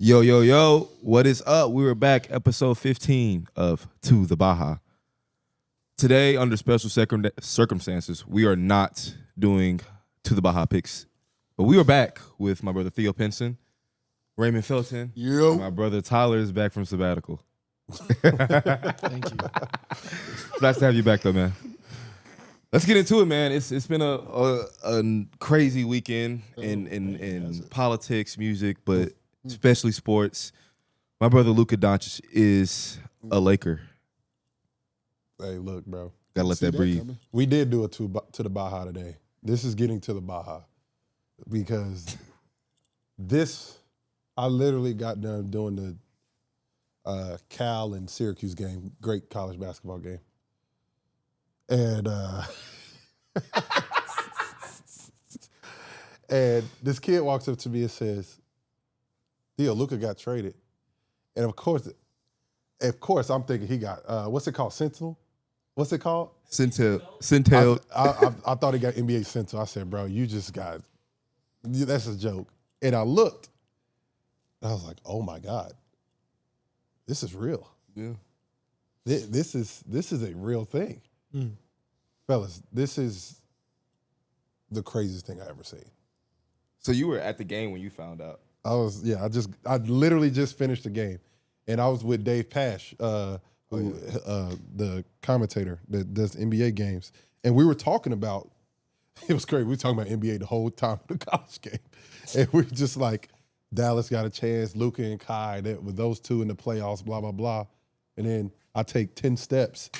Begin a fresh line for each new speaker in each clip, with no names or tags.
Yo, yo, yo, what is up? We were back, episode 15 of To the Baja. Today, under special circumstances, we are not doing To the Baja picks. But we are back with my brother Theo Pinson, Raymond Felton, and my brother Tyler is back from sabbatical.
Thank you.
Nice to have you back, though, man. Let's get into it, man. It's been a crazy weekend in politics, music, but especially sports. My brother Luka Doncic is a Laker.
Hey, look, bro.
Gotta let that breathe.
We did do it to the Baja today. This is getting to the Baja because I literally got done doing the Cal and Syracuse game, great college basketball game. And and this kid walks up to me and says, Theo, Luka got traded. And of course, I'm thinking he got, what's it called, Sentinel? What's it called?
Centel.
I thought he got NBA Sentinel. I said, bro, you just got, that's a joke. And I looked, and I was like, oh my God, this is real.
Yeah.
This is a real thing. Fellas, this is the craziest thing I ever seen.
So you were at the game when you found out?
I literally just finished the game, and I was with Dave Pash, the commentator that does NBA games, and we were talking about. It was crazy. We were talking about NBA the whole time of the college game, and we were just like, Dallas got a chance. Luka and Kai, with those two in the playoffs, blah blah blah, and then I take 10 steps.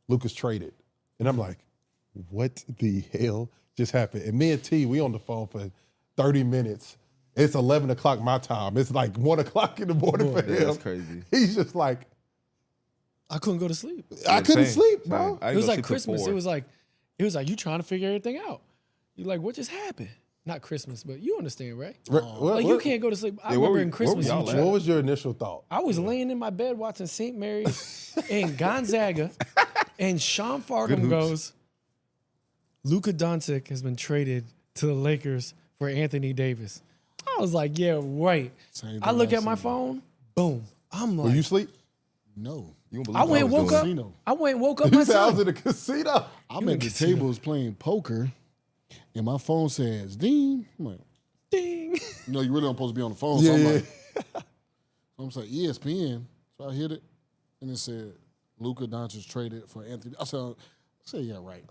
Luka's traded, and I'm like, what the hell just happened? And me and T, we on the phone for 30 minutes. It's 11 o'clock my time. It's like 1 o'clock in the morning for him.
That's crazy.
He's just like,
I couldn't go to sleep.
I couldn't sleep, bro.
It was like Christmas. It was like you trying to figure everything out. You're like, what just happened? Not Christmas, but you understand, right? You can't go to sleep. I remember in Christmas.
What was your initial thought?
I was laying in my bed watching St. Mary's and Gonzaga, and Sean Fargham goes, Luka Doncic has been traded to the Lakers for Anthony Davis. I was like, yeah, right. I look at my phone, boom. I'm like,
were you asleep?
No.
I went and woke up. I went and woke up myself.
I was in the casino.
I'm at the tables playing poker, and my phone says, ding. I'm like,
ding.
You know, you really don't supposed to be on the phone. So I'm like, so ESPN. So I hit it, and it said, Luka Doncic traded for Anthony. I said, yeah, right.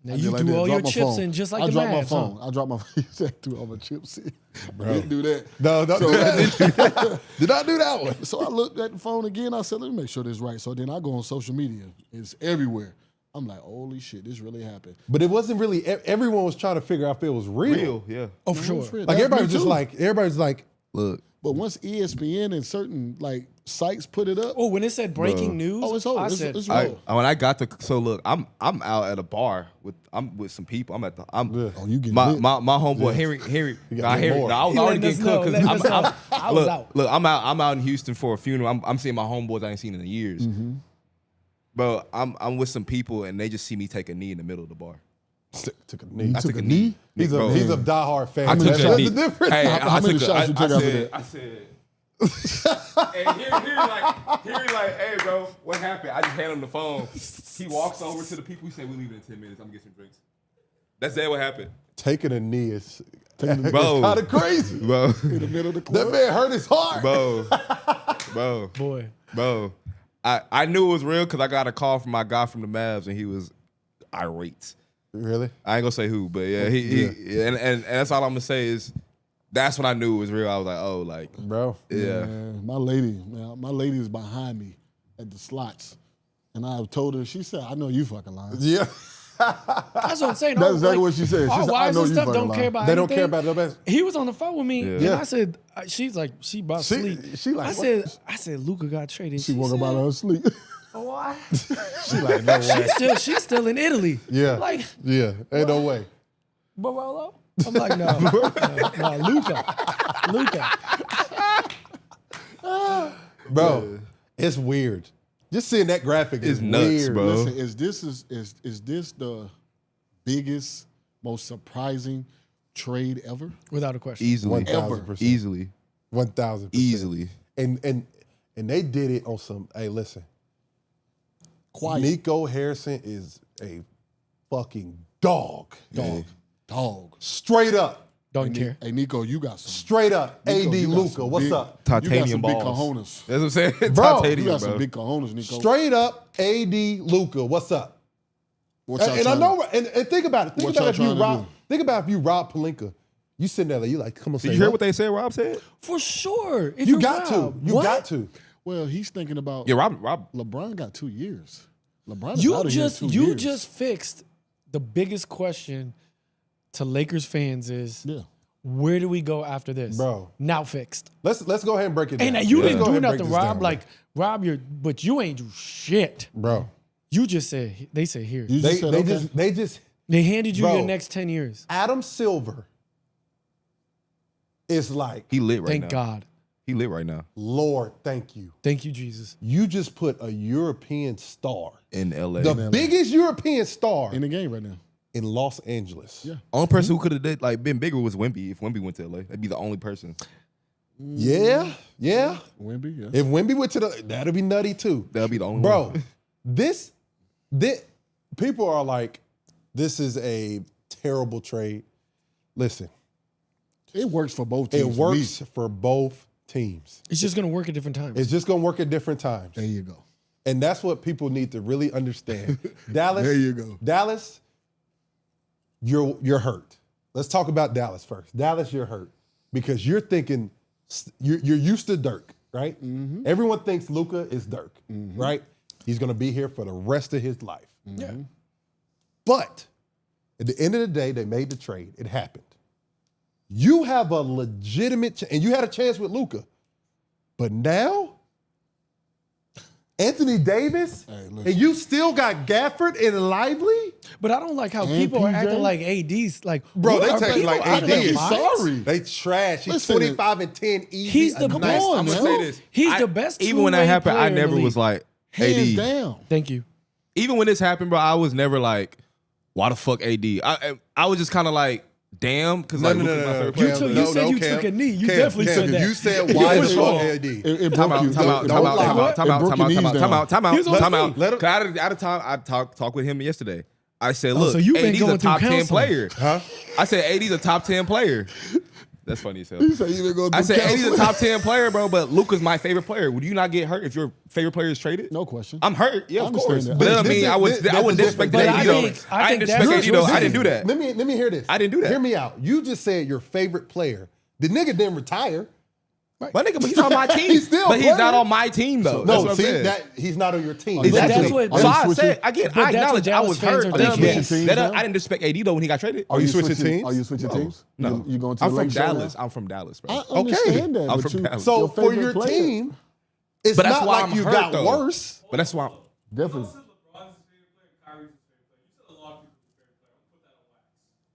Now you threw all your chips in just like the Mavs.
I dropped my phone. I dropped my phone. I threw all my chips in.
Bro.
Didn't do that.
No, don't do that. Did not do that one.
So I looked at the phone again. I said, let me make sure this is right. So then I go on social media. It's everywhere. I'm like, holy shit, this really happened.
But it wasn't really, everyone was trying to figure out if it was real.
Yeah.
Oh, for sure.
Like everybody's like,
look.
But once ESPN and certain like sites put it up.
Oh, when it said breaking news,
it's over.
I said,
it's real.
When I got to, so look, I'm out at a bar with some people.
you get
my homeboy Henry. I was already getting cooked because
I was out.
Look, I'm out in Houston for a funeral. I'm seeing my homeboys I ain't seen in years.
Mm-hmm.
Bro, I'm with some people and they just see me take a knee in the middle of the bar.
Took a knee.
I took a knee.
He's a diehard fan.
I took a knee.
That's the difference.
Hey,
How many shots you took after that?
I said, and here like, hey, bro, what happened? I just hand him the phone. He walks over to the people. He said, we leave in 10 minutes. I'm gonna get some drinks. That's that what happened.
Taking a knee is
bro,
kind of crazy.
Bro.
In the middle of the club.
That man hurt his heart.
Bro.
Boy.
I knew it was real because I got a call from my guy from the Mavs and he was irate.
Really?
I ain't gonna say who, but yeah, and that's all I'm gonna say is that's when I knew it was real. I was like, oh, like,
bro,
yeah.
My lady is behind me at the slots, and I told her. She said, "I know you fucking lying."
Yeah,
that's what I'm saying.
That's exactly what she said. She said,
"I know you
fucking
don't
lying."
care about.
They
anything.
don't care about the best.
He was on the phone with me, and
Yeah.
I said, "She's like, she about to sleep."
She like,
I said, Luka got traded.
She woke about her sleep.
Why?
she like, no way.
She's still in Italy.
Yeah,
Like,
yeah, ain't no way.
Barolo? I'm like, no, Luka.
Bro, it's weird. Just seeing that graphic is
nuts,
weird.
bro.
Listen, is this the biggest, most surprising trade ever?
Without a question.
Easily.
1000%.
Easily.
1,000%.
Easily.
And they did it on some, hey, listen.
Quiet.
Nico Harrison is a fucking dog.
Dog.
Straight up.
Don't care.
Hey, Nico, you got some.
Straight up.
Nico,
AD
you got
Luka,
some
what's
big-
up?
You got
Titanium
some big
balls.
cojones.
That's what I'm saying.
Bro,
Titanium,
You got
bro.
some big cojones, Nico.
Straight up AD Luka, what's up?
What y'all
And I
tryna-
know, and think about it. Think
What
about
y'all
if you
trying to
Rob.
do?
Think about if you Rob Pelinka. You sitting there like you like, come on, say
Did you hear what they said? Rob said.
For sure. If
You
you're
got to.
Rob,
You
what?
got to.
Well, he's thinking about.
Yeah, Rob.
LeBron got 2 years. LeBron is out of here in 2
You
years.
just fixed the biggest question to Lakers fans is
Yeah.
where do we go after this?
Bro.
Now fixed.
Let's go ahead and break it down.
And you
Let's
didn't
go
do
ahead and break
nothing,
this
Rob.
down,
Like, Rob, but you ain't do shit.
bro.
You just said, they said here.
You just said, okay.
They just
They handed you
Bro.
your next 10 years.
Adam Silver is like,
He lit right
Thank
now.
God.
He lit right now
Lord, thank you.
Thank you, Jesus.
You just put a European star,
in LA.
the biggest European star
in the game right now.
in Los Angeles.
Yeah.
Only person who could have been bigger was Wemby. If Wemby went to LA, that'd be the only person.
Yeah.
Wemby, yeah.
If Wemby went to that'd be nutty too.
That'd be the only
Bro,
one.
this people are like, this is a terrible trade. Listen,
It works for both teams.
it works for both teams.
It's just going to work at different times.
It's just gonna work at different times.
There you go.
And that's what people need to really understand. Dallas,
There you go.
Dallas, you're hurt. Let's talk about Dallas first. Dallas, you're hurt because you're thinking you're used to Dirk, right?
Mm-hmm.
Everyone thinks Luka is Dirk, right? He's gonna be here for the rest of his life.
yeah.
But at the end of the day, they made the trade. It happened. You have a legitimate and you had a chance with Luka, but now Anthony Davis,
listen.
and you still got Gafford and Lively?
But I don't like how
And
people are
PJ?
acting like AD's. Like,
Bro, they
are
take
people
like
out of
AD
their
is
minds?
sorry.
They trash. He's
Listen,
25 and 10 easy.
He's the
a
best.
on,
I'm gonna
man.
say this.
He's the best
Even when that
two-way
happened, I
player in the
never was
league.
like
Hands
AD.
down.
Thank you.
Even when this happened, bro, I was never like, why the fuck AD? I was just kind of like, damn, because like Luka's my favorite player.
You said you took a knee. You definitely said that.
You said why the
First of
fuck
all,
AD?
It
Time
broke
out,
you.
time out,
It
time
broke
out,
you.
time out, time
It
out,
broke
time
your
out,
knees
time out,
down.
time out, time out,
Here's what
time
I'm
out.
saying.
Cause out of time, I talked with him yesterday. I said, look,
so you've been
AD's
going
a
through
top 10
counseling.
player.
Huh?
I said AD's a top 10 player. That's funny as hell.
You said you been going
I
through
said AD's a
counseling.
top 10 player, bro, but Luka's my favorite player. Would you not get hurt if your favorite player is traded?
No question.
I'm hurt. Yeah,
I
of
understand
course.
that.
But that
This
doesn't mean
is-
I
this
wouldn't
is
disrespect
different.
AD
But
though.
I think
I didn't
that's-
disrespect AD though. I didn't do that.
Let me hear this.
I didn't do that.
Hear me out. You just said your favorite player. The nigga didn't retire.
My nigga, but he's on my team.
He's still
but he's not
playing.
on my team though. That's
No,
what I'm
see
saying.
that he's not on your team.
But that's
Exactly.
what-
So
Are you
I
switching-
said again.
but
I
that's what
acknowledge I
Dallas
was
fans
hurt.
are
That doesn't
thinking.
mean-
Switching
that
teams
I didn't disrespect AD though when he got traded.
Are you switching teams?
Are you switching teams?
No,
You going to
I'm
the
from
Lake Shore now?
Dallas. I'm from Dallas, bro.
I understand that.
I'm
but
from
you-
Dallas.
So
your
for
favorite
your
player.
team, it's
But that's
not
why
like
I'm
you
hurt,
got
though.
worse.
But that's why.
Definitely.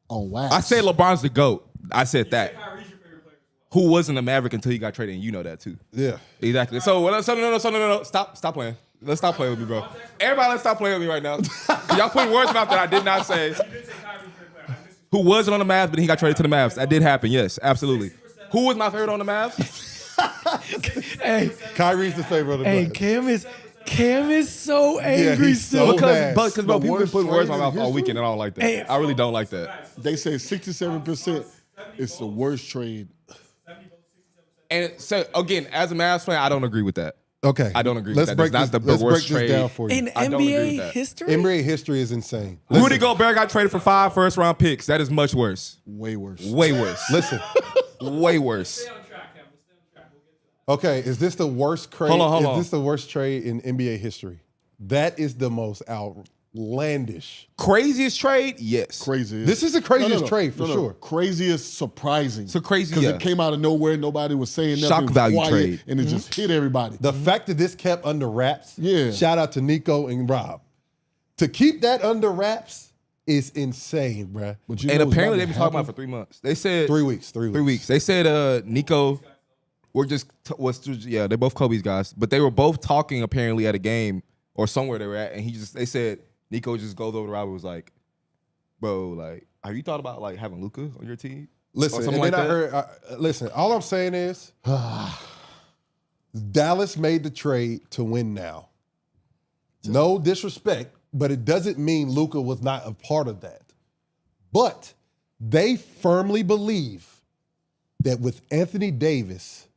On wax.
I said LeBron's the GOAT. I said that. Who wasn't a Maverick until he got traded, and you know that too.
Yeah.
Exactly. So no. Stop playing. Let's stop playing with me, bro. Everybody, let's stop playing with me right now. Y'all putting words in my mouth that I did not say. Who wasn't on the Mavs, but he got traded to the Mavs. That did happen. Yes, absolutely. Who was my favorite on the Mavs?
Hey,
Kyrie's the favorite of the
hey,
Blacks.
Cam is so angry
he's
still.
so
Because
mad.
bro, people been
worst
putting words in my
trade
mouth
in
all
history?
weekend, and I don't like that.
Hey.
I really don't like that.
They say 67%. It's the worst trade.
And so again, as a Mavs fan, I don't agree with that.
Okay.
I don't agree
Let's
with that.
break
That's
this,
not the
let's
worst
break this
trade.
down for you.
In
I don't agree with
NBA
that.
history,
NBA history is insane.
Rudy Gobert got traded for 5 first-round picks. That is much worse.
Way worse.
Way worse.
Listen.
Way worse.
Okay, is this the worst trade?
Hold on.
Is this the worst trade in NBA history? That is the most outlandish.
Craziest trade? Yes.
Crazy.
This is the craziest trade for sure.
Craziest surprising.
So crazy,
Because
yeah.
it came out of nowhere. Nobody was saying nothing.
Shock
It was
value
quiet,
trade.
And it just hit everybody.
The fact that this kept under wraps.
Yeah.
Shout out to Nico and Rob. To keep that under wraps is insane, bruh.
But you
And
know what's
apparently
about
they've
to
been talking about it
happen?
for 3 months. They said
3 weeks. 3 weeks.
3 weeks. They said Nico, we're just they're both Kobe's guys, but they were both talking apparently at a game or somewhere they were at, and they said Nico just goes over to Rob and was like, bro, like, have you thought about like having Luka on your team?
Listen,
Or something
and then
like
I heard. Listen, all I'm saying is, Dallas made the trade to win now. No disrespect, but it doesn't mean Luka was not a part of that. But they firmly believe that with Anthony Davis,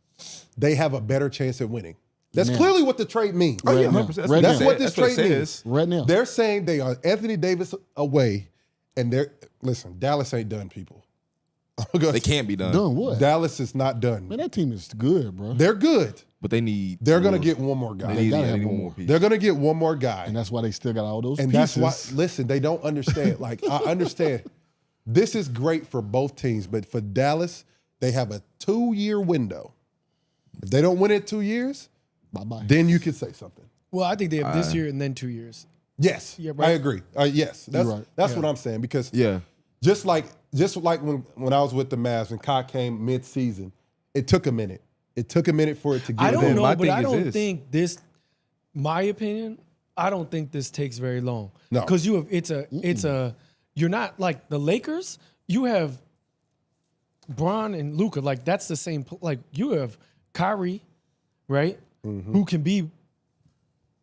they have a better chance at winning. That's clearly what the trade means.
Oh, yeah,
Right now.
100%.
Right
That's
now.
what this
That's what it
trade means.
says.
Right now.
They're saying they are Anthony Davis away, and listen, Dallas ain't done, people.
They can't be done.
Done what?
Dallas is not done.
Man, that team is good, bro.
They're good.
But they need.
They're going to get one more
They
guy.
need,
gotta
they
have
need
one
one
more.
more piece.
They're going to get one more guy.
And that's why they still got all those
And
pieces.
that's why, listen, they don't understand. Like, I understand. This is great for both teams, but for Dallas, they have a 2-year window. If they don't win it 2 years,
Bye-bye.
then you could say something.
Well, I think they have this year and then 2 years.
Yes,
Yeah, right.
I agree. Yes, that's
You're right.
that's what I'm saying because
Yeah.
just like when I was with the Mavs and Kai came mid-season, it took a minute. It took a minute for it to get
I don't
there.
know,
my
but
thing
I
is
don't
this.
think this. My opinion, I don't think this takes very long.
No.
because you have it's a you're not like the Lakers. You have Bron and Luka. Like that's the same. Like you have Kyrie, right? Who can be.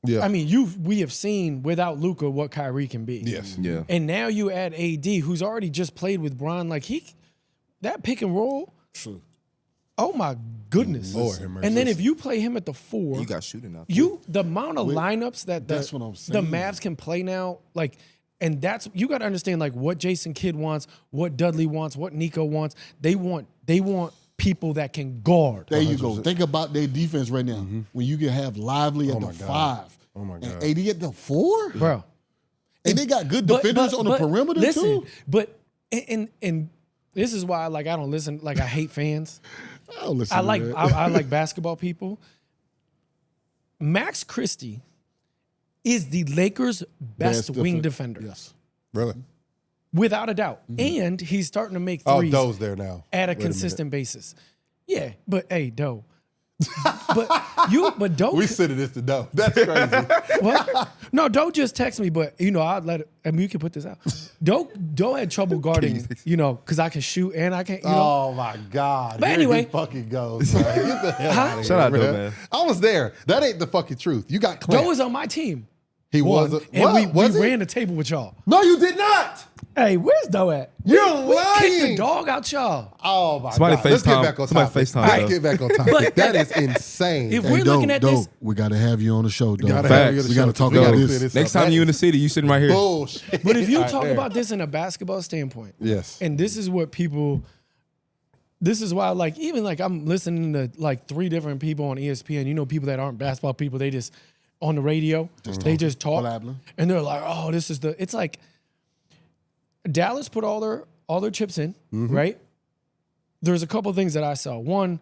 Yeah.
I mean, we have seen without Luka what Kyrie can be.
Yes.
Yeah.
And now you add AD, who's already just played with Bron. Like that pick and roll.
True.
Oh my goodness!
Lord have mercy.
And then if you play him at the 4,
You got shooting out.
the amount of lineups that
That's what I'm
the
saying.
Mavs can play now, like, and that's you got to understand like what Jason Kidd wants, what Dudley wants, what Nico wants. They want people that can guard.
There you go. Think about their defense right now. When you can have Lively at the 5.
Oh, my God.
And AD at the 4?
Bro.
And they got good defenders on the perimeter
listen,
too?
But and this is why like I don't listen. Like I hate fans.
I don't listen
I
to
like
that.
I like basketball people. Max Christie is the Lakers' best wing defender,
Yes.
Really?
without a doubt, and he's starting to make
Oh,
threes
Doe's there now.
at a
Wait minute.
consistent basis. Yeah, but hey, Doe. but Doe.
We sending this to Doe. That's crazy.
What? No, Doe just texted me, but I'd let it. I mean, you can put this out. Doe had trouble guarding, because I can shoot and I can,
Oh my God.
But
Here
anyway.
he fucking goes. Man. Get the hell out of
Shout out
here,
Doe,
man.
man.
I was there. That ain't the fucking truth. You got clapped.
Doe was on my team.
He
One,
was.
and
What?
we
Was he?
ran the table with y'all.
No, you did not.
Hey, where's Doe at?
You're
We kicked the
lying.
dog out y'all.
Oh my
Somebody
God. Let's get
FaceTime-
back on
somebody
topic.
FaceTime
Let's
Doe.
get back on topic.
But-
That is insane.
If we're looking at this,
we got to have you on the show, Doe.
Gotta
Facts.
have you on the
We
show.
gotta talk
We
about
gotta
this.
clear this
Next
up.
time
That
you in the
is
city, you sitting right here.
bullshit.
but if you
Right
talk
there.
about this in a basketball standpoint,
Yes.
and this is what people, this is why, like, even like I'm listening to like 3 different people on ESPN, people that aren't basketball people, they just on the radio, they just talk,
Blabbling.
and they're like, oh, this is it's like Dallas put all their chips in, right? There's a couple of things that I saw. One,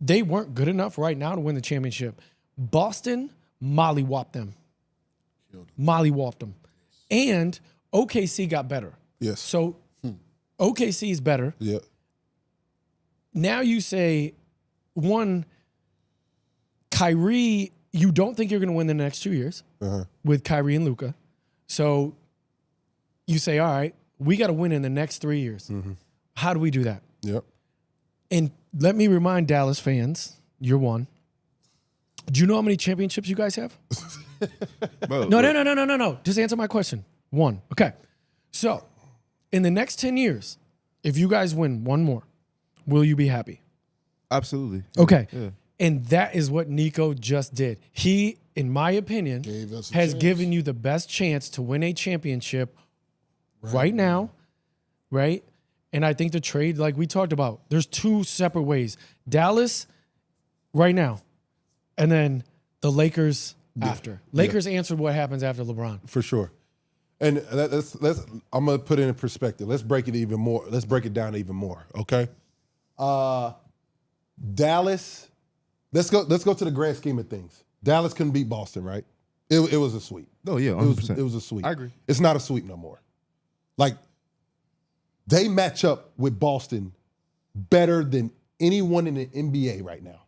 they weren't good enough right now to win the championship. Boston mollywopped them. Mollywopped them. And OKC got better.
Yes.
So OKC is better.
Yeah.
Now you say, one, Kyrie, you don't think you're going to win the next 2 years with Kyrie and Luka. So you say, all right, we got to win in the next 3 years. How do we do that?
Yep.
And let me remind Dallas fans, you're one. Do you know how many championships you guys have?
Bro,
No. Just answer my question. 1. Okay. So, in the next 10 years, if you guys win one more, will you be happy?
Absolutely.
Okay.
Yeah.
And that is what Nico just did. He, in my opinion,
Gave us a
has
chance.
given you the best chance to win a championship right now, right? And I think the trade, like we talked about, there's 2 separate ways. Dallas right now, and then the Lakers after. Lakers answered what happens after LeBron.
For sure. And let's I'm gonna put it in perspective. Let's break it even more. Let's break it down even more. Okay. Dallas. Let's go to the grand scheme of things. Dallas couldn't beat Boston, right? It was a sweep.
Oh, yeah,
It was
100%.
it was a sweep.
I agree.
It's not a sweep no more. Like they match up with Boston better than anyone in the NBA right now.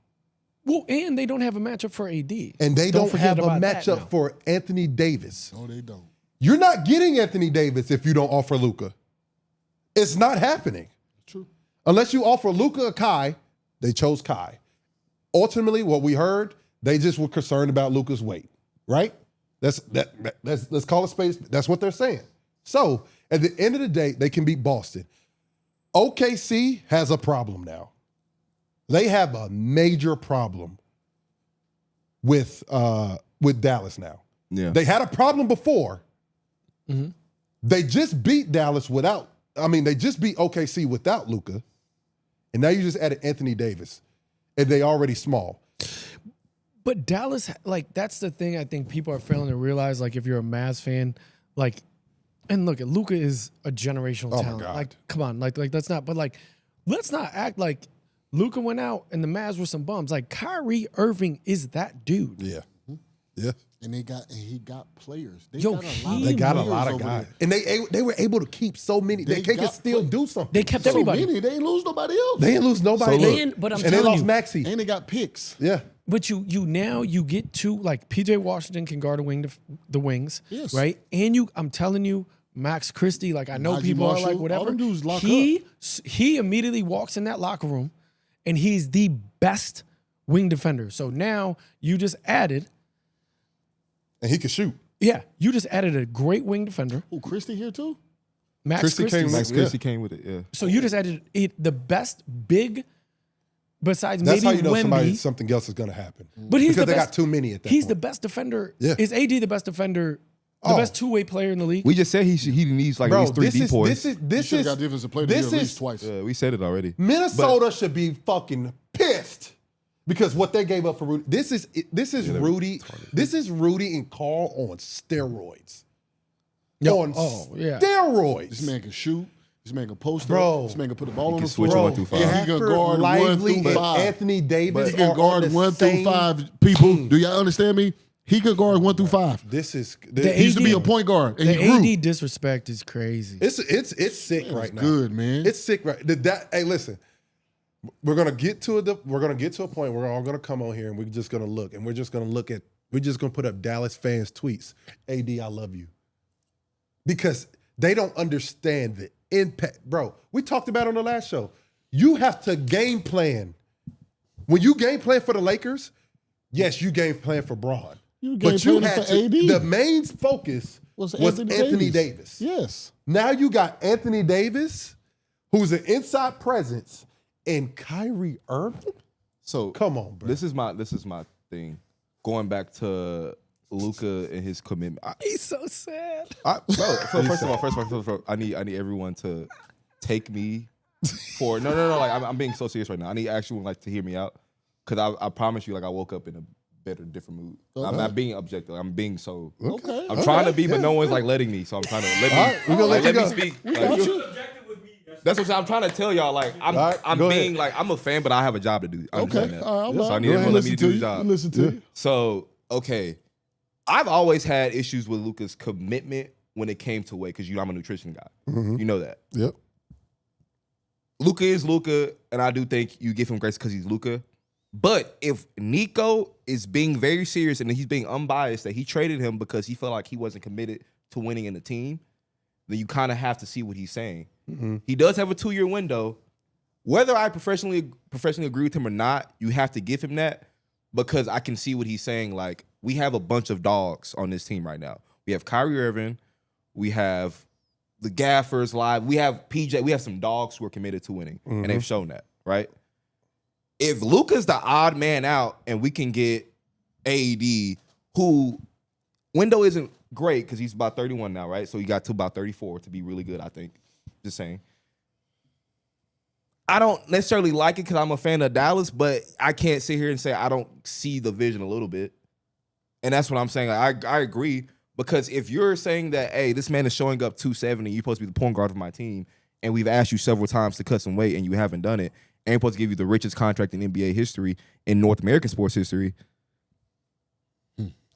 Well, and they don't have a matchup for AD.
And they don't
forget
have a
about that now.
matchup for Anthony Davis.
No, they don't.
You're not getting Anthony Davis if you don't offer Luka. It's not happening.
True.
Unless you offer Luka or Kai, they chose Kai. Ultimately, what we heard, they just were concerned about Luka's weight, right? Let's call it space. That's what they're saying. So at the end of the day, they can beat Boston. OKC has a problem now. They have a major problem with Dallas now.
Yeah.
They had a problem before.
Mm-hmm.
They just beat Dallas they just beat OKC without Luka. And now you just added Anthony Davis. And they already small.
But Dallas, like, that's the thing I think people are failing to realize. Like, if you're a Mavs fan, like, and look, Luka is a generational
Oh my
talent.
God.
Like, come on, like let's not act like Luka went out and the Mavs were some bums. Like, Kyrie Irving is that dude.
Yeah. Yeah.
And he got players. They
Yo,
They got a
got a lot of
lot
players
of
over
guys.
there.
And they were able to keep so many. They can
got
still
play-
do something.
They kept
So
everybody.
many, they ain't lose nobody else.
They didn't lose nobody.
So look-
But I'm
and they
telling
lost
you,
Maxey.
And they got picks.
Yeah.
But you now get to, like, PJ Washington can guard the wings,
Yes.
right? And I'm telling you, Max Christie, like, I know
Najee
people are
Marshall,
like
all
whatever.
them dudes lock
He immediately walks in that locker room, and he's the best wing defender. So now you just added,
And he could shoot.
you just added a great wing defender,
Oh, Christie here too?
Max
Christie
Christie.
came
Max
Yeah.
Christie came with it. Yeah.
So you just added the best big, besides
That's how
maybe
you know
Wemby.
something else is going to happen.
But he's
Because
the
they
best.
got too many at that
He's
point.
the best defender.
Yeah.
Is AD the best defender? The
Oh.
best two-way player in the league?
We just said he needs like at
Bro,
least 3
this is
depoys.
this is
He
this
should have
is
got defensive player of the
this
year at least
is
twice.
We said it already.
Minnesota should be fucking pissed because what they gave up for Rudy. This is Rudy. This is Rudy and Carl on steroids. On
yeah.
steroids.
This man can shoot. This man can post
Bro.
up. This man can put the ball on the
switch
floor.
1 through 5.
And he can
Stafford,
guard 1
Lively,
through
and
5.
Anthony Davis.
He can
are on
guard
the
1 through
same
5 people.
team.
Do y'all understand me? He could guard 1 through 5.
This is
He used to be a point guard, and he
The
grew.
AD disrespect is crazy.
it's sick right now.
Good, man.
It's sick right. Hey, listen. We're gonna get to a point where we're all gonna come on here and we're just gonna look and we're just gonna put up Dallas fans' tweets. AD, I love you. Because they don't understand the impact. Bro, we talked about it on the last show. You have to game plan. When you game plan for the Lakers, yes, you game plan for Braun.
You game
But you
planning
had
for
to,
AD.
the main focus was Anthony Davis.
Yes.
Now you got Anthony Davis, who's an inside presence, and Kyrie Irving.
So
Come on, bro.
This is my thing. Going back to Luka and his commitment.
He's so sad.
So first of all, I need everyone to take me for no. Like I'm being so serious right now. I need everyone like to hear me out because I promise you, like I woke up in a different mood.
Okay.
I'm not being objective. I'm being so.
Okay.
I'm trying to be, but no one's like letting me. So I'm trying to let me.
right, we gonna let you
me
go.
speak.
We
Like,
got you.
that's what I'm trying to tell y'all. Like I'm
All right,
I'm
go
being
ahead.
like I'm a fan, but I have a job to do. I
Okay.
understand that.
All right,
So I need
Go
everyone
ahead,
to let me
listen
do
to
the
you.
job.
Listen to you.
So, okay. I've always had issues with Luka's commitment when it came to weight because I'm a nutrition guy.
Mm-hmm.
You know that.
Yep.
Luka is Luka, and I do think you give him grace because he's Luka. But if Nico is being very serious and he's being unbiased that he traded him because he felt like he wasn't committed to winning in the team, then you kind of have to see what he's saying.
Mm-hmm.
He does have a 2-year window. Whether I professionally agree with him or not, you have to give him that because I can see what he's saying. Like, we have a bunch of dogs on this team right now. We have Kyrie Irving. We have the Gaffers live. We have PJ. We have some dogs who are committed to winning, and they've shown that, right? If Luka's the odd man out and we can get AD, who window isn't great because he's about 31 now, right? So he got to about 34 to be really good, I think. Just saying. I don't necessarily like it because I'm a fan of Dallas, but I can't sit here and say I don't see the vision a little bit. And that's what I'm saying. I agree because if you're saying that, hey, this man is showing up 270, you're supposed to be the point guard of my team, and we've asked you several times to cut some weight and you haven't done it, and we're supposed to give you the richest contract in NBA history, in North American sports history.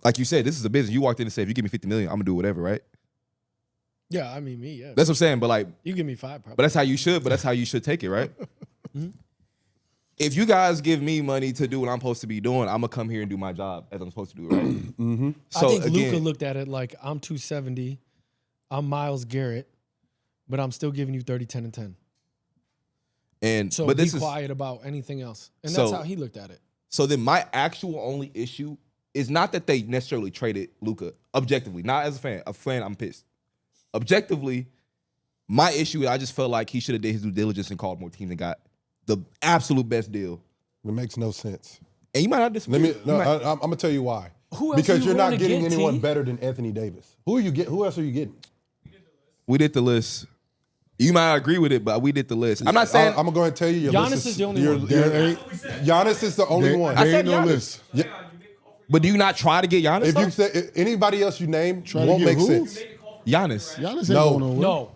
Like you said, this is a business. You walked in and said, if you give me $50 million, I'm going to do whatever, right?
Yeah, I mean, me, yeah.
That's what I'm saying. But like,
You give me 5 probably.
but that's how you should. But that's how you should take it, right? If you guys give me money to do what I'm supposed to be doing, I'm gonna come here and do my job as I'm supposed to do it, right? So
I think
again,
Luka looked at it like, I'm 270, I'm Myles Garrett, but I'm still giving you 30, 10, and 10.
And
So
but
be
this is
quiet about anything else. And that's
So-
how he looked at it.
so. Then my actual only issue is not that they necessarily traded Luka. Objectively, not as a fan. A fan, I'm pissed. Objectively, my issue is I just felt like he should have did his due diligence and called more teams and got the absolute best deal.
It makes no sense.
And you might not disagree.
I'm gonna tell you why.
Who else
Because
are you
you're not
going to
getting
get,
anyone
T?
better than Anthony Davis. Who else are you getting?
We did the list. You might not agree with it, but we did the list. I'm not saying
I'm gonna go ahead and tell you. Your
Giannis
list
is the only
your-
one.
your-
There ain't,
Giannis is the only one.
I
there
said
ain't no
Giannis.
list.
but do you not try to get Giannis?
If
though?
you say anybody else you name
Try to
won't
get
make
who?
sense.
Giannis.
Giannis ain't
No.
going nowhere.
No.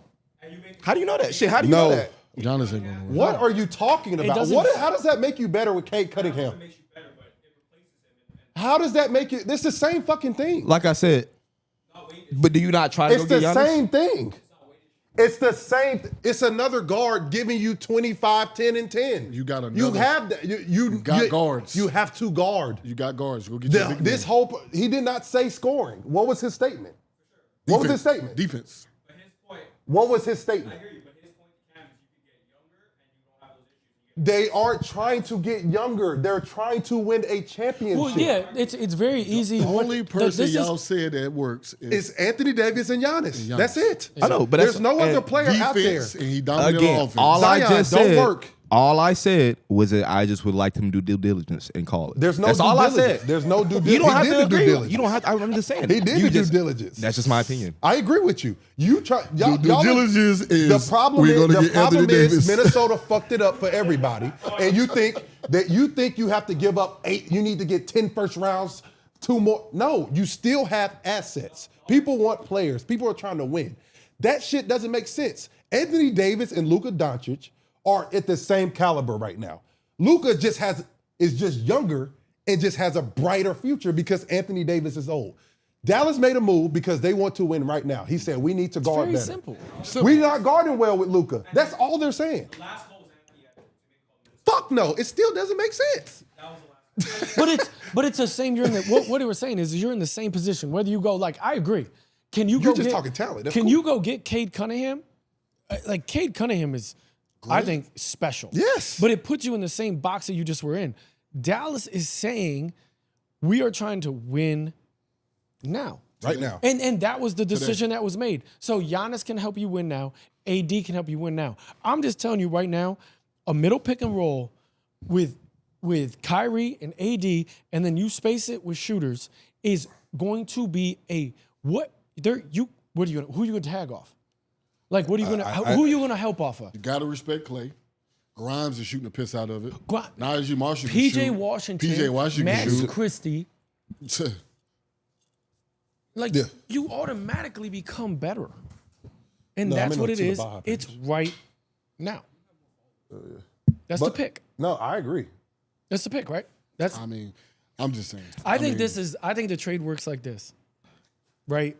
How do you know that? Shit, how do you
No.
know that?
Giannis ain't going nowhere.
What are you talking about?
doesn't-
How does that make you better with Cade Cunningham? How does that make you? This is the same fucking thing.
Like I said, but do you not try to
It's
go
the
get Giannis?
same thing. It's the same. It's another guard giving you 25, 10, and 10.
You got
You
another-
have that. You
got guards.
You have to guard.
You got guards. Go get your big
This
man.
whole. He did not say scoring. What was his statement? What was his statement?
Defense.
What was his statement? They aren't trying to get younger. They're trying to win a championship.
Well, yeah, it's very easy.
The only person
this
y'all
is,
said that works is
It's Anthony Davis and Giannis.
Giannis.
That's it.
I know, but
There's
that's
no other
and
player out there.
defense, and he dominated on
Again,
offense.
all I
Zion,
just
don't
said.
work.
All I said was that I just would like them to do due diligence and call it.
There's no
That's
due
all
diligence.
I said.
There's no due diligence.
You don't
He
have
did
to
the due
agree.
diligence.
You don't have. I'm just saying.
He did
You
the
just-
due diligence.
That's just my opinion.
I agree with you. You try. Y'all,
Due
y'all-
diligence is
the problem.
we're
Is,
gonna
the
get
problem
Anthony
is
Davis.
Minnesota fucked it up for everybody, and you think you have to give up 8. You need to get 10 first rounds, 2 more. No, you still have assets. People want players. People are trying to win. That shit doesn't make sense. Anthony Davis and Luka Doncic are at the same caliber right now. Luka is just younger and just has a brighter future because Anthony Davis is old. Dallas made a move because they want to win right now. He said, we need to guard
very
better.
simple.
We're not guarding well with Luka. That's all they're saying. Fuck no. It still doesn't make sense.
but it's the same. You're in the what they were saying is you're in the same position. Whether you go like I agree. Can you
You're
go
just
get,
talking talent. That's
Can
cool.
you go get Cade Cunningham? Like Cade Cunningham is, I think, special.
Yes.
But it puts you in the same box that you just were in. Dallas is saying we are trying to win now.
Right now.
And that was the decision that was made. So Giannis can help you win now. AD can help you win now. I'm just telling you right now, a middle pick and roll with Kyrie and AD, and then you space it with shooters is going to be who are you gonna tag off? Like what are you gonna who are you gonna help off of?
You got to respect Clay. Grimes is shooting the piss out of it. Najee Marshall can
PJ
shoot.
Washington,
PJ Washington can
Max
shoot.
Christie. Like
Yeah.
you automatically become better. And
No,
that's
I'm
what
in
it
the
is.
Baja
It's
page.
right now. That's the pick.
No, I agree.
That's the pick, right? That's
I mean, I'm just saying.
I think the trade works like this. Right?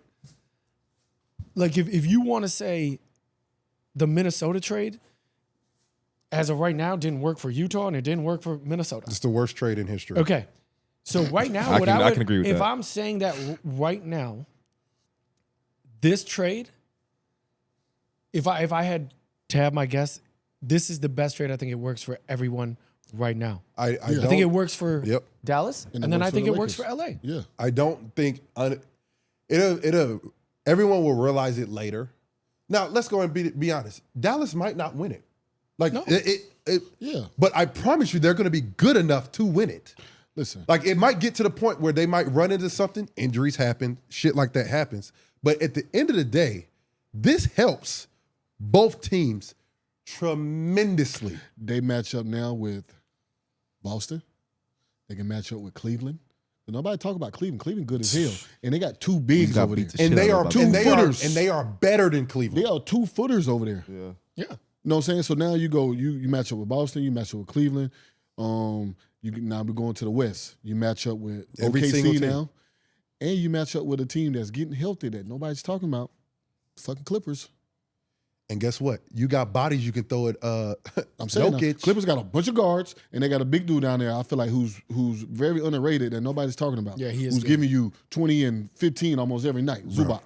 Like if you want to say the Minnesota trade as of right now didn't work for Utah and it didn't work for Minnesota.
It's the worst trade in history.
Okay. So right now,
I
what
can-
I
I
would,
can agree with
if
that.
I'm saying that right now, this trade, if I had to have my guess, this is the best trade. I think it works for everyone right now.
I
I think it works for
Yep.
Dallas,
And
and
it
then
works
I
for
think
the
it works for
Lakers.
LA.
Yeah.
I don't think everyone will realize it later. Now let's go and be honest. Dallas might not win it. Like
No.
Yeah.
But I promise you, they're going to be good enough to win it.
Listen.
Like it might get to the point where they might run into something, injuries happen, shit like that happens. But at the end of the day, this helps both teams tremendously.
They match up now with Boston. They can match up with Cleveland. But nobody talk about Cleveland. Cleveland good as hell. And they got 2 bigs
got
over there.
beat the shit
And they
out
are
of
two
and
footers.
they are better than Cleveland.
They are 2-footers over there.
Yeah.
Yeah.
You know what I'm saying? So now you go, you match up with Boston, you match up with Cleveland. Now we're going to the West. You match up with
Every single
OKC
team.
now. And you match up with a team that's getting healthy that nobody's talking about. Fucking Clippers.
And guess what? You got bodies you can throw at
I'm saying now,
Jokic.
Clippers got a bunch of guards, and they got a big dude down there. I feel like who's very underrated that nobody's talking about.
Yeah, he is
Who's
good.
giving you 20 and 15 almost every night. Zubac.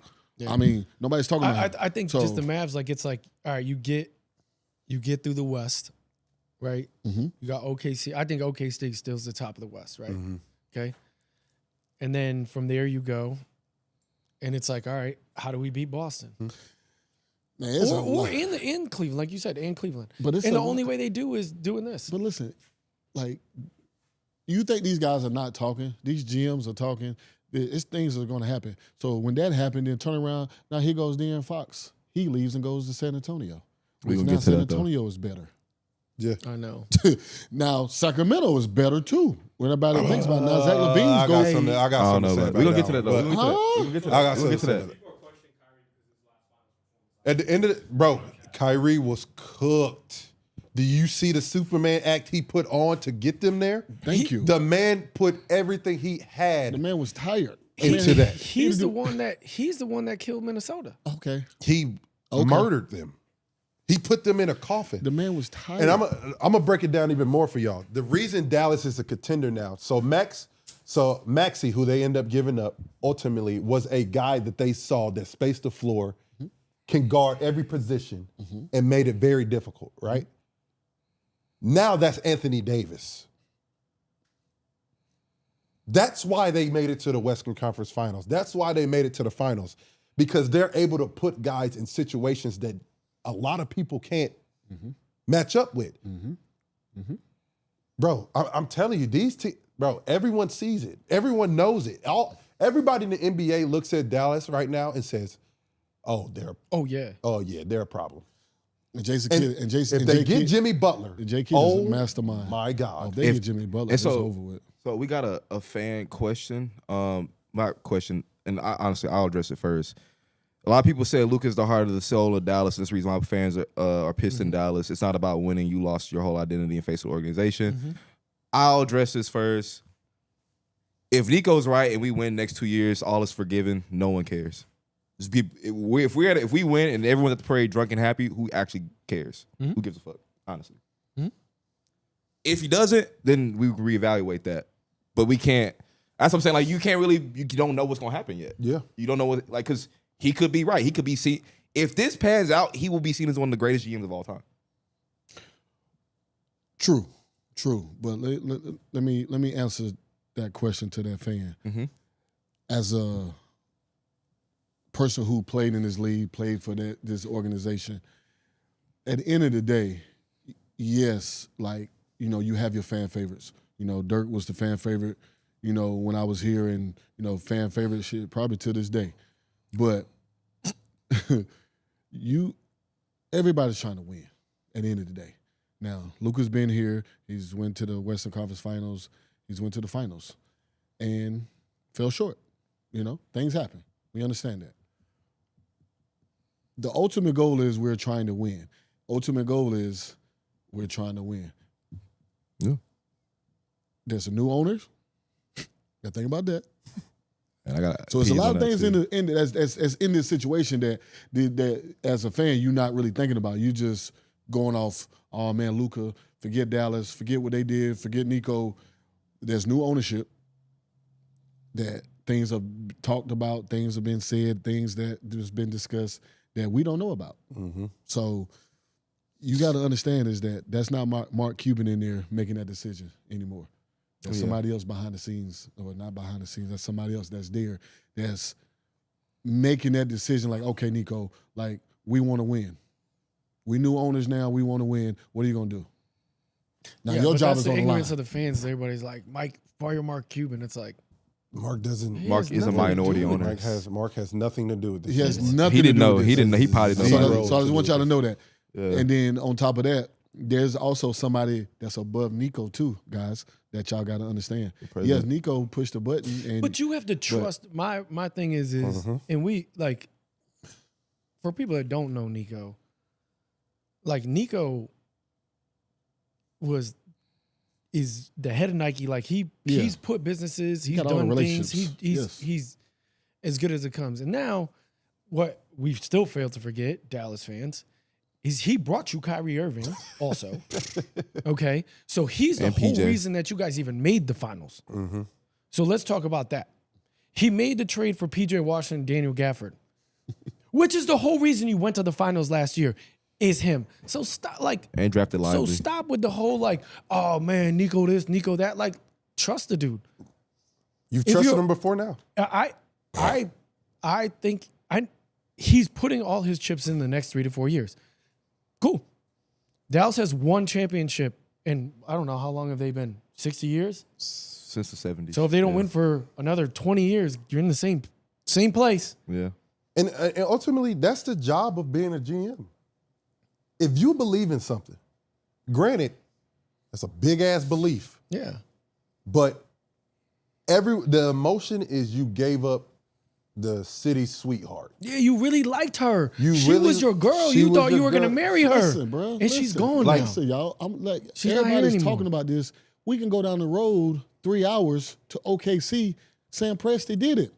I mean, nobody's talking about. him.
I think
So,
just the Mavs, like it's like, all right, you get through the West, right? You got OKC. I think OKC still is the top of the West, right? Okay. And then from there you go, and it's like, all right, how do we beat Boston?
Man,
Or in Cleveland, like you said, in Cleveland.
But
and the only way they do is doing this.
But listen, like, you think these guys are not talking? These GMs are talking. It's things that are going to happen. So when that happened, then turn around. Now here goes De'Aaron Fox. He leaves and goes to San Antonio.
We gonna
now
get to
San
that, though.
Antonio is better.
Yeah.
I know.
Now Sacramento is better too. When everybody thinks about it. Now Zach LaVine's
I got
going.
something. I got
I don't
something
know,
to say
man.
about
We're gonna
that
get to that,
one,
though.
but-
We're gonna get to that.
I got
We'll get to
something
that.
At the end of it, bro, Kyrie was cooked. Do you see the Superman act he put on to get them there?
Thank you.
The man put everything he had
The man was tired.
into that.
He's the one that killed Minnesota.
Okay.
He murdered them. He put them in a coffin.
The man was tired.
And I'm gonna break it down even more for y'all. The reason Dallas is a contender now. So Maxey, who they end up giving up, ultimately was a guy that they saw that spaced the floor, can guard every position, and made it very difficult. Right now, that's Anthony Davis. That's why they made it to the Western Conference Finals. That's why they made it to the finals, because they're able to put guys in situations that a lot of people can't match up with. Bro, I'm telling you, bro, everyone sees it. Everyone knows it. Everybody in the NBA looks at Dallas right now and says, oh, they're a problem.
And Jason Kidd and Jason.
If
and
they
Jay
get
Kidd,
Jimmy Butler,
Jay Kidd is a mastermind.
My
If
God.
they get Jimmy Butler, it's over with.
So we got a fan question. My question, and honestly, I'll address it first. A lot of people say Luka's the heart of the soul of Dallas. That's the reason why fans are pissed in Dallas. It's not about winning. You lost your whole identity and face of the organization. I'll address this first. If Nico's right and we win next 2 years, all is forgiven. No one cares. If we win and everyone's at the parade drunk and happy, who actually cares? Who gives a fuck? Honestly. If he doesn't, then we reevaluate that. But we can't. That's what I'm saying. Like, you can't really. You don't know what's gonna happen yet.
Yeah.
You don't know what. Like, because he could be right. He could be seen. If this pans out, he will be seen as one of the greatest GMs of all time.
True. But let me answer that question to that fan. As a person who played in this league, played for this organization, at the end of the day, yes, like, you have your fan favorites. Dirk was the fan favorite, when I was here, and, fan favorite shit probably to this day. But everybody's trying to win at the end of the day. Now, Luka's been here. He's went to the Western Conference Finals. He's went to the finals and fell short. Things happen. We understand that. The ultimate goal is we're trying to win. Ultimate goal is we're trying to win.
Yeah.
There's a new owners. Got to think about that.
And I got
So it's a lot of things that's in this situation that as a fan you're not really thinking about. You just going off, oh man, Luka, forget Dallas, forget what they did, forget Nico. There's new ownership. That things are talked about, things have been said, things that has been discussed that we don't know about. So you got to understand is that's not Mark Cuban in there making that decision anymore. There's somebody else behind the scenes, or not behind the scenes. That's somebody else that's there, that's making that decision. Like, okay, Nico, like, we want to win. We new owners now. We want to win. What are you gonna do? Now your job is on the line.
Ignorance of the fans. Everybody's like, Mike, fire Mark Cuban. It's like,
Mark doesn't.
Mark is a minority owner.
Mark has nothing to do with this.
He has nothing.
He didn't
to do
know.
with
He
this.
didn't. He probably didn't know.
So I just want y'all to know that.
Yeah.
And then on top of that, there's also somebody that's above Nico too, guys, that y'all got to understand. Yes, Nico pushed the button.
but you have to trust. My thing is, and we, like, for people that don't know Nico, like, Nico is the head of Nike. Like, he's put businesses, he's done things. He's as good as it comes. And now, what we've still failed to forget, Dallas fans, is he brought you Kyrie Irving also. Okay? So he's the
And
whole
PJ.
reason that you guys even made the finals. So let's talk about that. He made the trade for PJ Washington, Daniel Gafford, which is the whole reason you went to the finals last year. is him. So stop, like,
And drafted
so
Lively.
stop with the whole like, oh man, Nico this, Nico that. Like, trust the dude.
You've
If
trusted
you're-
him before now.
I think he's putting all his chips in the next 3 to 4 years. Cool. Dallas has one championship, and I don't know how long have they been? 60 years.
Since the 70s.
So if they don't win for another 20 years, you're in the same place.
Yeah.
And ultimately, that's the job of being a GM. If you believe in something, granted, that's a big ass belief,
Yeah.
but the emotion is you gave up the city sweetheart.
Yeah, you really liked her.
You
She
really-
was your girl.
she
You
was
thought you
your
were going to
girl.
marry her.
Listen, bro.
And she's gone
Like-
now.
Listen, y'all. I'm like,
She's not here
everybody's
anymore.
talking about this. We can go down the road 3 hours to OKC. Sam Presti did it.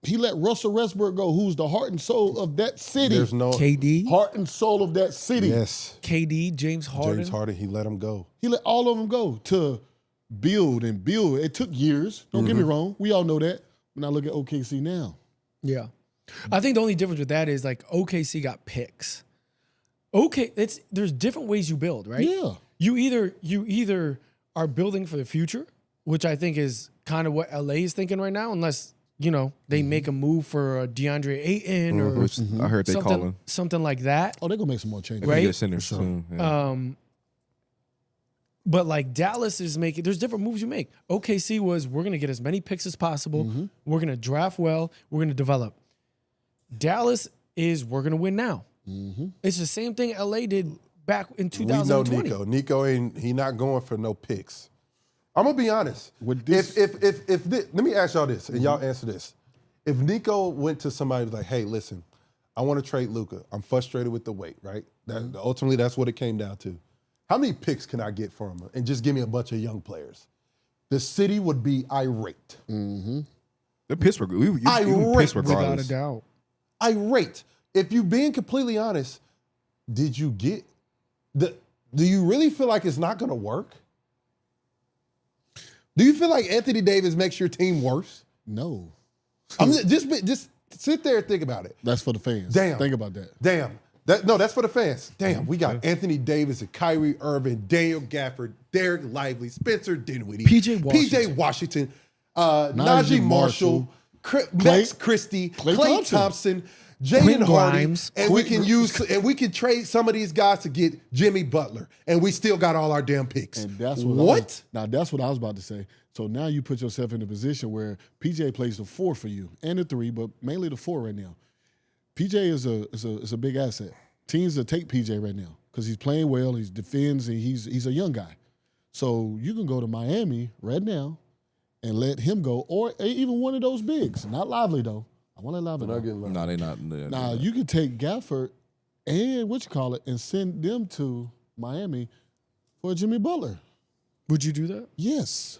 He let Russell Westbrook go, who's the heart and soul of that city.
There's no
KD,
Heart and soul of that city.
yes.
KD, James Harden.
James Harden, he let him go.
He let all of them go to build and build. It took years. Don't get me wrong. We all know that. When I look at OKC now.
Yeah. I think the only difference with that is like OKC got picks. There's different ways you build, right?
Yeah.
You either are building for the future, which I think is kind of what LA is thinking right now, unless, they make a move for a DeAndre Ayton or
Which I heard they calling.
something like that.
Oh, they're going to make some more changes.
They
Right?
get a center soon. Yeah.
But like Dallas is making, there's different moves you make. OKC was, we're going to get as many picks as possible. We're going to draft well. We're going to develop. Dallas is, we're going to win now. It's the same thing LA did back in
We know
2020.
Nico. Nico ain't he not going for no picks. I'm gonna be honest.
With this-
Let me ask y'all this, and y'all answer this. If Nico went to somebody and was like, "Hey, listen, I want to trade Luka. I'm frustrated with the weight, right? Ultimately, that's what it came down to. How many picks can I get from him? And just give me a bunch of young players." The city would be irate.
They're Pittsburgh. You
Irate
Pittsburgh
Without a
regardless.
doubt.
Irate. If you being completely honest, did you get the? Do you really feel like it's not gonna work? Do you feel like Anthony Davis makes your team worse?
No.
Just sit there and think about it.
That's for the fans.
Damn.
Think about that.
Damn. That's for the fans. Damn, we got Anthony Davis and Kyrie Irving, Daniel Gafford, Derek Lively, Spencer Dinwiddie,
PJ
Washington, Najee Marshall, Max Christie, Klay Thompson,
Quinn
Jaden Hardy,
Grimes.
and we can trade some of these guys to get Jimmy Butler, and we still got all our damn picks.
And that's
what?
That's what I was about to say. So now you put yourself in a position where PJ plays the 4 for you and the 3, but mainly the 4 right now. PJ is a big asset. Teams that take PJ right now because he's playing well, he defends, and he's a young guy. So you can go to Miami right now and let him go, or even one of those bigs. Not Lively though. I want to Lively.
No, they're not.
Now you can take Gafford and and send them to Miami for Jimmy Butler.
Would you do that?
Yes.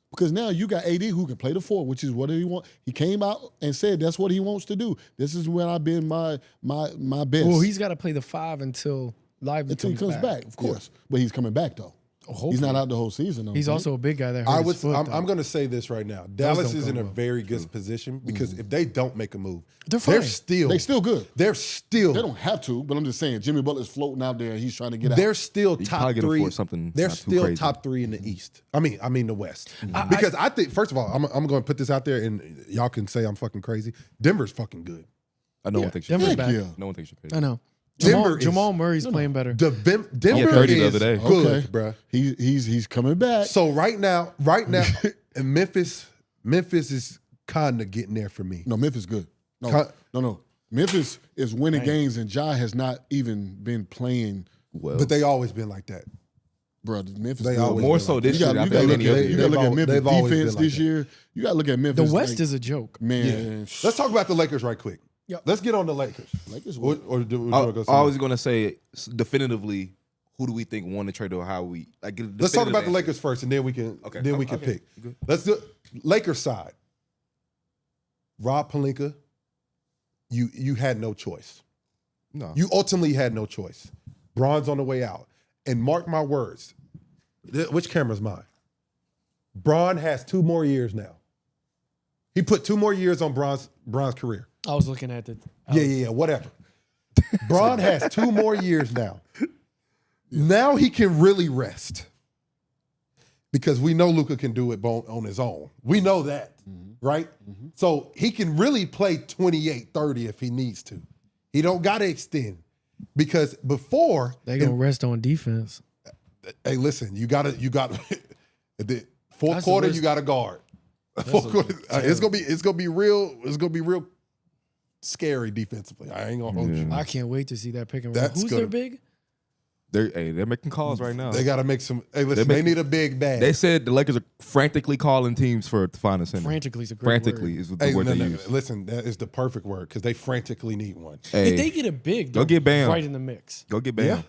Because now you got AD who can play the 4, which is what he wants. He came out and said that's what he wants to do. This is when I've been my best.
Well, he's got to play the 5 until Lively
until he comes back, of course. But he's coming back though. He's not out the whole season though.
He's also a big guy that hurt his foot,
I'm going to say this right now. Dallas is in a very good position because if they don't make a move,
They're fine.
they're still
good.
They're still
They don't have to, but I'm just saying Jimmy Butler's floating out there and he's trying to get out.
They're still
You
top
probably can
3.
afford something
They're
not too
still
crazy.
top 3 in the East. I mean the West. Because I think, first of all, I'm going to put this out there, and y'all can say I'm fucking crazy. Denver's fucking good.
No one thinks you're
Denver's
crazy.
back.
yeah.
No one thinks you're crazy.
I know.
Denver
Jamal
is-
Murray's playing better.
Denver
He had 30 the
is
other day.
good,
Okay.
bruh.
He's coming back.
So right now, and Memphis is kind of getting there for me.
No, Memphis good.
Con-
No. Memphis is winning games, and Ja has not even been playing.
Well,
But they always been like that.
Bro, Memphis.
They
good.
always
more
been
so
like
this
You
year
got
than
to
any other
look
year.
at
They've
Memphis
always been
defense
like
this
that.
year. You got to look at
The
Memphis.
West is a joke.
man.
Let's talk about the Lakers right quick.
Yep.
Let's get on the Lakers.
Lakers
Or do we wanna go
I was
somewhere?
going to say definitively, who do we think won the trade or how we like?
Let's talk about the Lakers first, and then we can pick. Let's do Lakers side. Rob Pelinka, you had no choice.
No,
You ultimately had no choice. Bron's on the way out. And mark my words. Which camera's mine? Bron has 2 more years now. He put 2 more years on Bron's career.
I was looking at it.
Yeah, whatever. Bron has 2 more years now. Now he can really rest. Because we know Luka can do it on his own. We know that, right? So he can really play 28, 30 if he needs to. He don't got to extend. Because before...
They going to rest on defense.
Hey, listen, you got the fourth quarter, you got to guard. Fourth quarter, it's gonna be real scary defensively. I ain't gonna hold you.
I can't wait to see that pick and roll. Who's their big?
They're making calls right now.
They got to make some. Hey, listen, they need a big bag.
They said the Lakers are frantically calling teams to find a center.
Frantically is a great
Frantically
word.
is the word they use.
Listen, that is the perfect word because they frantically need one.
Hey,
If they get a big,
go get Bam.
right in the mix.
Go get Bam.
Yeah.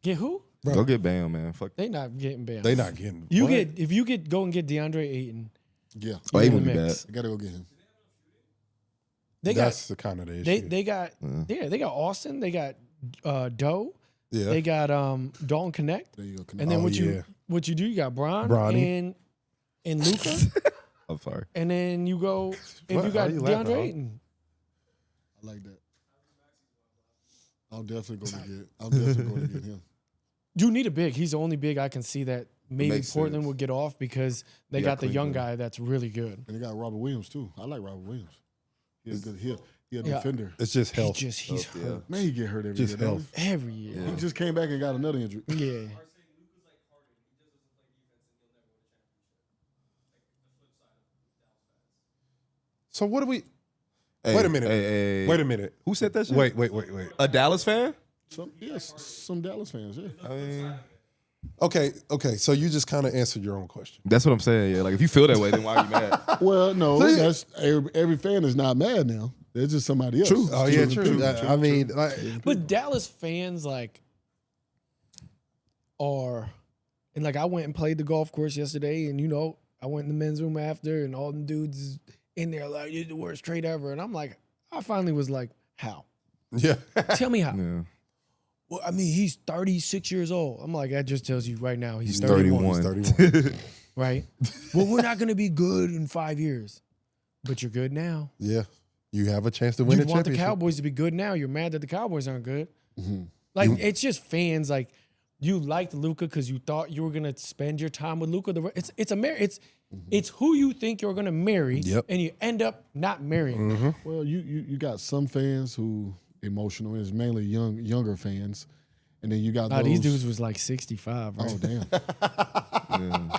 Get who?
Bro.
Go get Bam, man. Fuck.
They not getting Bam.
They not getting.
You
what?
if you go and get DeAndre Ayton.
Yeah.
Oh, he
in the
wouldn't be bad.
mix.
I gotta go get him.
They
That's the kind of the issue.
they got they got Austin. They got Doe.
yeah.
They got Dalton Connect.
There you go.
And then
Oh,
what
yeah.
you do? You got
Bronny.
and Luka.
I'm sorry.
And then you go if
What?
you got
Why you laughing,
DeAndre
huh?
Ayton.
I like that. I'm definitely gonna get him.
You need a big. He's the only big I can see that maybe
Makes
Portland
sense.
would get off because they
You
got
got
the young
Cleveland.
guy that's really good.
And they got Robert Williams too. I like Robert Williams. He's good. He a
Yeah.
defender.
It's just health.
He's hurt
Man, he get hurt every
Just
year. don't
health.
every year.
He? He just came back and got another injury.
Yeah.
So what do we?
Hey,
Wait a minute.
hey.
Wait a minute.
Who said that shit?
Wait.
A Dallas fan?
Some Dallas fans. Yeah.
I mean,
Okay. So you just kind of answered your own question.
that's what I'm saying. Yeah, like if you feel that way, then why are you mad?
Well, no,
See?
that's every fan is not mad now. They're just somebody else.
True.
Oh yeah, true. I mean, like,
But Dallas fans are, and I went and played the golf course yesterday, and I went in the men's room after, and all them dudes is in there like, "You're the worst trade ever," and I'm like, I finally was like, how?
yeah.
Tell me how.
Yeah.
Well, I mean, he's 36 years old. I'm like, that just tells you right now he's
31.
31.
right? Well, we're not going to be good in 5 years, but you're good now.
Yeah. You have a chance to win
You
a
want the
championship.
Cowboys to be good now. You're mad that the Cowboys aren't good.
Mm-hmm.
It's just fans. You liked Luka because you thought you were gonna spend your time with Luka. It's who you think you're gonna marry,
Yep.
and you end up not marrying.
Well, you got some fans who emotional. It's mainly younger fans, and then you got those.
These dudes was 65. Right?
Oh damn.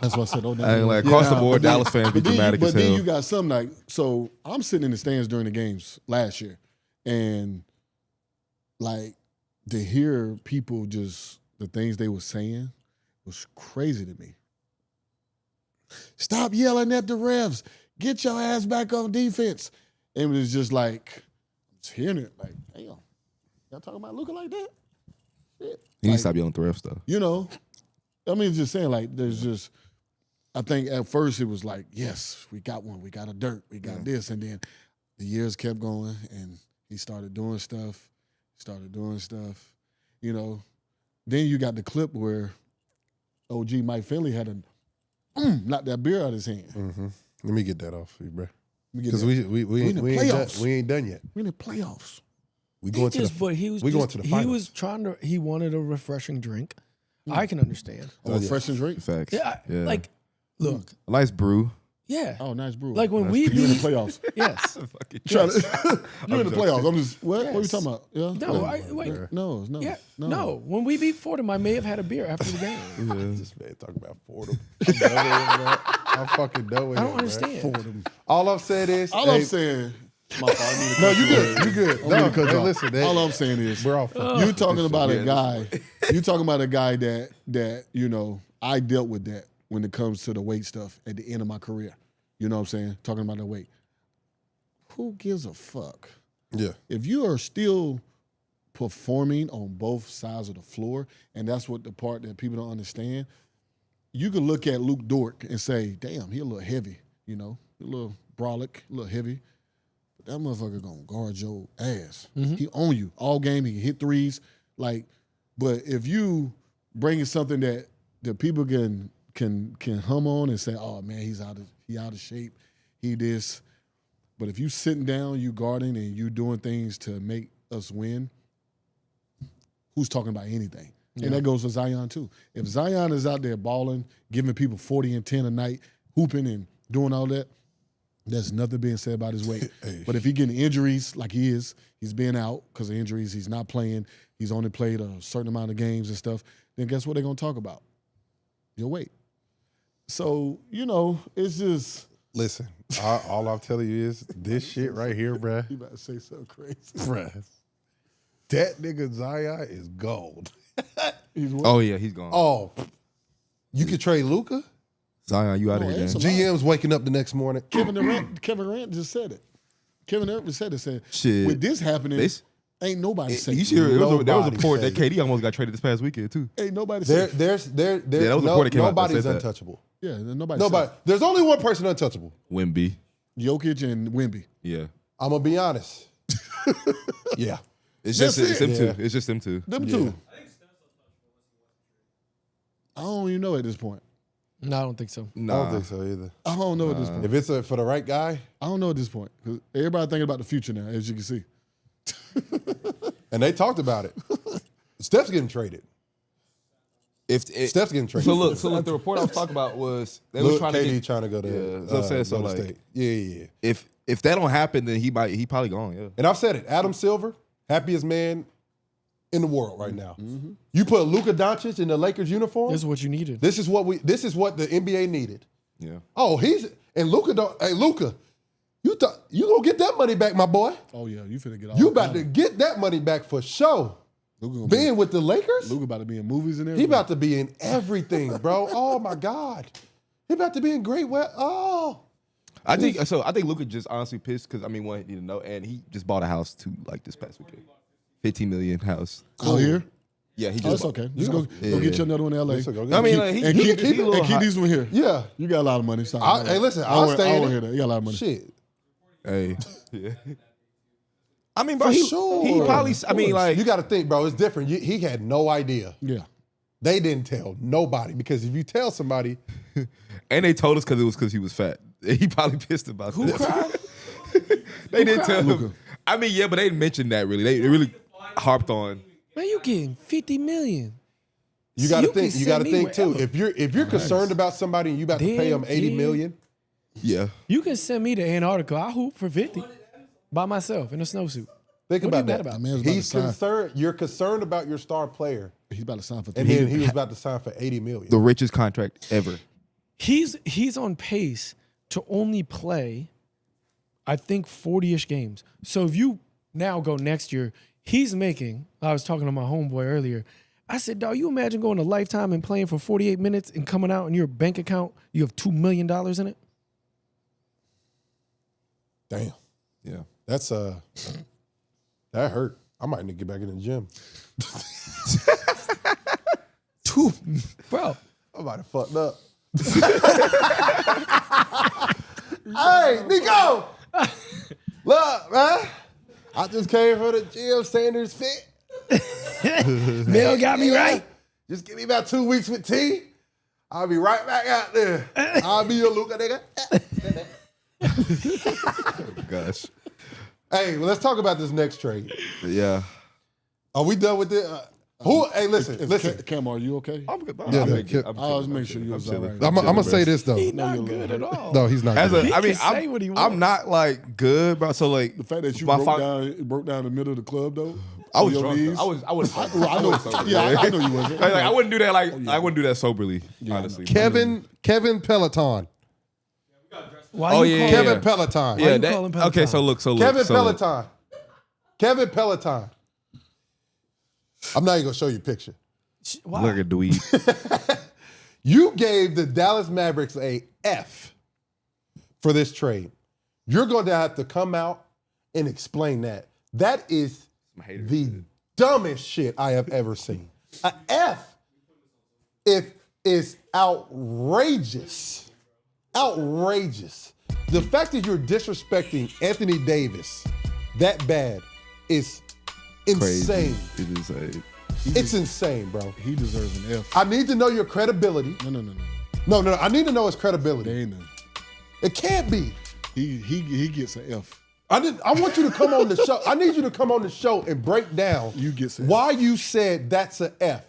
That's what I said. Oh damn.
Hey, like across the board,
but then-
Dallas fans be
but then
dramatic
But
as
then
hell.
you got some so I'm sitting in the stands during the games last year, and to hear people just the things they were saying was crazy to me. Stop yelling at the refs. Get your ass back on defense. And it was just I'm just hearing it damn, y'all talking about Luka like that? Shit.
You need to stop yelling at the refs though.
I mean, just saying, there's just, I think at first it was yes, we got one, we got a dirt, we got this. And then the years kept going and he started doing stuff. Then you got the clip where OG Mike Finley had knocked that beer out of his hand.
Mm-hmm. Let me get that off you, bro.
Let me get
Because
that.
we
in the
ain't done,
playoffs.
we ain't done yet.
We're in the playoffs.
We going to
But he was
we going to the finals.
he was trying to. He wanted a refreshing drink. I can understand.
Oh, fresh and drink?
Facts.
Yeah,
Yeah.
look,
A nice brew.
yeah.
Oh, nice brew.
When we
you in the
beat,
playoffs.
yes.
You're in the playoffs. I'm just, what are you
Yes.
talking about? Yeah.
No, wait.
No.
Yeah, no. When we beat Fordham, I may have had a beer after the game.
This man talking about Fordham. I'm done with him, bro. I'm fucking done with
I
him,
don't
bro.
understand.
All I'm saying is,
All
hey,
I'm saying, my fault. I need to
no,
cut
you
you
good.
off.
You good.
I'm
No,
gonna cut
hey,
you off.
listen,
All I'm saying is,
we're all
you talking about a
Yeah,
guy. You talking about a guy that I dealt with that when it comes to the weight stuff at the end of my career. You know what I'm saying? Talking about the weight. Who gives a fuck?
Yeah.
If you are still performing on both sides of the floor, and that's what the part that people don't understand, you can look at Luke Dort and say, damn, he a little heavy, a little brolic, a little heavy. But that motherfucker gonna guard your ass. He own you all game. He can hit threes. But if you bringing something that people can hum on and say, oh man, he out of shape, he this. But if you sitting down, you guarding, and you doing things to make us win, who's talking about anything. And that goes for Zion too. If Zion is out there balling, giving people 40 and 10 a night, hooping and doing all that, there's nothing being said about his weight. But if he getting injuries like he is, he's been out because of injuries, he's not playing, he's only played a certain amount of games and stuff, then guess what they're going to talk about? Your weight. So, it's just.
Listen, all I'm telling you is this shit right here, bruh.
You about to say something crazy.
Bruh. That nigga Zion is gold.
Oh yeah, he's gone.
Oh, you could trade Luka?
Zion, you out of here,
it's
man.
a lot.
GM's waking up the next morning.
Kevin Durant just said it. Kevin Durant just said,
Shit.
with this happening, ain't nobody saying
You see, there was a
Nobody
report that
said
KD almost got traded this past weekend too.
ain't nobody saying
There's
that was a report that came out that
nobody's
said that.
untouchable.
yeah, nobody.
Nobody. There's only one person untouchable.
Wemby.
Jokic and Wemby.
Yeah.
I'm gonna be honest. Yeah.
It's
That's
just them
it.
two. It's just them two.
Them two. I don't even know at this point.
No, I don't think so.
I
Nah.
don't think so either.
I don't know at this point.
If it's for the right guy,
I don't know at this point. 'Cause everybody thinking about the future now, as you can see.
and they talked about it, Steph's getting traded. Steph's getting traded.
So look, the report I was talking about was they was
Look,
trying
KD
to get,
trying to go to
Yeah, so I'm saying, so,
Golden
like,
State. Yeah.
if that don't happen, then he probably gone. Yeah.
And I've said it. Adam Silver, happiest man in the world right now.
Mm-hmm.
You put Luka Doncic in the Lakers uniform.
This is what you needed.
This is what the NBA needed.
Yeah.
Oh, Luka. Hey, Luka, you gonna get that money back, my boy?
Oh yeah, you finna get all.
You about to get that money back for sure. Being with the Lakers,
Luka about to be in movies and
he
everything.
about to be in everything, bro. Oh my God, he about to be in great.
I think Luka just honestly pissed because one, he didn't know, and he just bought a house too, like this past weekend, $15 million house.
Out here.
Yeah, he
Oh,
just.
that's okay. Just go get you another one in LA.
Go get
I mean,
it.
like,
And keep
he a little hot.
these one here.
Yeah.
You got a lot of money. Sorry.
Hey, listen,
I
I'll
don't
stay in
hear
it.
that. You got a lot of money.
Shit.
Hey. Yeah. Bro,
For
he
sure.
probably. Like
You got to think, bro. It's different. He had no idea.
Yeah.
They didn't tell nobody because if you tell somebody,
and they told us because he was fat. He probably pissed about
Who
that.
cried?
They didn't tell him.
Luka.
Yeah, but they didn't mention that really. They really harped on.
Man, you getting $50 million.
you got to
You can
think. You got to
send me
think too.
wherever.
If you're concerned about somebody and you about to pay them $80 million,
Yeah.
You can send me to Antarctica. I hoop for 50 by myself in a snowsuit.
think
What are you
about
mad
that.
about?
man's about
He's
to sign.
concerned. You're concerned about your star player,
He's about to sign for
and
3
then he was about to sign for $80 million.
The richest contract ever.
He's on pace to only play, I think, 40-ish games. So if you now go next year, he's making, I was talking to my homeboy earlier, I said, dog, you imagine going to Lifetime and playing for 48 minutes and coming out in your bank account, you have $2 million in it?
Damn,
Yeah.
that's that hurt. I might need to get back in the gym.
Bro,
I'm about to fucked up. Hey, Nico! Look, man. I just came from the gym, Sanders fit.
Mel got me right.
Just give me about 2 weeks with T. I'll be right back out there. I'll be your Luka nigga.
Gosh.
Hey, well, let's talk about this next trade.
Yeah.
Are we done with it? Hey, listen.
Cam, are you okay?
I'm good.
Yeah,
I always make sure you was all right.
I'm going to say this, though.
He's not good at all.
No, he's not.
As
good.
a, I
He
mean,
can say what he
I'm
wants.
not like good, bro. So like
The fact that you
my
broke down the middle of the club though.
I was
on your
drunk.
knees.
I was.
I know. Yeah, I know you wasn't.
Like, I wouldn't do that. I wouldn't do that soberly. Honestly.
Kevin Peloton.
Why
Oh,
you
yeah,
call
Kevin
yeah.
Peloton.
you call him Peloton?
Okay, so look.
Kevin
so look.
Peloton. Kevin Peloton. I'm not even going to show you a picture.
Why?
Look at dweeb.
You gave the Dallas Mavericks a F for this trade. You're going to have to come out and explain that. That is the dumbest shit I have ever seen. A F is outrageous. Outrageous. The fact that you're disrespecting Anthony Davis that bad is insane.
It is a.
It's insane, bro.
He deserves an F.
I need to know your credibility.
No.
No, I need to know his credibility.
There ain't none.
It can't be.
He gets an F.
I want you to come on the show. I need you to come on the show and break down why you said that's an F.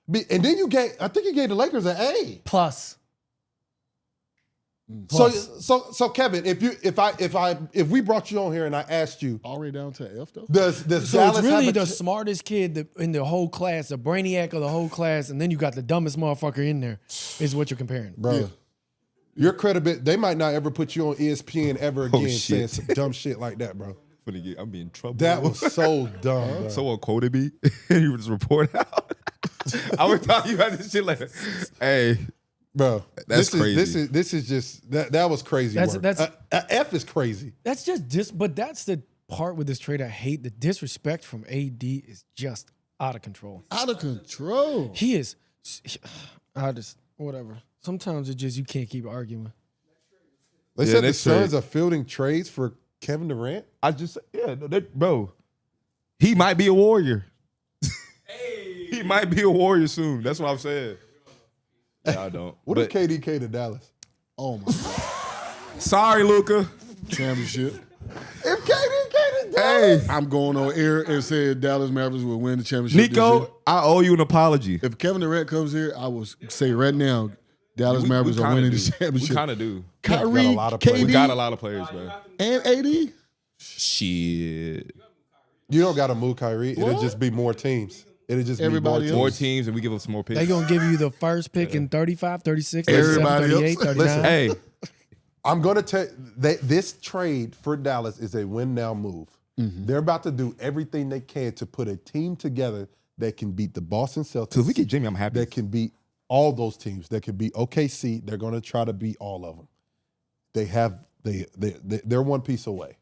And then I think you gave the Lakers an A.
Plus.
So Kevin, if we brought you on here and I asked you
Already down to F though.
does
So
Dallas
it's really
have
the smartest kid in the whole class, the brainiac of the whole class, and then you got the dumbest motherfucker in there, is what you're comparing.
bro?
Yeah.
Your credibility, they might not ever put you on ESPN ever again saying
shit.
some dumb shit like that, bro.
I'm being in trouble.
That was so dumb, bro.
Someone quoted me and you just report out. I would thought you had this shit like, hey,
Bro,
That's crazy.
This is just that was crazy.
That's-
a F is crazy.
That's just but that's the part with this trade I hate. The disrespect from AD is just out of control.
Out of control.
He is. Whatever. Sometimes it just you can't keep arguing.
They
Yeah,
said the
next
Suns
trade.
are fielding trades for Kevin Durant.
bro, he might be a Warrior. He might be a Warrior soon. That's what I'm saying. Yeah, I don't.
What
But
if KD came to Dallas?
Oh my God.
sorry, Luka.
Championship.
If KD came to Dallas,
Hey,
I'm going on air and said Dallas Mavericks will win the championship. this year.
Nico, I owe you an apology.
If Kevin Durant comes here, I will say right now, Dallas Mavericks are
kinda
winning
do.
the championship.
We kind of do.
Kyrie,
got a lot of players.
KD,
We got a lot of players, man.
and AD.
Shit.
you don't got to move Kyrie. It'll just be more teams. It'll just
Everybody
be
else.
more
More
teams.
teams, and we give them some more picks.
They gonna give you the first pick in 35, 36, 37,
Everybody
38,
else.
39.
Hey,
I'm going to tell this trade for Dallas is a win now move. They're about to do everything they can to put a team together that can beat the Boston Celtics.
if we get Jimmy, I'm happy.
that can beat all those teams. That can beat OKC. They're going to try to beat all of them. They're one piece away.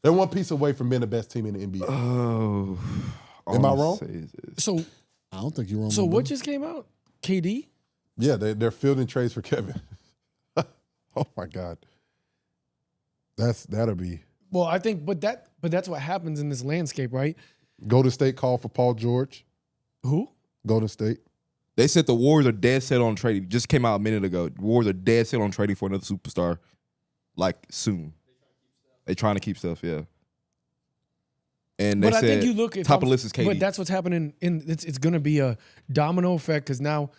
They're one piece away from being the best team in the NBA.
Oh,
Am I wrong?
So
I don't think you're wrong.
so
my
what
boy.
just came out? KD?
Yeah, they're fielding trades for Kevin. Oh my God, that'll be.
Well, I think, but that's what happens in this landscape, right?
Golden State called for Paul George.
Who?
Golden State.
They said the Warriors are dead set on trading. Just came out a minute ago. The Warriors are dead set on trading for another superstar, like soon. They trying to keep stuff, yeah. And they
But I
said
think you look at
top of the list is KD.
But that's what's happening. It's going to be a domino effect because now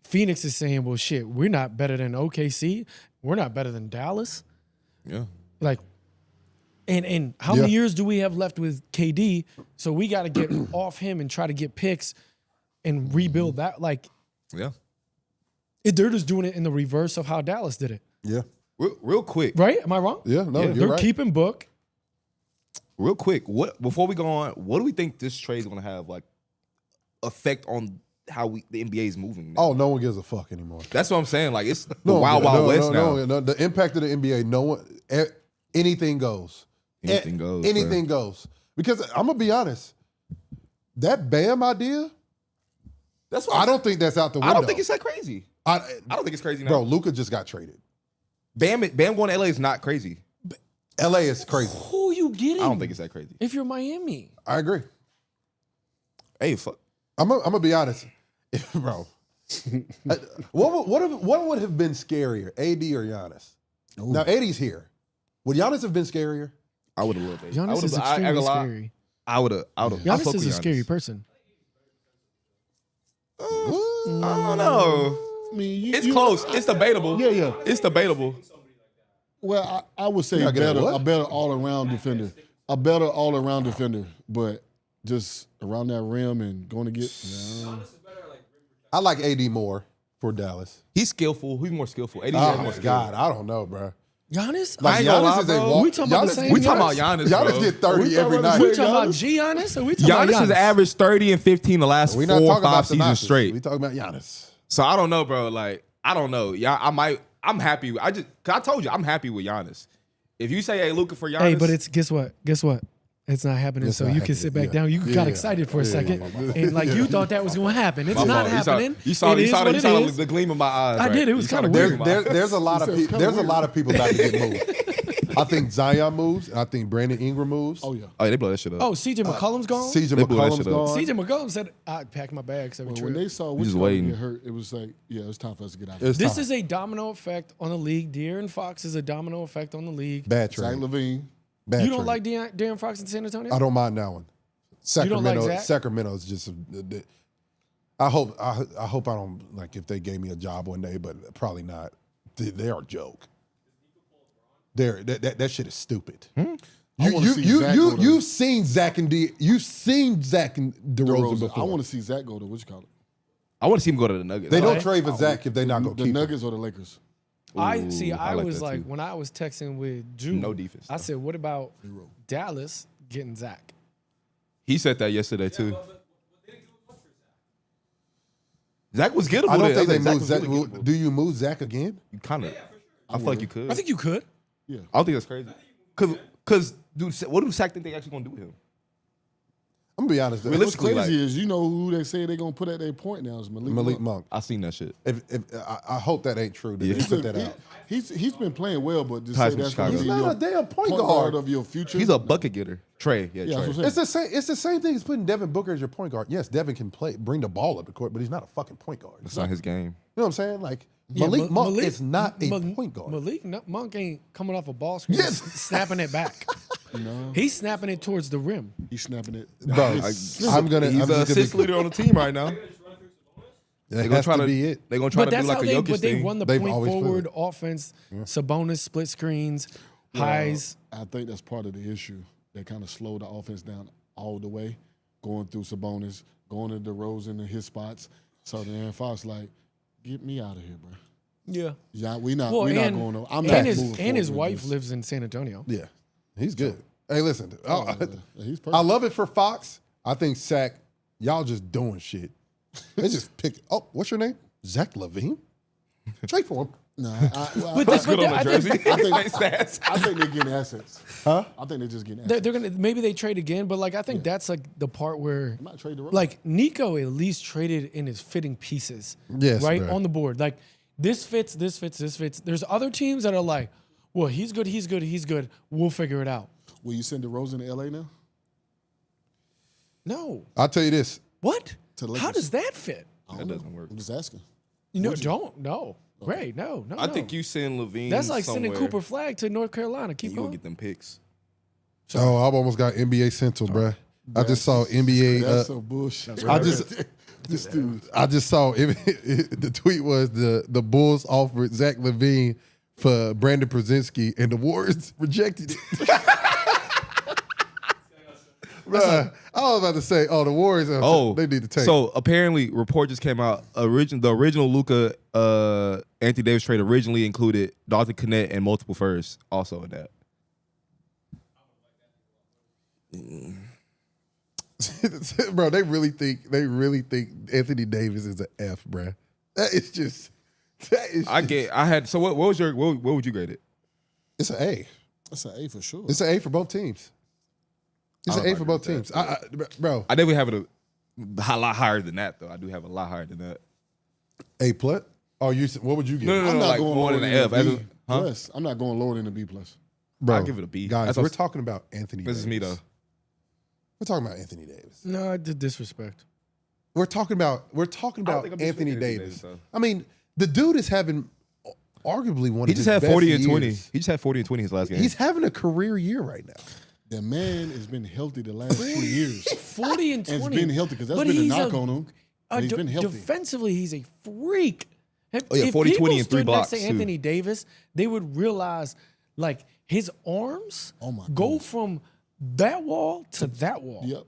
Phoenix is saying, "Well, shit, we're not better than OKC. We're not better than Dallas."
yeah.
Like, and how many years do we have left with KD? So we got to get off him and try to get picks and rebuild that. Like,
Yeah.
they're just doing it in the reverse of how Dallas did it,
Yeah.
Real quick.
right? Am I wrong?
Yeah. No,
Yeah,
you're
They're
right.
keeping book.
Real quick. What before we go on, what do we think this trade is gonna have like effect on how the NBA is moving now?
Oh, no one gives a fuck anymore.
That's what I'm saying. Like it's the
No,
wild west now.
No, the impact of the NBA, no one, anything goes.
Anything goes,
Anything goes. Because I'm gonna be honest, that Bam idea,
That's what
I don't think that's out the window.
I don't think it's that crazy. I don't think it's crazy now.
Bro, Luka just got traded.
Bam going to LA is not crazy.
LA is crazy.
Who you getting?
I don't think it's that crazy.
if you're Miami.
I agree.
Hey, fuck.
I'm gonna be honest, bro. What would have been scarier, AD or Giannis? Now AD's here. Would Giannis have been scarier?
I would have loved it.
Giannis is extremely scary.
I would have.
Giannis is a scary person.
I don't know.
I mean,
It's close. It's debatable.
Yeah, yeah.
It's debatable.
Well, I would say
You gotta get
a better all-around defender. A better all-around defender, but just around that rim and going to get.
I like AD more for Dallas.
He's skillful. He's more skillful. AD
Oh
has more
my
skill.
God, I don't know, bro.
Giannis?
Like
I ain't gonna
Giannis
lie,
is a
bro.
walk.
We talking about the same
We talking about
Giannis?
Giannis,
Giannis
bro.
get 30 every night.
We talking about Giannis or we talking about
Giannis has
Giannis?
averaged 30 and 15 the last
We're
4
not
or
talking
5
about the
seasons
Giannis.
straight.
We talking about Giannis.
So I don't know, bro. Like, I don't know. Yeah, I'm happy. Cause I told you, I'm happy with Giannis. If you say, hey, Luka for Giannis.
Hey, but it's guess what? It's not happening.
It's
So
not
you can
happening,
sit back
yeah.
down. You got
Yeah.
excited for a
Yeah,
second,
my bad.
and like you thought that was going to happen. It's
My
not
fault.
happening.
You saw
It is what it is.
the gleam in my eyes.
I
right?
did. It was
You saw
kinda
the
weird.
gleam in my eyes.
There's a lot of people. There's a
weird.
lot of people about to get moved. I think Zion moves. And I think Brandon Ingram moves.
Oh yeah.
Oh, they blow that shit up.
Oh, CJ McCollum's gone.
CJ
They blew that
McCollum's
shit up.
gone.
CJ McCollum said, "I pack my bags every
Well,
trip."
when they saw
just
which
waiting.
get hurt, it was like, yeah, it's time for us to get out.
It's
This
time.
is a domino effect on the league. De'Aaron Fox is a domino effect on the league.
Bad
Zach
trade.
LaVine.
Bad
You don't
trade.
like De'Aaron Fox in San Antonio?
I don't mind that one.
don't like Zach?
Sacramento is just. I hope I don't like if they gave me a job one day, but probably not. They are a joke. That shit is stupid. You've seen Zach and DeRozan before.
I want to see Zach go to what you call it.
I want to see him go to the Nuggets.
They don't trade for Zach if they not going to
The
keep him.
Nuggets or the Lakers.
I
like
was
that
like
too.
when I was texting with Drew.
No defense,
I
though.
said, "What about Dallas getting Zach?"
He said that yesterday too. Zach was gettable.
I don't think
there.
they
Zach
move
was
Zach.
really gettable.
Do you move Zach again?
You kind of. I feel like you could.
I think you could.
Yeah.
I don't think that's crazy. Cause dude, what do Zach think they actually gonna do with him?
I'm gonna be honest.
What's
Realistically,
crazy
like-
is you know who they say they're gonna put at their point now is Malik
Malik
Monk.
Monk.
I seen that shit.
If I hope that ain't true. That
Yeah.
they put that out.
He's been playing well, but just
Ties
say
from
that's gonna
Chicago.
be
He's not
your
a damn point
guard
guard.
of your future.
He's a bucket getter. Trey,
Yeah,
Trey.
that's what I'm saying.
It's the same thing as putting Devin Booker as your point guard. Yes, Devin can bring the ball up the court, but he's not a fucking point guard.
That's not his game.
You know what I'm saying? Like
Yeah,
Malik Monk is not a
Malik-
point guard.
Monk ain't coming off a ball screen,
Yes.
snapping it back. He's snapping it towards the rim.
He's snapping it.
Bro, I'm gonna.
He's
I'm
the
just
assist
gonna
leader on the team right now.
That
They're
has
gonna try
to be it.
They're gonna try
But
to
that's
do like
how
a
they.
Jokic
But they
thing.
run the
They've
point
always played
forward
it.
offense. Sabonis split screens, highs.
I think that's part of the issue. They kind of slowed the offense down all the way, going through Sabonis, going to DeRozan in his spots. So then Aaron Fox like, get me out of here, bro.
Yeah.
Yeah, we not
Well,
going.
and,
No, I'm
and
not
his
moving
and his
forward with
wife
this.
lives in San Antonio.
Yeah, he's good. Hey, listen,
He's perfect.
I love it for Fox. I think Zach, y'all just doing shit. They just pick. Oh, what's your name? Zach LaVine. Trade for him.
No,
But
That's good on
I
the
think-
jersey.
I think-
Nice stats.
I think they're getting assets.
Huh?
I think they're just getting
They're,
assets.
they're gonna maybe they trade again, but like I think that's like the part where
I'm not trading the
like Nico at least traded in his fitting pieces.
Yes,
right
bro.
on the board. Like this fits, this fits, this fits. There's other teams that are like, well, he's good, he's good, he's good. We'll figure it out.
Will you send DeRozan to LA now?
No,
I'll tell you this.
what?
To the
How
Lakers.
does that fit?
That doesn't work.
I'm just asking.
You know, don't no. Ray, no.
I think you send Levine.
That's like sending
somewhere,
Cooper Flagg to North Carolina.
and
Keep
you will
going.
get them picks.
Oh, I've almost got NBA Central, bruh. I just saw NBA.
That's so bullshit.
I just
this dude.
I just saw the tweet was the Bulls offered Zach LaVine for Brandon Brzezinski and the Warriors rejected it. Bruh, I was about to say, the Warriors. They need to take.
So apparently, report just came out. The original Luka Anthony Davis trade originally included Dalton Connect and multiple firsts also in that.
Bro, they really think Anthony Davis is an F, bruh. That is just.
So what was your what would you grade it?
It's an A.
That's an A for sure.
It's an A for both teams. It's
I
an
don't
A for
agree
both
with
teams.
that.
Bro,
I definitely have it a lot higher than that though. I do have a lot higher than that.
A plus. Oh, what would you give?
No,
I'm not
like
going
more
lower
than
than
an F.
a
As
B
a- huh?
plus. I'm not going lower than a B plus.
Bro,
I'll give it a B.
Guys,
That's
we're
what-
talking about Anthony
This
Davis.
is me though.
We're talking about Anthony Davis.
No, I did disrespect.
We're talking about
think I'm
Anthony
disrespecting
Davis.
though.
I mean, the dude is having arguably one
He
of
just
his
had
best
40 and 20.
years.
He just had 40 and 20 his last game.
He's having a career year right now.
The man has been healthy the last 2 years.
40 and 20.
And it's been healthy because that's
But
been a
he's
knock on him. But he's been healthy.
Defensively, he's a freak.
Oh, yeah, 40, 20, and 3
stood
blocks,
next to
too.
Anthony Davis, they would realize like his arms
Oh, my
go
goodness.
from that wall to that wall.
Yep.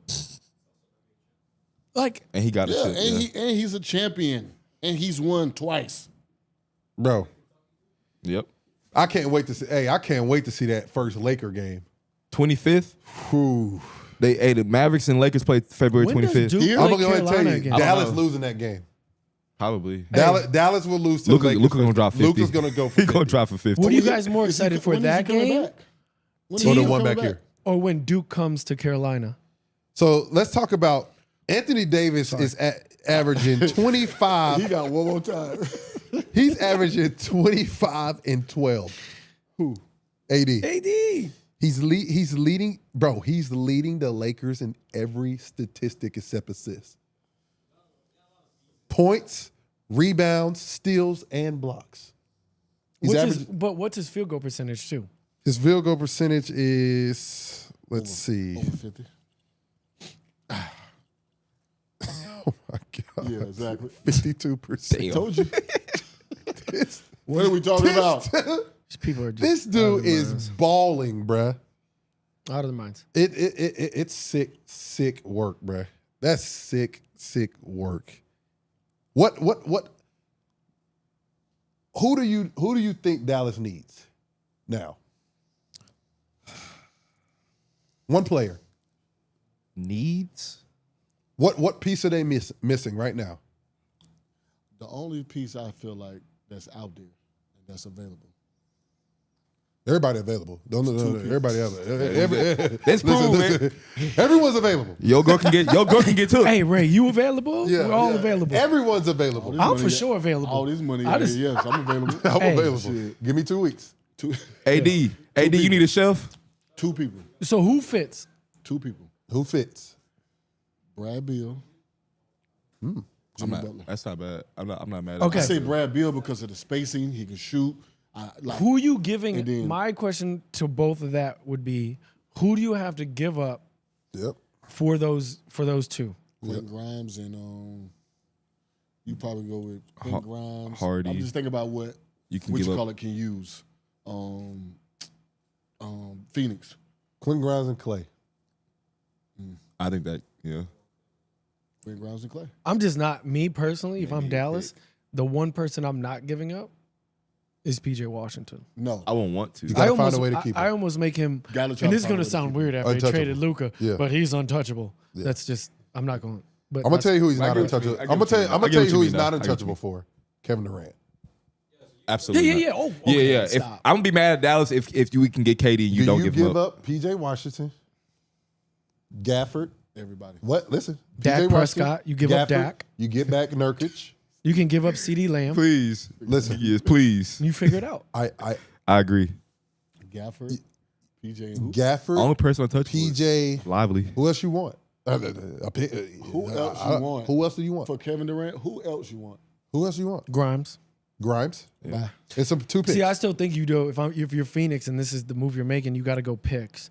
Like
and he got
Yeah,
it.
and he's a champion. And he's won twice.
Bro,
Yep.
I can't wait to see I can't wait to see that first Laker game.
25th.
Whew.
The Mavericks and Lakers played February
when does
25th.
Duke
Here?
I'm
play
gonna go ahead and tell
Carolina
you,
again?
Dallas
know.
losing that game.
Probably.
Dallas will lose to
Luka
the Lakers.
gonna drop 50.
Luka's gonna go for
He gonna
50.
drop for 50.
What are you
When
guys more
is he-
excited for,
when is he
that
coming
game
back? When
Or
is
the
he
one
coming
back here.
or when Duke comes to Carolina?
So let's talk about Anthony Davis is averaging 25.
He got one more time.
He's averaging 25 and 12. Who? AD.
AD.
He's leading, bro. He's leading the Lakers in every statistic except assists. Points, rebounds, steals, and blocks. He's
What's
averaging
but what's his field goal percentage too?
His field goal percentage is, let's see.
Over 50.
Oh my God.
Yeah, exactly.
52%.
Told you.
This,
What are we talking about?
These people are just
this
out of
dude
their
is
minds.
balling, bruh.
Out of their minds.
It's sick work, bruh. That's sick work. What? Who do you think Dallas needs now? One player.
Needs?
What piece are they missing right now?
The only piece I feel like that's out there and that's available.
Everybody available. Don't everybody available.
Let's prove
listen. Everyone's available.
Your girl can get took.
Hey, Ray, you available?
Yeah,
We're all
yeah.
available.
Everyone's available.
This
I'm
money-
for sure available.
All this money,
I just-
yes, I'm available.
I'm
Hey,
available.
shit.
Give me 2 weeks.
Two
AD, you need a chef?
people.
So who fits?
2 people.
Who fits?
Brad Beal.
I'm
Jimmy
not,
Butler.
that's not bad. I'm not mad at
Okay.
I
that.
say Brad Beal because of the spacing. He can shoot.
Who you giving?
And then-
My question to both of that would be, who do you have to give up
Yep.
for those two?
Quentin Grimes and you probably go with Quentin Grimes.
Hardy.
I'm just thinking about what
You can
what
give
you
up.
call it can use. Phoenix.
Quentin Grimes and Clay.
I think that, yeah.
Quentin Grimes and Clay.
I'm just not me personally. If I'm
Maybe
Dallas, the one person I'm not giving up is PJ Washington.
No.
I won't want to.
You gotta find
almost,
a way to keep
I
him.
almost make him.
Gotta try
And
to
this is
find
going
a
to
way
sound
keep him.
weird after they
Untouchable.
traded Luka,
Yeah.
but he's untouchable.
Yeah.
That's just I'm not going. But
I'm gonna tell you who he's
I
not
get what you
untouchable.
mean. I
I'm
get
gonna
what
tell
you
you.
mean.
I'm
I
gonna
get
tell
what
you
you
who
mean
he's
now.
not
I get what you
untouchable
mean.
for. Kevin Durant.
Absolutely.
Yeah.
not.
Oh, okay,
Yeah, yeah. If
stop.
I'm gonna be mad at Dallas if we can get KD and you
Do
don't
you
give him
give
up.
up PJ Washington, Gafford?
Everybody.
What? Listen,
Dak
PJ
Prescott,
Washington,
you give up
Gafford,
Dak.
You get back Nurkic.
You can give up CD Lamb.
Please.
Listen,
Yes, please.
You figure it out.
I
I agree.
Gafford. PJ and who?
Gafford,
Only person untouchable is
PJ.
Lively.
Who else you want?
Who else you want?
Who else do you want?
For Kevin Durant, who else you want?
Who else you want?
Grimes.
Grimes.
Bye.
It's some 2 picks.
See, I still think you do. If you're Phoenix and this is the move you're making, you got to go picks.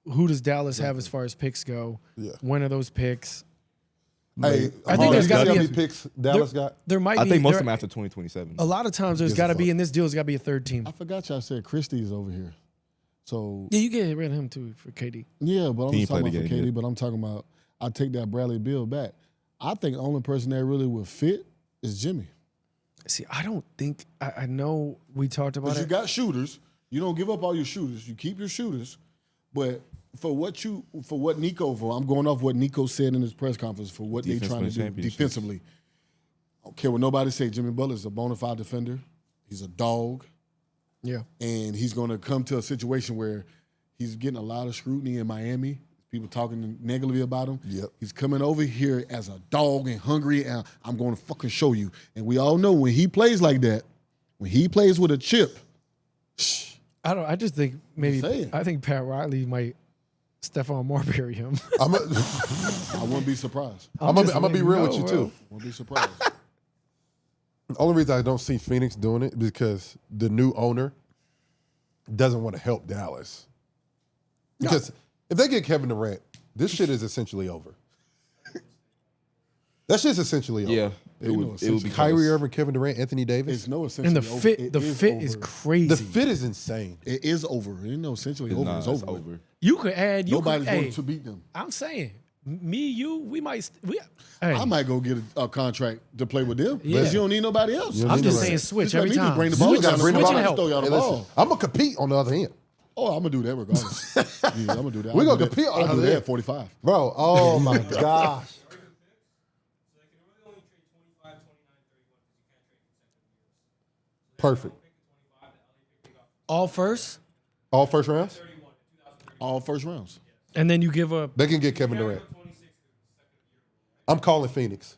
Who does Dallas have as far as picks go?
Yeah.
When are those picks?
Hey,
I think there's gotta
how
be
many
a-
picks Dallas got.
There might
I
be.
think most
there-
of them after 2027.
a lot of times there's
Gives a
got to
fuck.
be in this deal. There's got to be a third team.
I forgot y'all said Christie's over here. So
Yeah, you get rid of him too for KD.
yeah, but I'm
He
just
ain't
talking
played
about
the
for
game
KD,
yet.
but I'm talking about I take that Bradley Beal back. I think the only person that really would fit is Jimmy.
See, I don't think I know we talked about
Because you
it.
got shooters. You don't give up all your shooters. You keep your shooters. But for what Nico I'm going off what Nico said in his press conference for what they
Defense
trying to
wins
do
championships.
defensively. I don't care what nobody say. Jimmy Butler's a bona fide defender. He's a dog.
Yeah.
And he's going to come to a situation where he's getting a lot of scrutiny in Miami. People talking negatively about him.
Yep.
He's coming over here as a dog and hungry, and I'm going to fucking show you. And we all know when he plays like that, when he plays with a chip,
I just think maybe
saying.
I think Pat Riley might Stephon Marbury him.
I'm
I wouldn't be surprised.
gonna be real with you too.
Wouldn't be surprised.
The only reason I don't see Phoenix doing it is because the new owner doesn't want to help Dallas. Because if they get Kevin Durant, this shit is essentially over. That shit's essentially over.
Yeah.
They know
It would be
Kyrie
close.
Irving, Kevin Durant, Anthony Davis.
It's no essentially
And the
over.
fit,
It
the fit is
over.
crazy.
The fit is insane.
It is over. Ain't no essentially over.
Nah,
It's
it's
over.
over.
You could add. You
Nobody's
could,
going
hey,
to beat them.
I'm saying, me, you, we might. Hey,
I might go get a contract to play with them.
Yeah.
Because you don't need nobody else.
You don't
I'm
need
just
nobody.
saying switch
Just let
every
me just
time.
bring the
You
ball
just gotta
down
bring the
the
ball
floor
down.
and throw y'all the
Hey, listen,
ball.
I'm gonna compete on the other end,
Oh, I'm gonna do that regardless. Yeah, I'm gonna do that.
We
I'll
gonna
do that.
compete on
I'll do
the
that
end.
at 45.
bro. Oh my gosh. Perfect.
all first,
All first rounds.
All first rounds.
and then you give up.
They can get Kevin Durant. I'm calling Phoenix.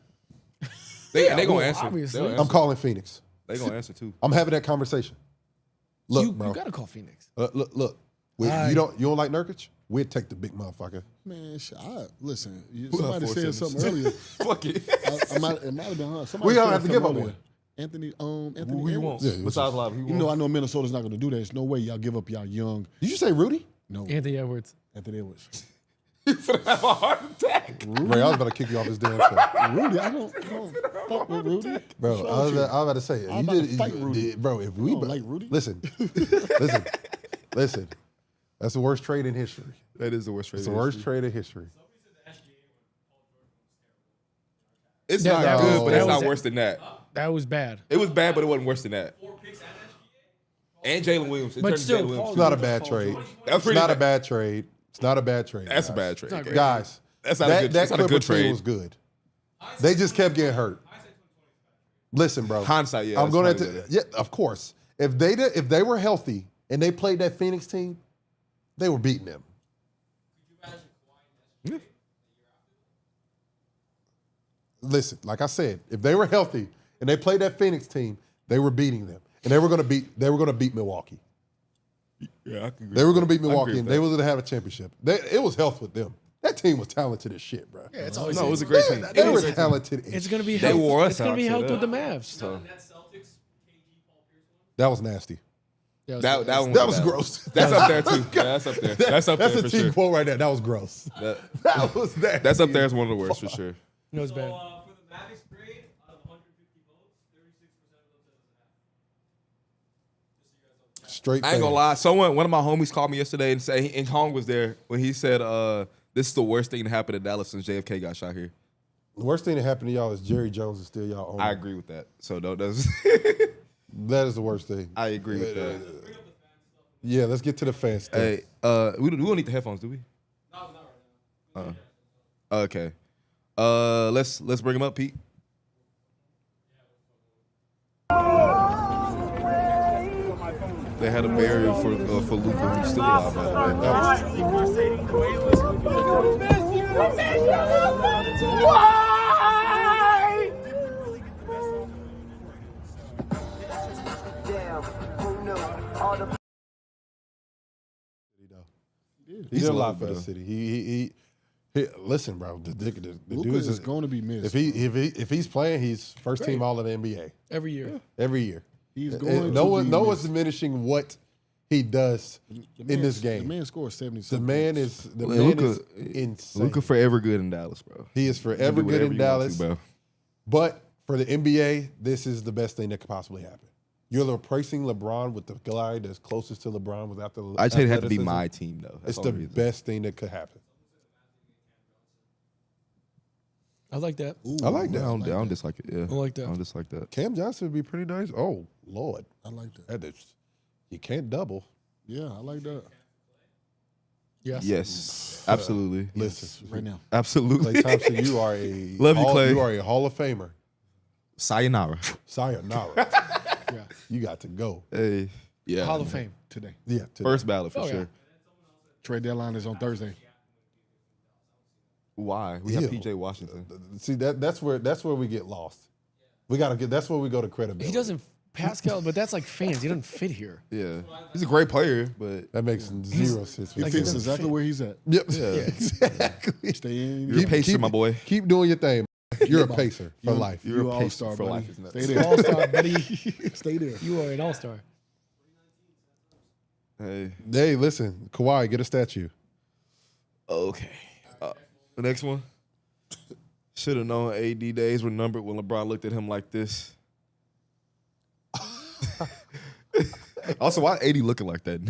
They
well,
gonna answer.
obviously.
They'll
I'm
answer.
calling Phoenix.
They gonna answer too.
I'm having that conversation. Look,
You
bro.
gotta call Phoenix.
Look. If you don't like Nurkic, we'll take the big motherfucker.
Man, listen. Somebody said something earlier.
Fuck it.
It might have been her. Somebody
We don't
said
have to give
something
up
earlier. Anthony
Who you
Edwards.
want?
Yeah,
Besides Lava, who you
You know,
want?
I know Minnesota's not going to do that. There's no way y'all give up y'all young.
Did you say Rudy?
No,
Anthony Edwards.
Anthony Edwards.
You finna have a heart attack.
Ray, I was about to kick you off this damn show.
Rudy, I don't fuck with Rudy.
Bro, I was about to say,
I'm about to fight Rudy.
bro, if we
I don't like Rudy.
Listen. That's the worst trade in history.
That is the worst trade.
It's the worst trade in history.
It's
That-
not
that
good,
was-
but
that
it's not
was-
worse than that.
That was bad.
It was bad, but it wasn't worse than that. And Jalen Williams. It
But
turned to
still,
Jalen Williams.
It's not a bad trade.
That was
It's
pretty
not a
bad.
bad trade. It's not a bad trade.
That's a
guys.
bad trade.
not great.
Guys,
That's not a good- that's not a
Clipper
good
team
trade.
was good. They just kept getting hurt. Listen, bro.
Hindsight, yeah.
I'm
that's
going
not
to
good.
yeah, of course. If they were healthy and they played that Phoenix team, they were beating them.
Yeah.
Listen, like I said, if they were healthy and they played that Phoenix team, they were beating them, and they were going to beat Milwaukee.
Yeah, I can agree.
They were going to beat
I agree
Milwaukee,
with
and
that.
they were going to have a championship. It was health with them. That team was talented as shit, bro.
Yeah, it's always
No, it was a great team.
They were talented.
It's gonna be
They
health.
wore us
It's gonna
out,
be
say
health
that.
with the Mavs.
So,
That was nasty.
that one
That was
bad.
gross.
That's up there too. Yeah, that's up there. That's up there
That's
for
a team
sure.
quote right there. That was gross. That was that.
That's up there as one of the worst for sure.
It was bad.
For the Mavericks grade, out of 150 votes, 36% of them said it was an F.
Straight.
I ain't gonna
fade.
lie. One of my homies called me yesterday and said, and Hong was there when he said, "This is the worst thing to happen to Dallas since JFK got shot here."
The worst thing that happened to y'all is Jerry Jones is still y'all owner.
I agree with that. So that's
That is the worst thing.
I agree with that.
Yeah, let's get to the fan stuff.
Hey, we don't need the headphones, do we?
No, not right now.
Okay. Let's bring him up, Pete. They had a burial for Luka, who's still alive, by the way.
He did a lot
loved,
for the
though.
city. He listen, bro. The dude
Luka
is
is going to be missed.
if he's playing, he's first team all of the NBA
Every year.
every year.
He's
And
going
no
to
one
be
no one's
missed.
diminishing what he does in this game.
The man scores 70.
The man is
Luka-
insane.
Luka forever good in Dallas, bro.
He is
You can
forever
do
good
whatever
in
you want
Dallas.
to, bro.
But for the NBA, this is the best thing that could possibly happen. You're replacing LeBron with the guy that's closest to LeBron without the
I'd say it had to be
athleticism.
my team, though. That's
It's
all
the
reason.
best thing that could happen.
I like that.
I like
I
that.
don't dislike it. Yeah,
I like that.
I don't dislike that.
Cam Johnson would be pretty nice. Oh, Lord.
I like that.
That is, you can't double.
Yeah, I like that.
Yes.
Yes, absolutely.
Listen,
Right now.
Absolutely.
Klay Thompson, you are a
Love you,
Hall-
Klay.
You are a Hall of Famer.
Sayonara.
Sayonara.
Yeah.
You got to go.
Hey, yeah.
Hall of Fame.
Today.
Yeah. today.
First ballot for
Oh, yeah.
sure.
Trade deadline is on Thursday.
Why? We
Ew.
have PJ Washington.
See that's where we get lost. We gotta get. That's where we go to credibility.
He doesn't Pascal, but that's like fans. He doesn't fit here.
Yeah, he's a great player, but
That makes zero sense.
He
Like,
fits
he doesn't
exactly
fit.
where he's at.
Yep.
yeah.
Exactly.
Stay in.
You're a pacer, my boy.
Keep doing your thing. You're a pacer for life.
You're
You
a
all
pacer
star
for
buddy.
life. Isn't that?
Stay there.
All-star, buddy.
Stay there.
You are an all-star.
Hey,
Hey, listen, Kawhi, get a statue.
okay. The next one. Should have known AD days were numbered when LeBron looked at him like this. Also, why AD looking like that?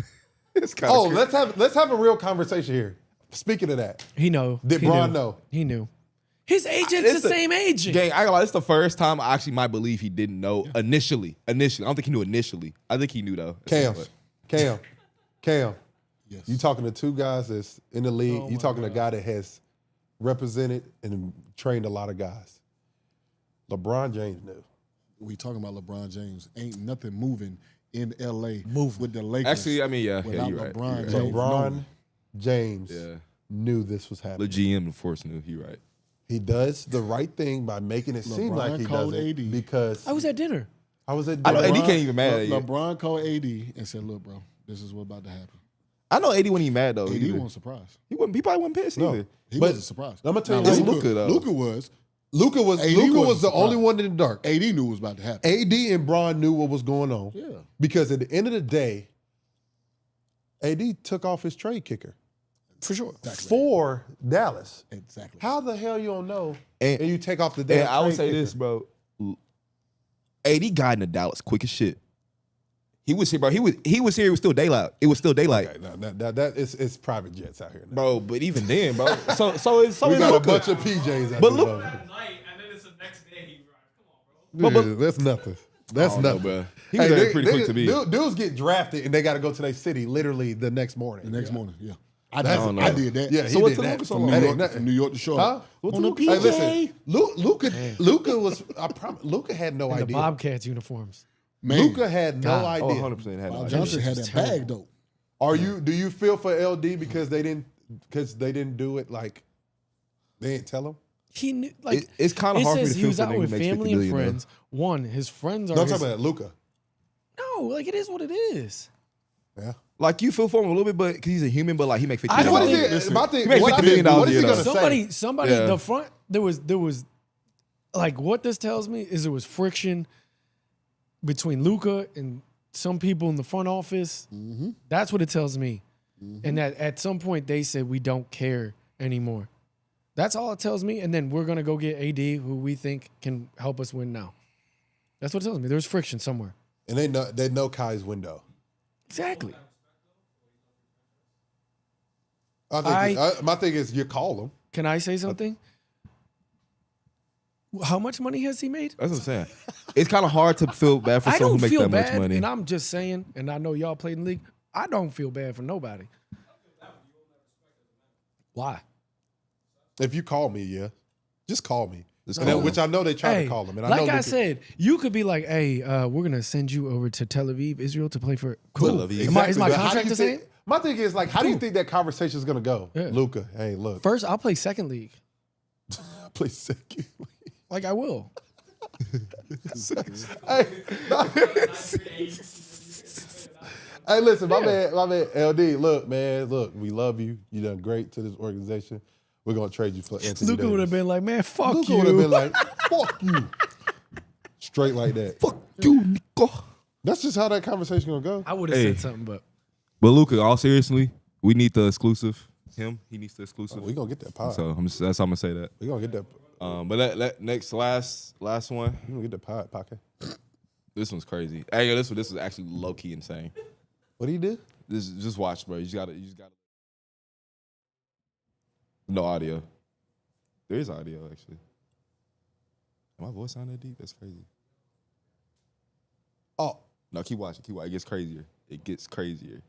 It's kind
Oh, let's have a real conversation here. Speaking of that,
He know.
did
He
Bron
knew.
know?
He knew. His agent's
It's
the
the-
same agent.
Gang, I ain't gonna lie, it's the first time I actually might believe he didn't know initially. I don't think he knew initially. I think he knew though.
Cam.
Yes.
You talking to two guys that's in the league.
Oh
You
my
talking to a
God.
guy that has represented and trained a lot of guys. LeBron James knew.
We talking about LeBron James. Ain't nothing moving in LA with the Lakers.
Actually, I mean, yeah,
without
you're right.
LeBron
You're
James.
right.
LeBron
knowing.
James
Yeah.
knew this was happening.
The GM, of course, knew. You're right.
He does the right thing by making it seem like he
LeBron
does it
called AD.
because
I was at dinner.
I was at
I know
dinner.
AD can't even mad at you.
LeBron called AD and said, "Look, bro, this is what's about to happen."
I know AD when he mad though.
AD
either.
wasn't surprised.
He probably wasn't pissed
No.
either.
He
But
wasn't surprised.
I'm gonna tell you
Now,
It's
this.
Luka, though.
Luka was,
Luka was
AD
the
wasn't
only
surprised.
one in the dark.
AD knew what was about to happen.
AD and Bron knew what was going on.
Yeah.
Because at the end of the day, AD took off his trade kicker
For sure.
for Dallas.
Exactly.
How the hell you don't know
And-
and you take off the damn
And I would
trade
say
kicker?
this, bro. AD got into Dallas quick as shit. He was here, bro. He was here. It was still daylight. It was still daylight,
Okay, that it's private jets out here now.
bro. But even then, bro. So
We
it's
got a
Luka.
bunch of PJs out
But
there.
look-
though.
At night, and then it's the next day he arrived. Come on, bro.
Yeah, that's nothing. That's
I don't know,
nothing.
bro. He was there pretty quick to be.
Dudes get drafted and they got to go to their city literally the next morning.
The next morning, yeah. I
don't know.
did that.
Yeah,
So
he
what's
did
the
that.
Luka so
From
long?
New
That
York,
ain't nothing.
from New York to Charlotte.
Huh?
On the
Hey,
PJ.
listen, Luka was. I promise. Luka had no
And the
idea.
Bobcats uniforms.
Man,
Luka had no
God.
Oh,
idea.
100% had no
Bob
idea.
Johnson had that bag though.
Do you feel for LD because they didn't do it like they didn't tell him?
He knew, like
It's kind of
it
hard for me
says
to
he
feel
was
for a
out
nigga
with
who makes
family
50
and
million, though.
friends. One, his friends are
No, I'm
his,
talking about Luka.
no, like it is what it is.
Yeah.
Like you feel for him a little bit, but because he's a human, but like he make 50
I don't
What
million.
is
think-
it? My thing.
He made
What I
$50 million
think- what is
a
he
year,
gonna
though.
say?
Somebody,
Yeah.
the front there was like what this tells me is there was friction between Luka and some people in the front office. That's what it tells me, and that at some point they said we don't care anymore. That's all it tells me, and then we're gonna go get AD, who we think can help us win now. That's what it tells me. There's friction somewhere.
And they know Kai's window.
Exactly.
My thing is you call him.
Can I say something? How much money has he made?
That's what I'm saying. It's kind of hard to feel bad for
I
someone
don't
who makes
feel
that
bad,
much money.
and I'm just saying, and I know y'all played in the league. I don't feel bad for nobody. Why?
If you call me, yeah, just call me.
Just
And
call
then-
him.
which I know they try
Hey,
to call him. And I
like
know
I
Luka-
said, you could be like, "Hey, we're gonna send you over to Tel Aviv, Israel, to play for." Cool.
Tel Aviv.
Is
Exactly,
my
but how do
contract
you
the
think-
same?
My thing is like, how do you think that conversation is gonna go,
Yeah.
Luka? Hey, look,
First, I'll play second league.
play second.
Like I will.
Hey, listen, my man, LD. Look, man, we love you. You done great to this organization. We're gonna trade you for Anthony
Luka would have
Davis.
been like, "Man, fuck
Luka
you."
would have been like, fuck you. Straight like that.
Fuck you, Nico.
That's just how that conversation gonna go.
I would have
Hey.
said something, but
But Luka, all seriously, we need the exclusive. He needs the exclusive.
We gonna get that pod.
So that's how I'm gonna say that.
We gonna get that.
But that last one,
We gonna get that pod pocket.
this one's crazy. Hey, yo, this is actually low key insane.
What do you do?
Just watch, bro. You just gotta. No audio. There is audio actually. My voice sound that deep? That's crazy.
Oh,
No, keep watching. It gets crazier.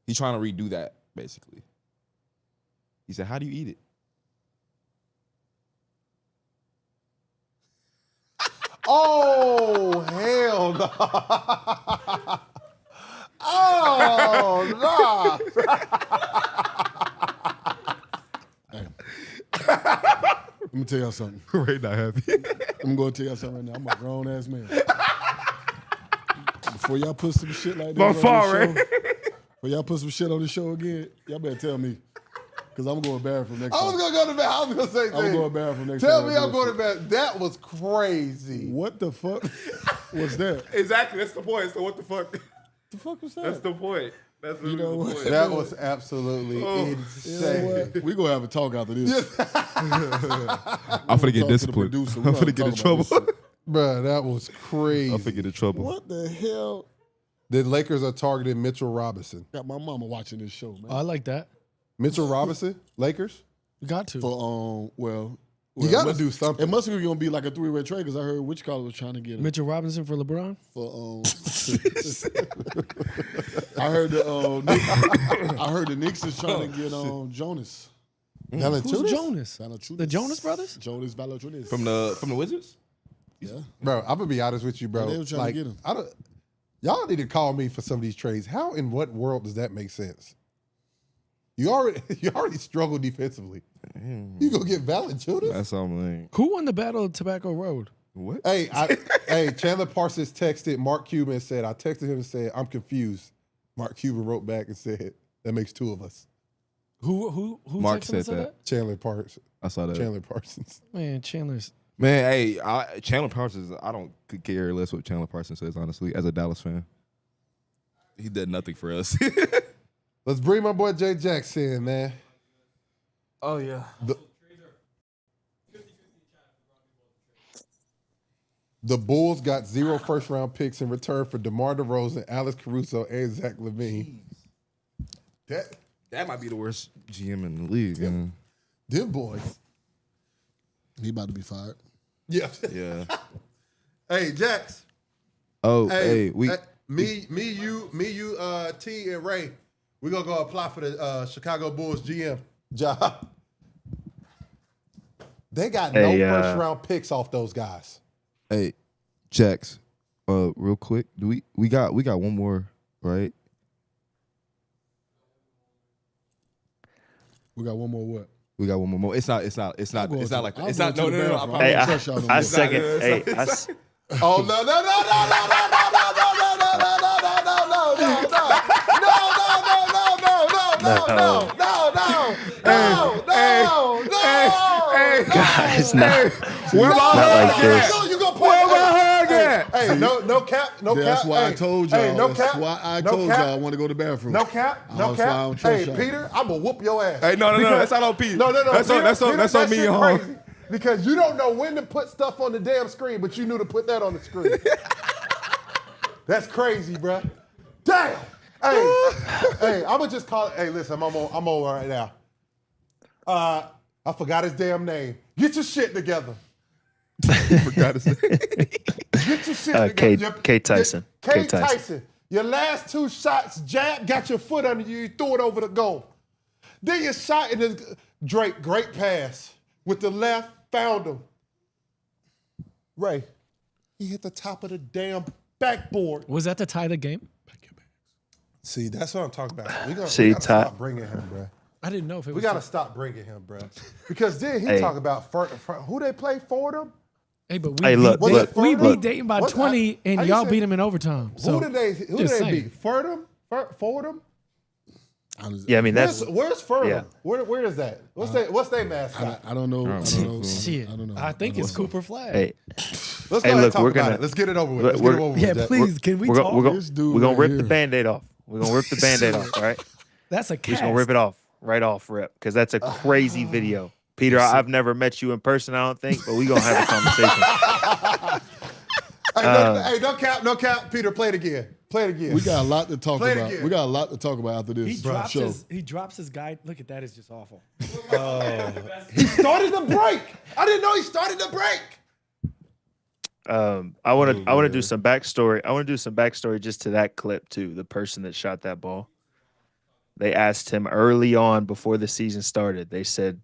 He's trying to redo that basically. He said, "How do you eat it?"
oh, hell no! Oh no!
Let me tell y'all something.
Ray not happy.
I'm going to tell y'all something right now. I'm a grown ass man. Before y'all put some shit like that
My
on
fault,
the
Ray.
show, before y'all put some shit on the show again, y'all better tell me. Because I'm going bathroom next
I was
time.
gonna go to bed. I was gonna say,
I'm going bathroom next
Tell
time.
me I'm going to bed. That was crazy.
What the fuck was that?
Exactly. That's the point. So what the fuck?
The fuck was that?
the point. That's
You know what?
That was absolutely
You know
insane.
what? We gonna have a talk after this.
I'm finna get
Talk to the
disciplined.
producer.
I'm
We
finna
gonna
get in
talk
trouble.
about this
Bruh, that was crazy.
I'm finna get in trouble.
What the hell?
The Lakers are targeting Mitchell Robinson.
Got my mama watching this show, man.
I like that.
Mitchell Robinson, Lakers?
You got to.
For
You got to do something.
It must be gonna be like a three-way trade because I heard which color was trying to get him.
Mitchell Robinson for LeBron.
For I heard the Knicks is trying to get Jonas.
Who's Jonas?
Valanciunas.
The Jonas brothers?
Jonas Valanciunas.
From the Wizards?
yeah.
Bro, I'm gonna be honest with you, bro.
Yeah, they were trying to get him.
Y'all need to call me for some of these trades. How in what world does that make sense? You already struggle defensively. You gonna get Valanciunas?
That's something.
Who won the Battle of Tobacco Road?
What?
Hey, Chandler Parsons texted Mark Cuban and said, I texted him and said, I'm confused. Mark Cuban wrote back and said, that makes two of us.
Who
Mark
texted and
said that.
Chandler Parsons.
I saw that.
Chandler Parsons.
Man, Chandler's.
Man, hey, Chandler Parsons, I don't could care less what Chandler Parsons says, honestly, as a Dallas fan. He did nothing for us.
Let's bring my boy Jay Jackson in, man.
Oh, yeah.
The Bulls got 0 first-round picks in return for DeMar DeRozan, Alex Caruso, and Zach LaVine.
That might be the worst GM in the league. Man.
Them boys.
He about to be fired.
Yeah.
Yeah.
Hey, Jax.
Oh,
Hey,
we
me, you, T, and Ray. We're gonna go apply for the Chicago Bulls GM job. They got no first-round picks off those guys.
Hey, Jax, real quick, do we got one more, right?
We got one more what?
We got one more. It's not like that. It's not. No.
Hey,
I second. Hey,
Oh no!
guys, not
Where
not like this.
You gonna put Hey, no cap.
That's why I told y'all.
Hey, no
That's
cap.
why I
No
told
cap.
y'all I want to go to the bathroom.
No cap. No
That's why I
cap.
don't trust
Hey,
y'all.
Peter, I'm gonna whoop your ass.
Hey, no. That's not on Pete.
No.
That's
Peter,
on me
that
and
shit
home.
crazy. Because you don't know when to put stuff on the damn screen, but you knew to put that on the screen. That's crazy, bro. Damn. Hey, I'm gonna just call it. Hey, listen, I'm on right now. I forgot his damn name. Get your shit together.
Forgot his name.
Get your shit together.
K Tyson.
K Tyson. Your last 2 shots, jab, got your foot under you, you threw it over the goal. Then you shot in this Drake, great pass. With the left, found him. Ray, he hit the top of the damn backboard.
Was that to tie the game?
See, that's what I'm talking about. We gotta stop bringing him, bro.
I didn't know if it was.
We gotta stop bringing him, bro. Because then he
Hey.
talk about who they play for them.
Hey, but we
Hey, look,
beat,
look,
we
look.
beat Dayton by
What-
20, and
how you
y'all
say-
beat them in overtime. So
Who did they
saying.
beat? Fordham?
Yeah, I mean that's
Where's Fordham?
yeah.
Where is that? What's their mascot?
I don't know.
Shit.
I don't know.
I think it's Cooper Flagg.
hey.
Let's go
Hey,
ahead and
look,
talk
we're
about
gonna-
it. Let's get it over with.
we're-
Let's get it over with.
Yeah,
Jack.
please, can we
We're
talk?
gonna
This dude
rip
right
the
here.
Band-Aid off. We're gonna rip the Band-Aid off, all right?
That's a
We're
cast.
just gonna rip it off, right off rip, because that's a crazy video. Peter, I've never met you in person, I don't think, but we gonna have a conversation.
Hey, no cap. Peter, play it again.
We got a lot to talk
Play it
about.
again.
We got a lot to talk about after this show.
He drops his guy. Look at that, it's just awful.
He started the break. I didn't know he started the break.
I want to do some backstory. I want to do some backstory just to that clip too. The person that shot that ball. They asked him early on before the season started. They said,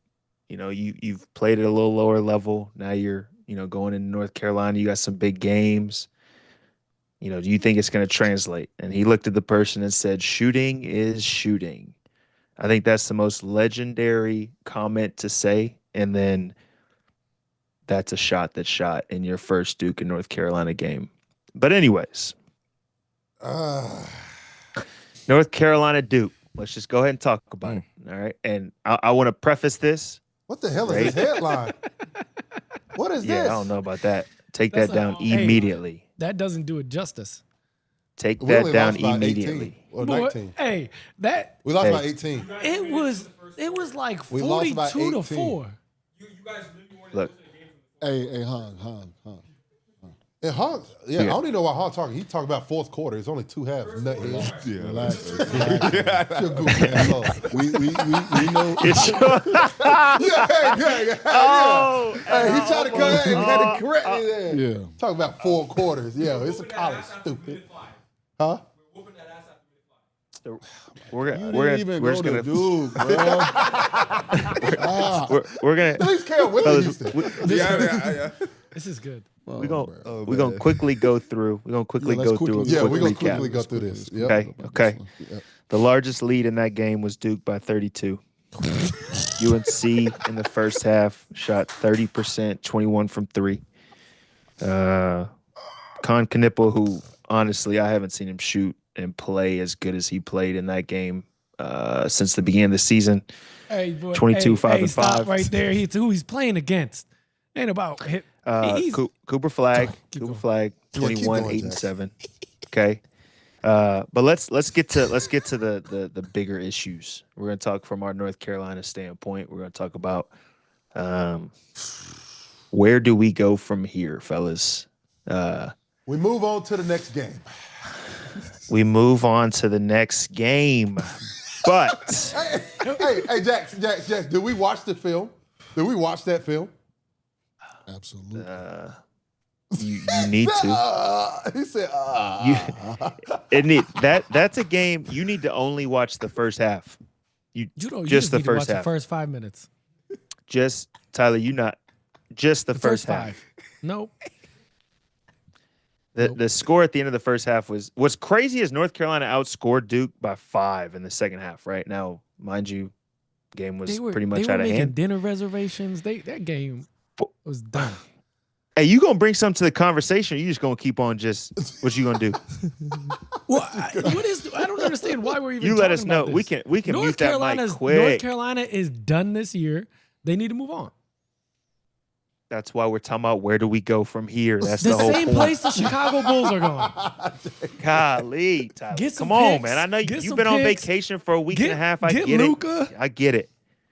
you know, you've played at a little lower level. Now you're, you know, going into North Carolina. You got some big games. You know, do you think it's going to translate? And he looked at the person and said, shooting is shooting. I think that's the most legendary comment to say. And then that's a shot that's shot in your first Duke and North Carolina game. But anyways, North Carolina Duke. Let's just go ahead and talk about it. All right. And I want to preface this.
What the hell is this headline? What is
Yeah,
this?
I don't know about that. Take
That's
that down
hey,
immediately.
That doesn't do it justice.
Take
We
that
only
down
lost by 18
immediately.
or
Boy,
19.
hey, that
We lost
Hey.
by 18.
it was like
We lost by
42 to
18.
4.
You guys literally weren't
Look.
close to the game from the
Hey, Han.
And Hawk, I don't even know why Hawk talking. He talking about fourth quarter. It's only 2 halves. Nuthead.
Relax.
Your goofy ass off.
We know.
It's
Yeah.
oh,
Hey, he tried to come in and had to correct me there.
Yeah.
Talking about 4 quarters. Yeah, it's a college. Stupid. Huh?
We're whooping that ass after minute 5.
we're
You
gonna
didn't
we're
even
gonna
go
we're
to
just gonna
Duke, bro.
we're gonna
At least Cam Willis used to.
Yeah.
This is good.
we're gonna quickly go through. We're gonna quickly
let's
go through a
quickly-
Yeah,
quick
we're going to
recap.
quickly go through this. Yep.
Okay. The largest lead in that game was Duke by 32. UNC in the first half shot 30%, 21 from 3. Con Knipple, who honestly I haven't seen him shoot and play as good as he played in that game since the beginning of the season.
Hey, boy.
22, 5 and
stop
5.
right there. Who he's playing against. Ain't about hit.
Cooper Flagg.
Keep
Cooper
going.
Flagg,
keep
21,
going,
8 and
Jackson.
7. Okay. But let's get to the bigger issues. We're gonna talk from our North Carolina standpoint. We're gonna talk about where do we go from here, fellas?
We move on to the next game.
We move on to the next game. But
Hey, Jax, did we watch the film? Did we watch that film?
Absolutely.
you need to.
He said,
That's a game you need to only watch the first half.
You
Just
just
the
need to
first
watch the
half.
first 5 minutes.
Just Tyler, you not just the first half.
5. Nope.
The score at the end of the first half what's crazy is North Carolina outscored Duke by 5 in the second half. Right now, mind you, game was pretty much out of
making
hand.
dinner reservations. That game was done.
Hey, you gonna bring something to the conversation? Or you just gonna keep on just what you gonna do?
Well, I don't understand why we're even.
You let us
talking
know.
about
We
this.
can mute that mic
North
quick.
Carolina is done this year. They need to move on.
That's why we're talking about where do we go from here. That's
The
the whole
same
point.
place the Chicago Bulls are going.
Golly, Tyler.
Get some
Come on,
picks.
man. I know
Get
you've
some
been on
picks.
vacation for a week and a half. I
Get
get
Luka.
it. I get it.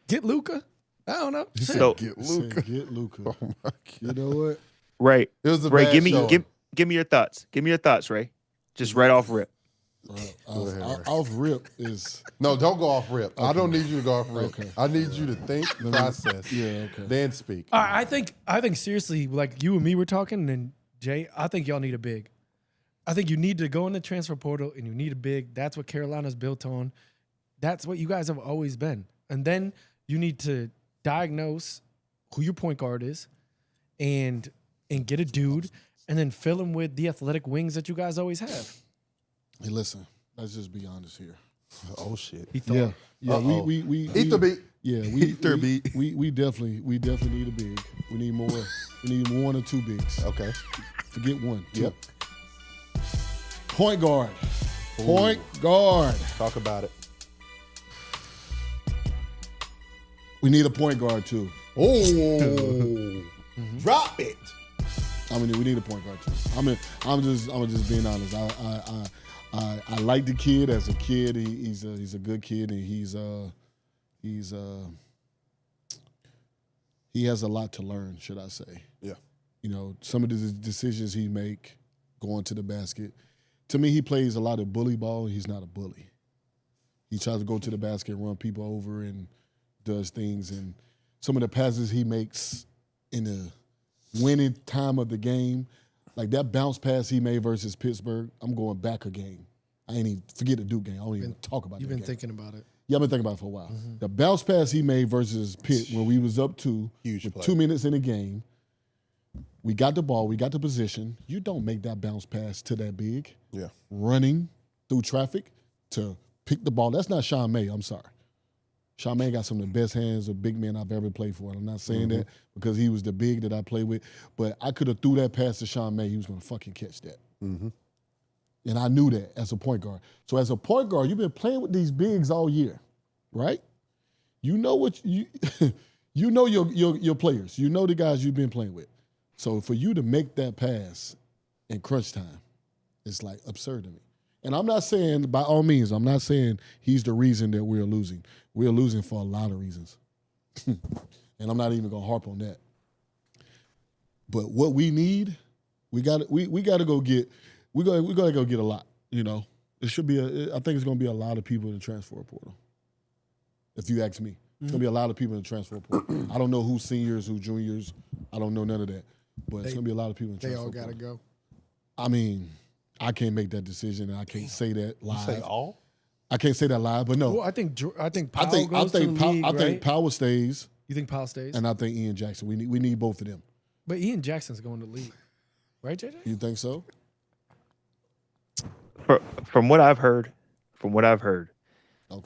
Get Luka. I don't know. Shit.
So,
get
Said,
Luka.
Get Luka.
Oh my God.
You know what?
Ray,
It was a
Ray,
bad
give me
showing.
give me your thoughts. Give me your thoughts, Ray. Just right off rip.
Off rip is
No, don't go off rip. I don't need you to go off rip.
Okay.
I need you to think, process,
okay.
then speak.
I think seriously, like you and me were talking, and Jay, I think y'all need a big. I think you need to go in the transfer portal and you need a big. That's what Carolina's built on. That's what you guys have always been. And then you need to diagnose who your point guard is and get a dude and then fill him with the athletic wings that you guys always have.
Hey, listen. Let's just be honest here.
Oh shit.
Yeah,
Uh-oh.
we
Eat the beat.
Yeah,
Eat the beat.
we definitely need a big. We need more. We need 1 or 2 bigs.
Okay.
Forget 1. 2.
Yep.
Point guard. Point guard.
Talk about it.
We need a point guard too.
Oh. Drop it.
I mean, we need a point guard too. I'm just being honest. I like the kid as a kid. He's a good kid, and he has a lot to learn, should I say?
Yeah.
You know, some of the decisions he make going to the basket. To me, he plays a lot of bully ball. He's not a bully. He tries to go to the basket and run people over and does things. And some of the passes he makes in the winning time of the game, like that bounce pass he made versus Pittsburgh, I'm going back a game. I ain't even forget the Duke game. I don't even talk about
You've
that
been
game.
thinking about it.
Yeah, I've been thinking about it for a while. The bounce pass he made versus Pitt when we was up 2
Huge
with
play.
2 minutes in the game. We got the ball. We got the position. You don't make that bounce pass to that big.
Yeah.
Running through traffic to pick the ball. That's not Sean May. I'm sorry. Sean May got some of the best hands of big men I've ever played for. And I'm not saying that because he was the big that I played with, but I could have threw that pass to Sean May. He was going to fucking catch that. And I knew that as a point guard. So as a point guard, you've been playing with these bigs all year, right? You know what you you know your players. You know the guys you've been playing with. So for you to make that pass in crunch time, it's like absurd to me. And I'm not saying, by all means, I'm not saying he's the reason that we're losing. We're losing for a lot of reasons. And I'm not even gonna harp on that. But what we need, we gotta go get. We're gonna go get a lot. You know, it should be. I think it's gonna be a lot of people in the transfer portal. If you ask me, it's gonna be a lot of people in the transfer portal. I don't know who's seniors, who's juniors. I don't know none of that. But it's gonna be a lot of people in the
They
transfer
all
portal.
gotta go.
I mean, I can't make that decision, and I can't say that live.
Say all?
I can't say that live, but no.
Well, I think Powell
I
goes to the league,
think
right?
Powell stays,
You think Powell stays?
and I think Ian Jackson. We need both of them.
But Ian Jackson's going to the league, right, JJ?
You think so?
From what I've heard,
Okay.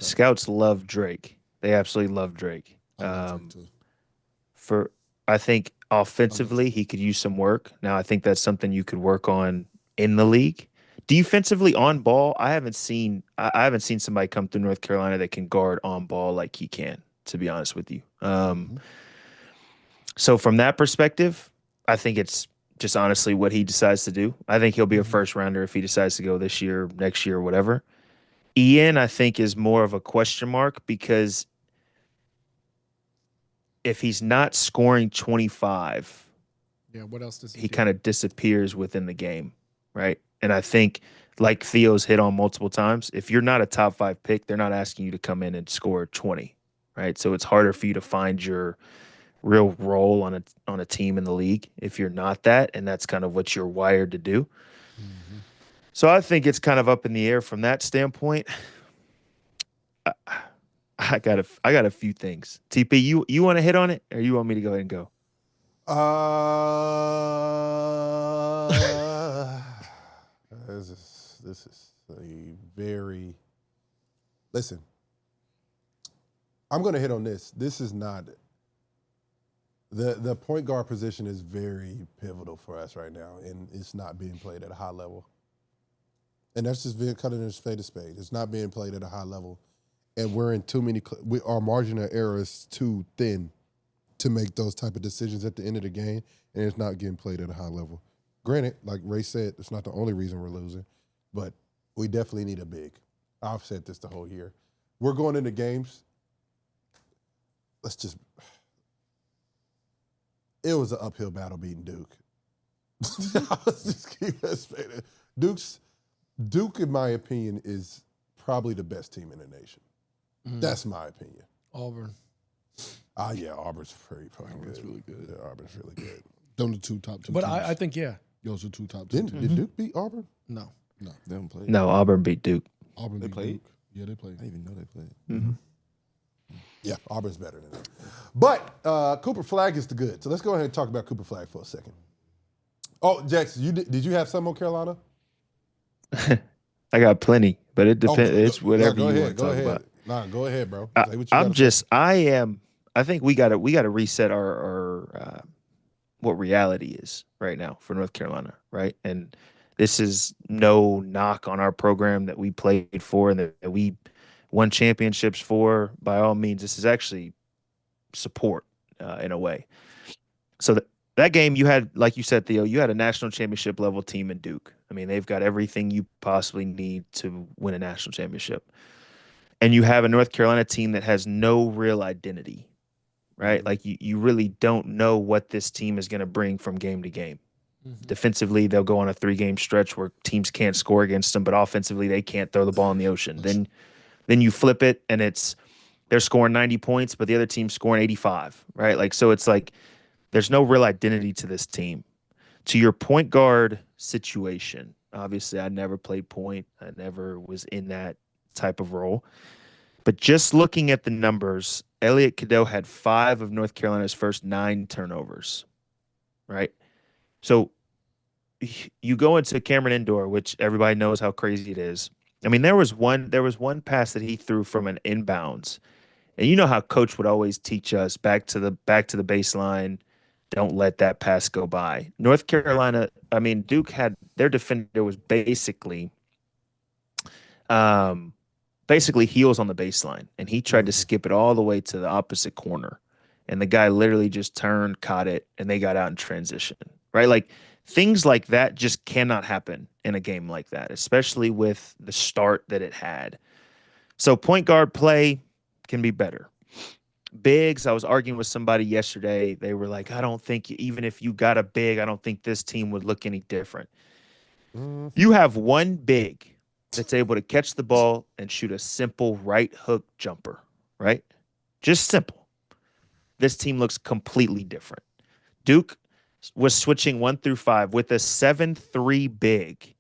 scouts love Drake. They absolutely love Drake.
I like Drake too.
I think offensively he could use some work. Now I think that's something you could work on in the league. Defensively on ball, I haven't seen somebody come through North Carolina that can guard on ball like he can. to be honest with you. So from that perspective, I think it's just honestly what he decides to do. I think he'll be a first rounder if he decides to go this year, next year, whatever. Ian, I think, is more of a question mark because if he's not scoring 25,
Yeah, what else does
he
do?
kind of disappears within the game, right? And I think, like Theo's hit on multiple times, if you're not a top 5 pick, they're not asking you to come in and score 20, right? So it's harder for you to find your real role on a team in the league if you're not that, and that's kind of what you're wired to do. So I think it's kind of up in the air from that standpoint. I got a few things. TP, you want to hit on it, or you want me to go ahead and go?
This is a very. Listen, I'm going to hit on this. This is not. The point guard position is very pivotal for us right now, and it's not being played at a high level. And that's just being cutting in spade to spade. It's not being played at a high level, and we're in too many. Our margin of error is too thin to make those type of decisions at the end of the game, and it's not getting played at a high level. Granted, like Ray said, it's not the only reason we're losing, but we definitely need a big. I've said this the whole year. We're going into games. It was an uphill battle beating Duke. Let's just keep that straight. Duke, in my opinion, is probably the best team in the nation. That's my opinion.
Auburn.
Yeah, Auburn's pretty fucking good.
Auburn's really good.
Yeah, Auburn's really good.
Them the two top 2
But
teams.
I think, yeah.
Those are 2 top 2 teams.
Did Duke beat Auburn?
No.
They haven't played.
No, Auburn beat Duke.
Auburn
They
beat
played?
Duke. Yeah, they played.
I didn't even know they played.
Yeah, Auburn's better than them. But Cooper Flagg is the good. So let's go ahead and talk about Cooper Flagg for a second. Oh, Jax, did you have some on Carolina?
I got plenty, but it depends. It's
Yeah,
whatever
go
you
ahead,
want to
go
talk
ahead.
about.
Nah, go ahead, bro. Say what you gotta say.
I think we gotta reset our what reality is right now for North Carolina, right? And this is no knock on our program that we played for and that we won championships for. By all means, this is actually support in a way. So that game you had, like you said, Theo, you had a national championship level team in Duke. I mean, they've got everything you possibly need to win a national championship. And you have a North Carolina team that has no real identity, right? Like you really don't know what this team is going to bring from game to game. Defensively, they'll go on a 3-game stretch where teams can't score against them, but offensively, they can't throw the ball in the ocean. Then you flip it, and they're scoring 90 points, but the other team's scoring 85, right? Like, so it's like there's no real identity to this team. To your point guard situation, obviously, I never played point. I never was in that type of role. But just looking at the numbers, Elliot Cadeau had 5 of North Carolina's first 9 turnovers, right? So you go into Cameron Indoor, which everybody knows how crazy it is. I mean, there was one pass that he threw from an inbounds, and you know how Coach would always teach us back to the baseline. Don't let that pass go by. North Carolina, I mean, Duke had their defender was basically heels on the baseline, and he tried to skip it all the way to the opposite corner, and the guy literally just turned, caught it, and they got out in transition, right? Like things like that just cannot happen in a game like that, especially with the start that it had. So point guard play can be better. Bigs, I was arguing with somebody yesterday. They were like, I don't think even if you got a big, I don't think this team would look any different. You have one big that's able to catch the ball and shoot a simple right hook jumper, right? Just simple. This team looks completely different. Duke was switching 1 through 5 with a 7-3 big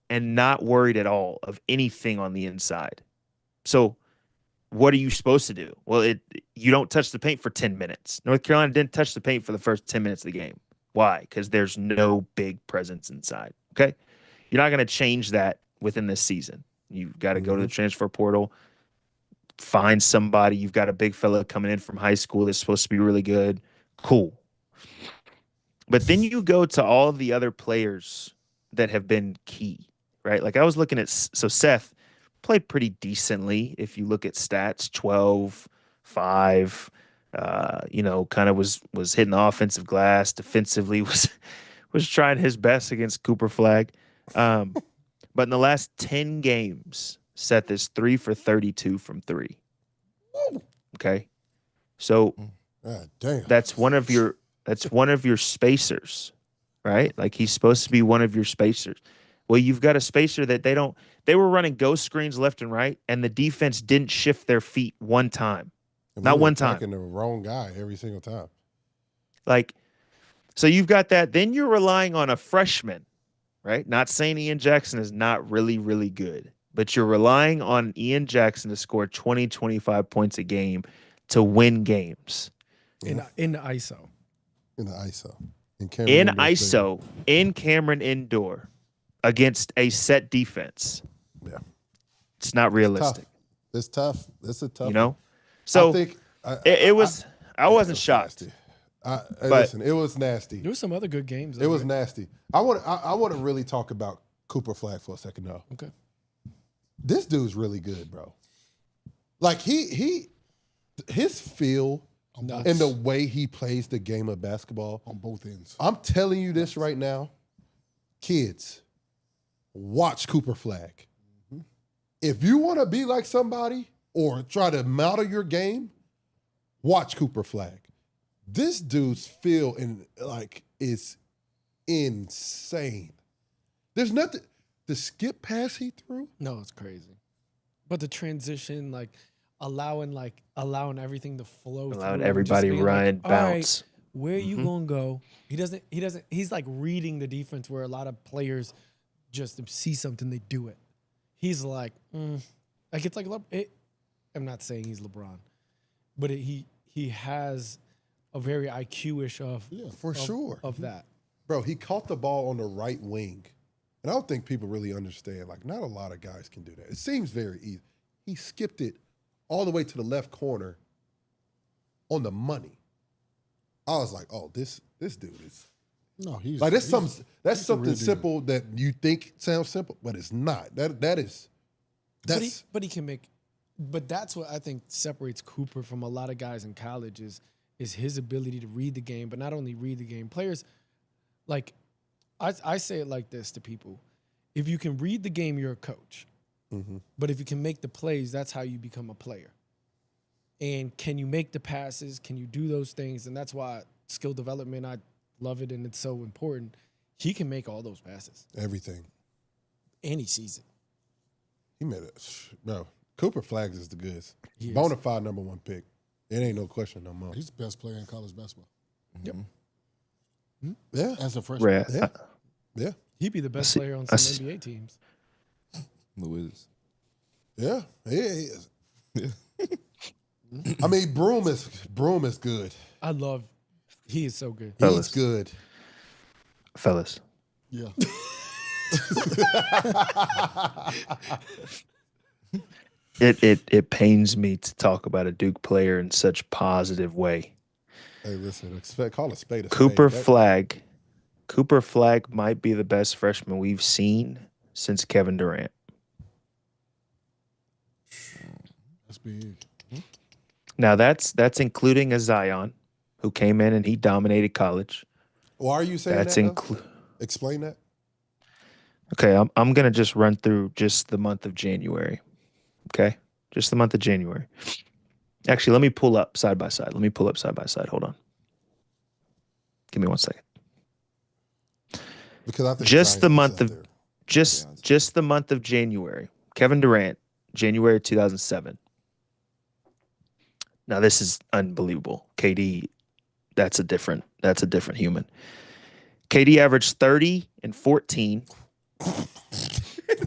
and not worried at all of anything on the inside. So what are you supposed to do? Well, you don't touch the paint for 10 minutes. North Carolina didn't touch the paint for the first 10 minutes of the game. Why? Because there's no big presence inside. Okay? You're not going to change that within this season. You've got to go to the transfer portal, find somebody. You've got a big fella coming in from high school that's supposed to be really good. Cool. But then you go to all the other players that have been key, right? Like I was looking at, so Seth played pretty decently. If you look at stats, 12, 5. Kind of was hitting the offensive glass. Defensively was trying his best against Cooper Flagg. But in the last 10 games, Seth is 3 for 32 from 3. Okay. So
God damn.
that's one of your spacers, right? Like he's supposed to be one of your spacers. Well, you've got a spacer that they were running ghost screens left and right, and the defense didn't shift their feet one time.
And
Not
we were
one time.
attacking the wrong guy every single time.
Like, so you've got that. Then you're relying on a freshman, right? Not saying Ian Jackson is not really, really good, but you're relying on Ian Jackson to score 20, 25 points a game to win games.
In the ISO.
In the ISO.
In ISO, in Cameron Indoor, against a set defense.
Yeah.
It's not realistic.
It's tough. It's a tough.
You know? So
I think
I wasn't shocked.
Listen, it was nasty.
There were some other good games.
It was nasty. I want to really talk about Cooper Flagg for a second, though.
Okay.
This dude's really good, bro. Like his feel
Nuts.
and the way he plays the game of basketball
on both ends.
I'm telling you this right now, kids, watch Cooper Flagg.
Mm-hmm.
If you want to be like somebody or try to model your game, watch Cooper Flagg. This dude's feel is insane. There's nothing. The skip pass he threw.
No, it's crazy. But the transition, allowing everything to flow.
Allowed
through,
everybody
just being
run,
all right,
bounce.
where are you gonna go? He doesn't. He's like reading the defense where a lot of players just see something, they do it. He's like it's like I'm not saying he's LeBron, but he has a very IQ-ish of
sure
of that.
Bro, he caught the ball on the right wing. And I don't think people really understand. Like, not a lot of guys can do that. It seems very easy. He skipped it all the way to the left corner on the money. I was like, oh, this dude is
No, he's
like that's
he's-
something
he's a
something
real deal.
simple that you think sounds simple, but it's not. That's
But he can make. But that's what I think separates Cooper from a lot of guys in college is his ability to read the game, but not only read the game. Players, like, I say it like this to people: if you can read the game, you're a coach. But if you can make the plays, that's how you become a player. And can you make the passes? Can you do those things? And that's why skill development, I love it, and it's so important. He can make all those passes,
everything.
and he sees it.
He made it. Bro, Cooper Flagg is the goods.
He is.
Bona fide number 1 pick. It ain't no question no more.
He's the best player in college basketball
Yeah.
as a freshman.
Rare.
Yeah. Yeah.
He'd be the best
see-
player on
I
some
see.
NBA teams.
The Wizards.
Yeah. He is. I mean, Broom is good.
He is so good.
Fellas.
He's good.
Fellas.
Yeah.
It pains me to talk about a Duke player in such positive way.
Hey, listen, call a spade a spade.
Cooper
That-
Flagg. Cooper Flagg might be the best freshman we've seen since Kevin Durant.
That's big.
Now that's including a Zion who came in and he dominated college.
Why are you saying
That's
that? though? Explain that.
Okay, I'm gonna just run through just the month of January. Okay, just the month of January. Actually, let me pull up side by side. Hold on. Give me 1 second.
Because I think
Just the
Zion's
month
up
of
there.
just the month of January. Kevin Durant, January 2007. Now this is unbelievable. KD, that's a different human. KD averaged 30 and 14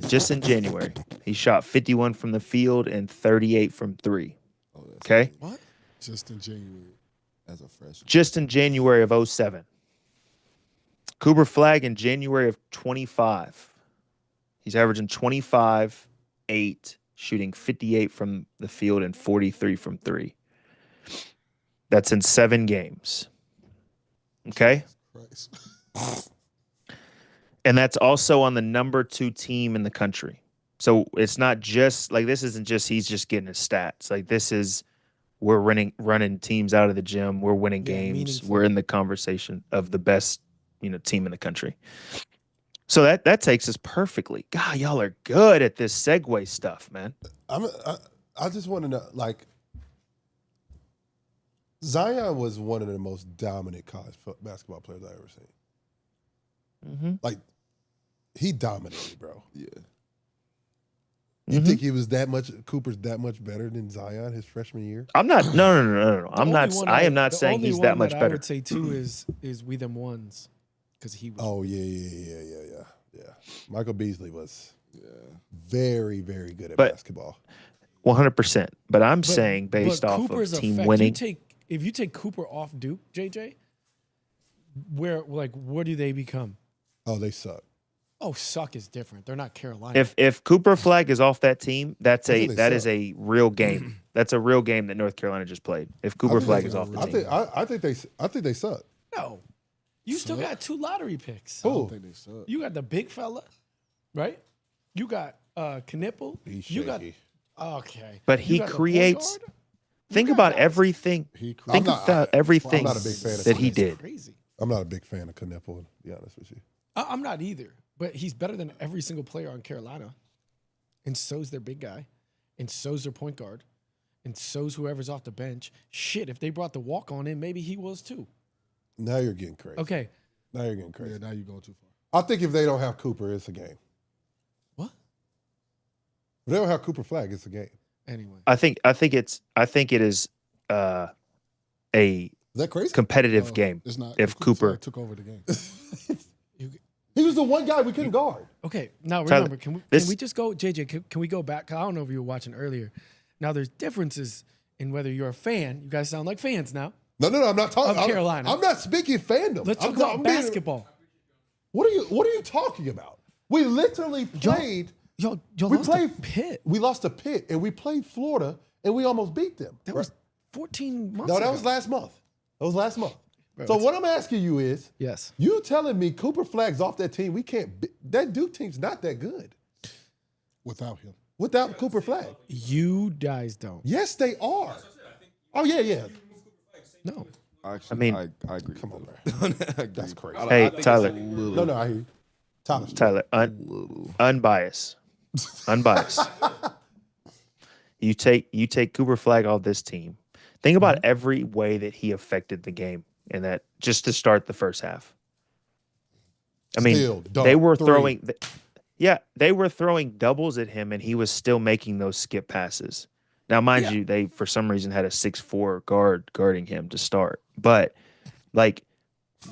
just in January. He shot 51 from the field and 38 from 3.
Oh, that's
Okay?
What?
Just in January.
as a freshman.
Just in January of 07. Cooper Flagg in January of 25. He's averaging 25, 8, shooting 58 from the field and 43 from 3. That's in 7 games. Okay?
Christ.
And that's also on the number 2 team in the country. So it's not just like this isn't just he's just getting his stats. Like this is we're running teams out of the gym. We're winning
Yeah,
games.
meaningful.
We're in the conversation of the best, team in the country. So that takes us perfectly. God, y'all are good at this segue stuff, man.
I just want to know, like, Zion was one of the most dominant college basketball players I ever seen.
Mm-hmm.
Like, he dominated, bro.
Yeah.
You
Mhm.
think he was Cooper's that much better than Zion his freshman year?
I'm not. No.
The
I'm not.
only one
I am not
the
saying
only
he's
one
that much
I
better.
would say too is We Them Ones, because he was.
Oh, yeah. Michael Beasley was very, very good at
But-
basketball.
100%. But I'm saying based off
Cooper's
of team
effect,
winning.
if you take Cooper off Duke, JJ, what do they become?
Oh, they suck.
Oh, suck is different. They're not Carolina.
If Cooper Flagg is off that team, that
think they
is
suck.
a real game. That's a real game that North Carolina just played. If Cooper Flagg is off the team,
I think they suck.
no, you still got 2 lottery picks.
I don't
Who?
think they suck.
You got the big fella, right? You got Knipple.
He's
You got
shaky.
okay,
But
You
he
got the point
creates-
guard?
think
got
about
guys.
everything.
He
Think about everything
I'm not a big fan of
that he
That's
did.
Crazy.
I'm not a big fan of Knipple, to be honest with you.
I'm not either, but he's better than every single player on Carolina, and so's their big guy, and so's their point guard, and so's whoever's off the bench. Shit, if they brought the walk on in, maybe he was too.
Now you're getting crazy.
Okay,
Now you're getting crazy.
Yeah, now you go too far.
I think if they don't have Cooper, it's a game.
what?
If they don't have Cooper Flagg, it's a game.
Anyway,
I think it is a
Is that crazy?
competitive game.
It's not.
If Cooper-
Flagg took over the game.
He was the one guy we couldn't guard.
okay. Now
Tyler,
remember, can
this-
we just go, JJ? Can we go back? 'Cause I don't know if you were watching earlier. Now there's differences in whether you're a fan. You guys sound like fans now.
No, I'm not talking.
Of Carolina.
I'm not speaking fandom.
Let's
I'm
talk about
I'm being-
basketball.
What are you talking about? We literally played.
Y'all
We
lost
played
to Pitt.
We lost to Pitt, and we played Florida, and we almost beat them.
That was 14 months
No,
ago.
that was last month.
Bro,
So
it's-
what I'm asking you is,
Yes.
you telling me Cooper Flagg's off that team? We can't. That Duke team's not that good
Without him.
without Cooper Flagg.
You guys don't.
Yes, they are. Oh yeah.
No.
Actually,
I mean-
I agree.
Come on,
man.
That's crazy.
Hey,
I think it's
Tyler.
a little-
No, I hear you.
Tyler, unbiased. You take Cooper Flagg off this team. Think about every way that he affected the game, and that just to start the first half. I mean,
Still,
they were
three.
throwing. They were throwing doubles at him, and he was still making those skip passes. Now, mind you, they for some reason had a 6'4" guard guarding him to start, but like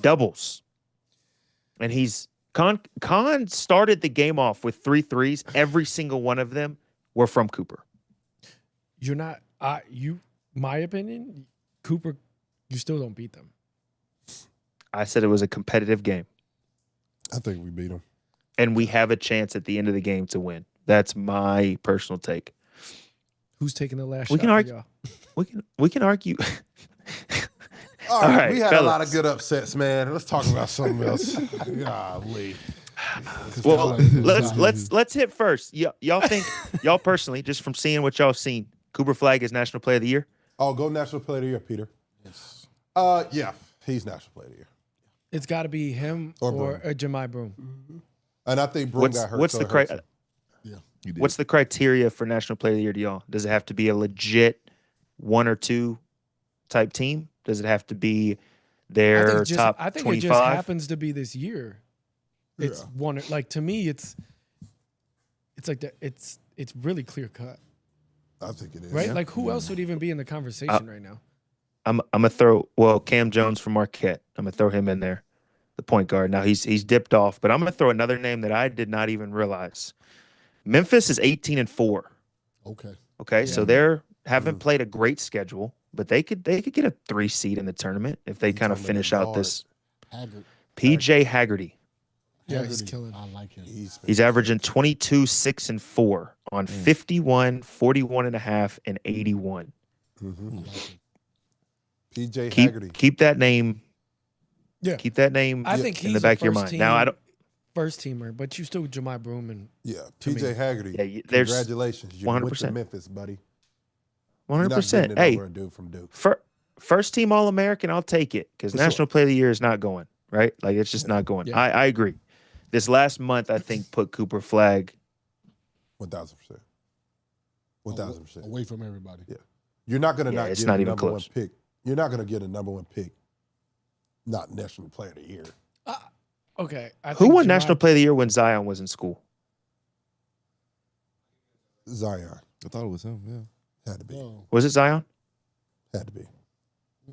doubles, and he's Con started the game off with 3 threes. Every single one of them were from Cooper.
You're not. My opinion, Cooper, you still don't beat them.
I said it was a competitive game,
I think we beat them.
and we have a chance at the end of the game to win. That's my personal take.
Who's taking the last
We
shot
can
for
argue-
y'all?
We can argue.
All
All
right,
right,
we had a lot of
fellas.
good upsets, man. Let's talk about something else. Golly.
Well, let's hit first. Y'all think y'all personally, just from seeing what y'all have seen, Cooper Flagg is National Player of the Year?
Oh, go National Player of the Year, Peter.
Yes.
Yeah, he's National Player of the Year.
It's got to be him
Or
or Jemai Broom.
And I think Broom got hurt.
What's
so
the
it hurts him.
What's the criteria for National Player of the Year to y'all? Does it have to be a legit 1 or 2 type team? Does it have to be their top
I think
25?
it just happens to be this year. It's one like to me. It's like that. It's really clear cut,
I think it is.
right? Like who else would even be in the conversation right now?
I'm gonna throw Cam Jones from Marquette. I'm gonna throw him in there, the point guard. Now he's dipped off, but I'm gonna throw another name that I did not even realize. Memphis is 18-4.
Okay.
Okay, so they're haven't played a great schedule, but they could get a 3 seed in the tournament if they kind of
talking about
finish
their
out this.
Haggard.
PJ Haggerty.
Yeah, he's
Haggerty,
killing.
I like him.
He's averaging 22, 6, and 4 on 51, 41 and a half, and 81.
I like him.
PJ Haggerty.
Keep that name.
Yeah.
Keep that name
I think
in
he's
the back of your
a
mind. Now I don't.
first teamer, but you still Jemai Broom and
Yeah,
to me.
PJ Haggerty.
Yeah, there's
Congratulations. You went to
100%.
Memphis, buddy. You're not getting
100%.
it
Hey,
over a dude from Duke.
first team All American, I'll take it because
For
National Player of the Year is not going right. Like it's just not going.
Yeah.
I agree. This last month, I think put Cooper Flagg.
1,000%. 1,000%.
Away from everybody.
Yeah. You're not going to
Yeah,
not
it's
get
not
a
even
number one
close.
pick. You're not going to get a number one pick, not National Player of the Year.
Okay. I
Who
think
won
Jeremiah-
National Player of the Year when Zion was in school?
Zion.
I thought it was him. Yeah.
Had to be.
Oh.
Was it Zion?
Had to be.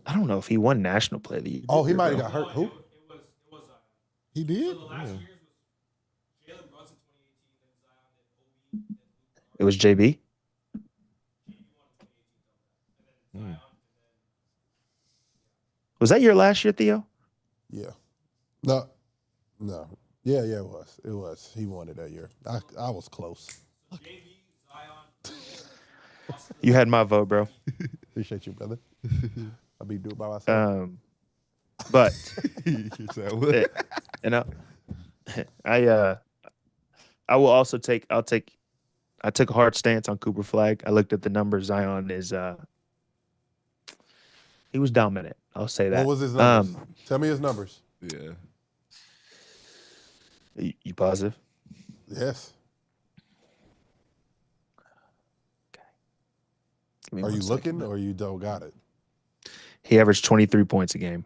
I don't know if he won National Player of the Year.
Oh, he might have got hurt. Who?
It was Zion.
He did?
So the last years was Jalen Brunson 2018, then Zion, then Obi, then Luka.
It was JB. Was that your last year, Theo?
Yeah. No. Yeah, it was. It was. He won it that year. I was close.
You had my vote, bro.
Appreciate you, brother. I'll be doing it by myself.
But
You said what?
and I will also take. I took a hard stance on Cooper Flagg. I looked at the numbers. Zion is he was dominant. I'll say that.
What was his numbers? Tell me his numbers.
Yeah.
You positive?
Yes.
Give me
Are
one
you
second.
looking or you don't got it?
He averaged 23 points a game.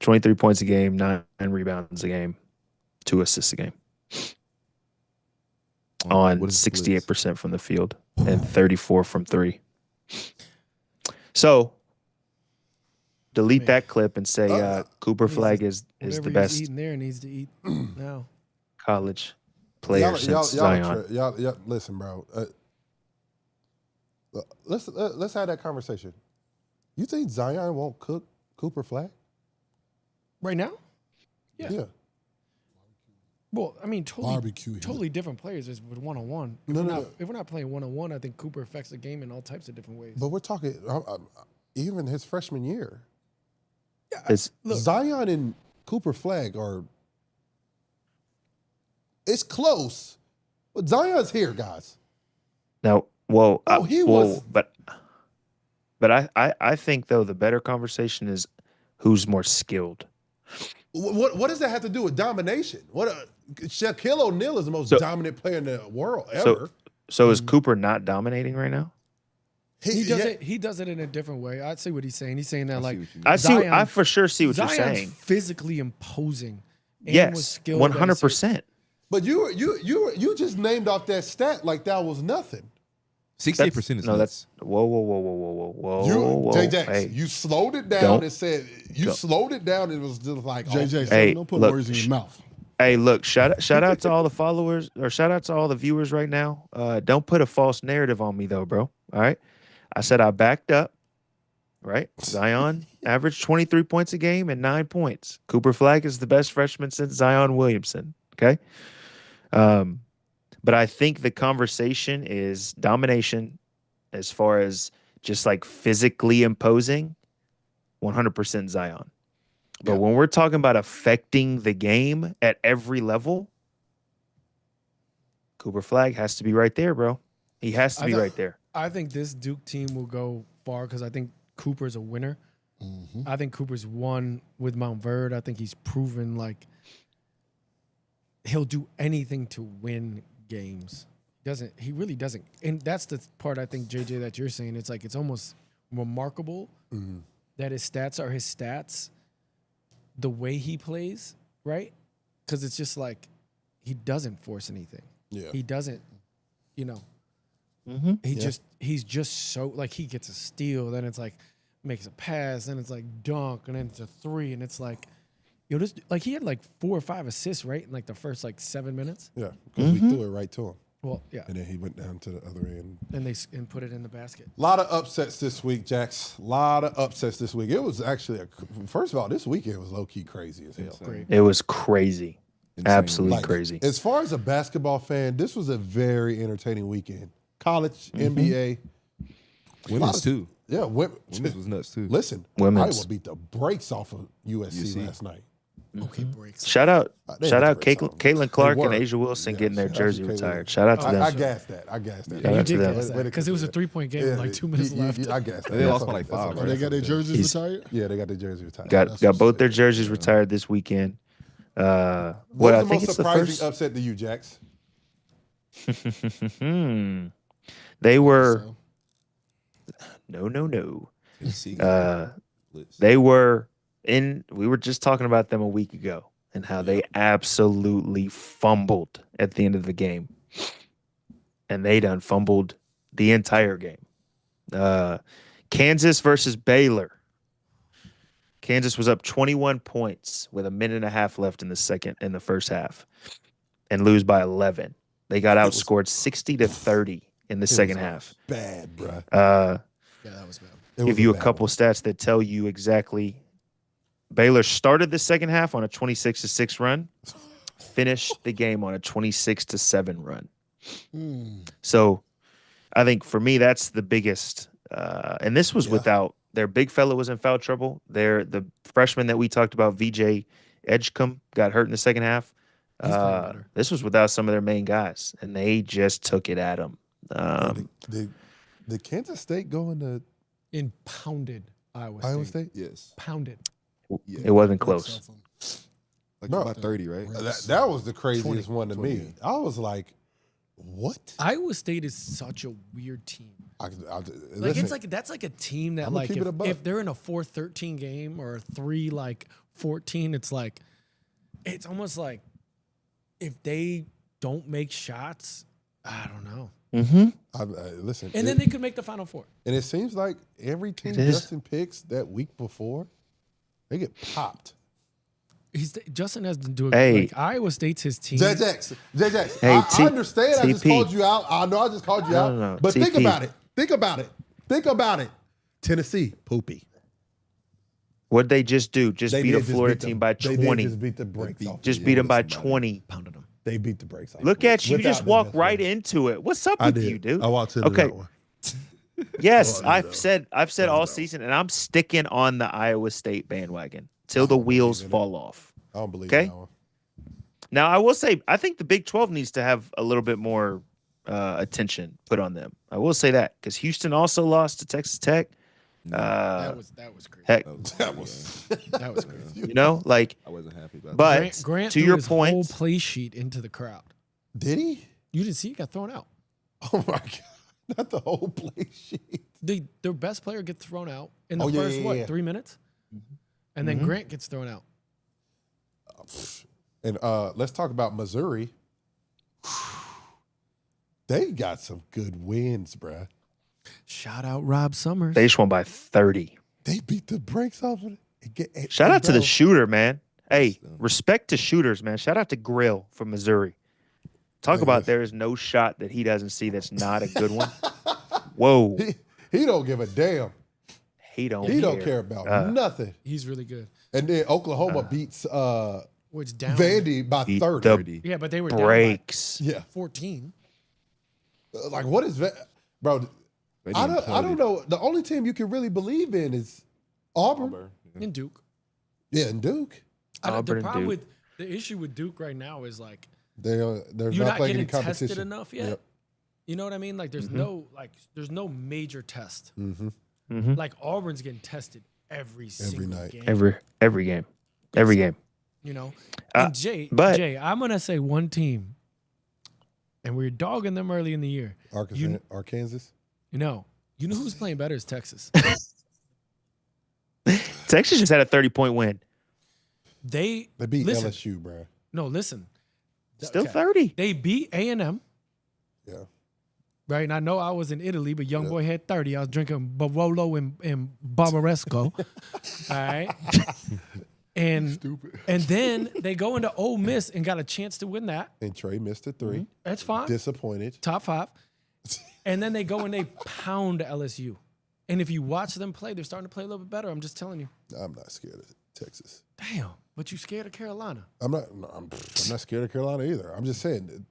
23 points a game, 9 rebounds a game, 2 assists a game. On
What is the splits?
68% from the field and 34 from 3. So delete
Man.
that clip and say Cooper Flagg is
Whatever
the
he's
best
eating there needs to eat now.
college player since Zion.
Y'all, listen, bro. Let's have that conversation. You think Zion won't cook Cooper Flagg?
Right now? Yeah.
Yeah.
Well, I mean,
Barbecue.
totally different players is with one-on-one.
No.
If we're not playing one-on-one, I think Cooper affects the game in all types of different ways.
But we're talking even his freshman year.
It's
Look,
Zion and Cooper Flagg are. It's close, but Zion's here, guys.
now, well,
Oh, he was-
but I think though the better conversation is who's more skilled.
What does that have to do with domination? Shaquille O'Neal is the most
So-
dominant player in the world ever.
So is Cooper not dominating right now?
he does
yeah,
it. He does it in a different way. I'd see what he's saying. He's saying that like
I
Zion-
I for sure see what
Zion's
you're saying.
physically imposing. And was
Yes,
skilled at a certain-
100%.
But you just named off that stat like that was nothing.
68% is
No,
nuts.
that's whoa.
JJ,
Hey,
you slowed it down
Don't-
and said you slowed it down. And it was just like
JJ,
Hey,
don't put
look,
words in your mouth.
Hey, look, shout out to all the followers or shout out to all the viewers right now. Don't put a false narrative on me though, bro. All right. I said I backed up, right? Zion averaged 23 points a game and 9 points. Cooper Flagg is the best freshman since Zion Williamson. Okay. But I think the conversation is domination as far as just like physically imposing 100% Zion. But when we're talking about affecting the game at every level, Cooper Flagg has to be right there, bro. He has to be right there.
I think this Duke team will go far because I think Cooper's a winner. I think Cooper's won with Mount Verde. I think he's proven like he'll do anything to win games. He really doesn't. And that's the part I think, JJ, that you're saying. It's like it's almost remarkable that his stats are his stats, the way he plays, right? Because it's just like he doesn't force anything.
Yeah.
He doesn't,
Mm-hmm.
he's just so like he gets a steal, then it's like makes a pass, then it's like dunk, and then it's a 3, and it's like, this like he had like 4 or 5 assists, right? In like the first like 7 minutes.
Yeah, because we threw it right to him,
Well, yeah,
and then he went down to the other end.
and put it in the basket.
A lot of upsets this week, Jax. A lot of upsets this week. It was actually first of all, this weekend was low key crazy as hell.
Great.
It was crazy.
Insane.
Absolutely
Like,
crazy.
As far as a basketball fan, this was a very entertaining weekend. College, NBA,
Women's too.
yeah,
Women's was nuts too.
Listen,
Women's.
Iowa beat the brakes off of USC
USC.
last night.
Okay, breaks.
Shout out
They had the breaks off.
Caitlin Clark
They
and
were.
Asia Wilson
Yeah,
getting their
shout out to
jersey
Caitlin.
retired. Shout out to them.
I gassed that.
Yeah,
Shout
you
out to
did
them.
guess that because it was a 3-point game with like 2 minutes left.
I guessed that.
They lost by
That's
like 5,
okay.
Oh, they got their jerseys retired?
Yeah, they got their jersey retired.
Got both their jerseys retired this weekend. What I
What's the
think
most
it's the
surprising
first.
upset to you, Jax?
They were
So,
no.
Tennessee.
They were in. We were just talking about them a week ago and how they absolutely fumbled at the end of the game, and they done fumbled the entire game. Kansas versus Baylor. Kansas was up 21 points with a minute and a half left in the first half, and lose by 11. They got outscored 60-30 in the second half.
Bad, bro.
Yeah, that was bad.
Give you a couple stats that tell you exactly. Baylor started the second half on a 26-6 run, finished the game on a 26-7 run. So I think for me, that's the biggest. And this was without their big fella was in foul trouble. The freshman that we talked about, VJ Edgecombe, got hurt in the second half.
He's playing better.
This was without some of their main guys, and they just took it at them.
Did Kansas State go into
Impounded Iowa State.
Iowa State?
Yes.
Pounded.
It wasn't close.
Like
No.
about 30, right?
That was the craziest
20,
one to
20,
me. I was like, what?
Iowa State is such a weird team.
Listen,
It's like that's like a team that
I'ma
like
keep it a buck.
if they're in a 4-13 game or a 3-14, it's like it's almost like if they don't make shots, I don't know.
listen,
And then they could make the Final Four.
and it seems like every team
It is.
Justin picks that week before, they get popped.
Justin has been doing
Hey.
like Iowa State's his team.
JJ,
Hey,
I understand. I just
TP.
called you out. I know I just called you out.
No.
But think
TP.
about it. Think about it. Tennessee, poopy.
What'd they just do? Just
They
beat a
did just
Florida
beat them.
team by
They
20.
did just beat the brakes off.
Just
them.
beat them by
somebody.
20.
Pounded them.
They beat the brakes off.
Look
them.
at you. You
Without
just
the
walk
best
right
player.
into it. What's up
I
with
did.
you, dude?
I walked into
Okay.
that one.
Yes,
Oh, I
I've
know.
said all season, and I'm sticking on the Iowa State bandwagon till the wheels fall off.
I don't believe
Okay.
that one.
Now, I will say, I think the Big 12 needs to have a little bit more attention put on them. I will say that because Houston also lost to Texas Tech.
That was crazy.
Heck,
That was.
That was crazy.
you know, like,
I wasn't happy about
but
Grant
to
threw
your
his whole
point,
play sheet into the crowd.
Did he?
You didn't see it got thrown out.
Oh my god! Not the whole play sheet.
Their best player gets thrown out in the
Oh, yeah,
first
yeah, yeah.
3 minutes, and then Grant gets thrown out.
And let's talk about Missouri. They got some good wins, bruh.
Shout out Rob Summers.
they just won by 30.
They beat the brakes off of it.
Shout out to the
Bro,
shooter, man. Hey, respect to shooters, man. Shout out to Grill from Missouri. Talk
Hey,
about
listen.
there is no shot that he doesn't see that's not a good one. Whoa.
He don't give a damn.
He don't
He don't care about nothing.
He's really good.
And then Oklahoma beats
Which down?
Vandy by
Beat
30.
the
Yeah, but they were down
breaks.
Yeah.
by 14.
Like what is that? Bro,
They
I
didn't
don't know. The only team you can really believe in is Auburn.
In Duke.
Yeah, and Duke.
The
Auburn and
problem
Duke.
with the issue with Duke right now is like
They're
you're
not
not
playing any
getting
competition.
tested enough yet.
Yep.
You know what I mean? Like there's no major test.
Mm-hmm.
Like Auburn's getting tested every single
night.
game.
Every game. Every game.
You know,
Uh,
and Jay,
but-
I'm gonna say one team, and we're dogging them early in the year.
Arkansas.
You know who's playing better is Texas.
Texas just had a 30-point win.
They
They beat
listen,
LSU, bro.
No, listen.
Still
Okay.
30.
They beat A&M.
Yeah.
Right, and I know I was in Italy, but young boy had 30. I was drinking Barolo and Barbaresco. All right. And then they go into Ole Miss and got a chance to win that.
And Trey missed a 3.
That's fine.
Disappointed.
Top 5. And then they go and they pound LSU. And if you watch them play, they're starting to play a little bit better. I'm just telling you.
I'm not scared of Texas.
Damn, but you scared of Carolina.
I'm not scared of Carolina either. I'm just saying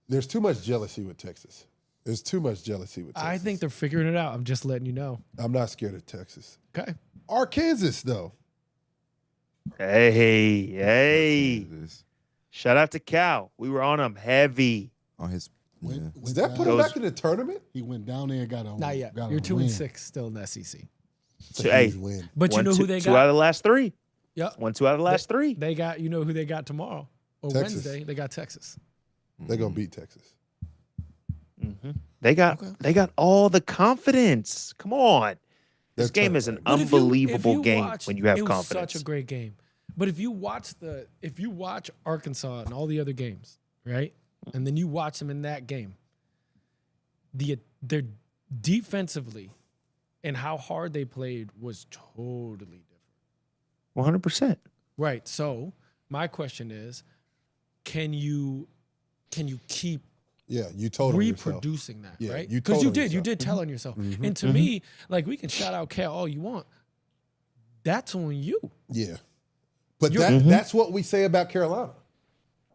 there's too much jealousy with Texas. There's too much jealousy with Texas.
I think they're figuring it out. I'm just letting you know.
I'm not scared of Texas.
Okay.
Arkansas, though.
Hey.
Kansas
Shout out to Cal. We were on him heavy.
on his. Yeah.
Does that put him
Goes-
back in the tournament?
He went down there and got a
Not yet.
got a
You're 2
win.
and 6 still in the SEC.
It's a
So, hey,
huge win.
But you know who they
two out of
got?
the last three.
Yep.
1, 2 out of the last three.
They got, you know who they got tomorrow or
Texas.
Wednesday? They got Texas.
They're gonna beat Texas.
They got
Okay.
they got all the confidence. Come on. This
They're
game is an
turnaround.
But if you
unbelievable game
watched-
when you have
it was
confidence.
such a great game. But if you watch Arkansas and all the other games, right, and then you watch them in that game, their defensively and how hard they played was totally different.
100%.
Right. So my question is, can you keep
Yeah, you told him yourself.
reproducing that?
Yeah,
right?
you
Because
told
you
on
did. You
yourself.
did tell on yourself. And to me, like, we can shout out Cal all you want. That's on you.
Yeah, but
You're-
that's what we say about Carolina.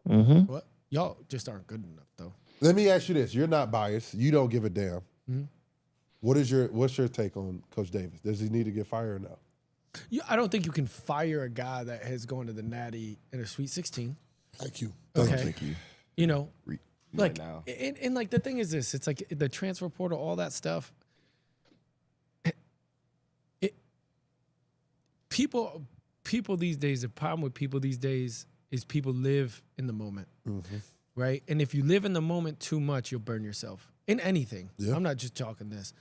What? Y'all just aren't good enough, though.
Let me ask you this: you're not biased. You don't give a damn. What's your take on Coach Davis? Does he need to get fired or no?
I don't think you can fire a guy that has gone to the Natty in a Sweet 16.
Thank you.
Okay.
Thank you.
You know, like,
now.
and like the thing is this: it's like the transfer portal, all that stuff. People these days, the problem with people these days is people live in the moment, right? And if you live in the moment too much, you'll burn yourself in anything.
Yeah.
I'm not just talking this.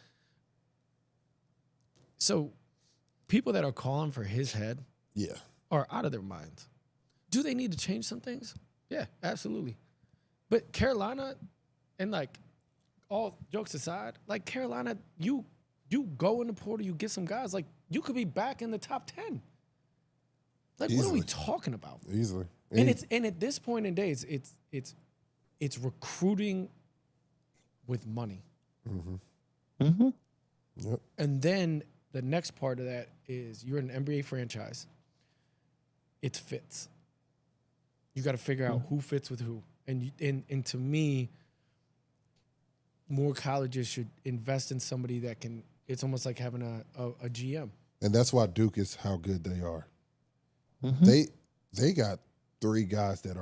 So, people that are calling for his head
Yeah,
are out of their minds. Do they need to change some things? Yeah, absolutely. But Carolina, and like all jokes aside, like Carolina, you go in the portal, you get some guys, like you could be back in the top 10. Like, what are we
Easily.
talking about?
easily.
And at this point in days, it's recruiting with money.
Yep.
And then the next part of that is you're an NBA franchise. It fits. You got to figure out who fits with who. And to me, more colleges should invest in somebody that can. It's almost like having a GM.
And that's why Duke is how good they are. They got 3 guys that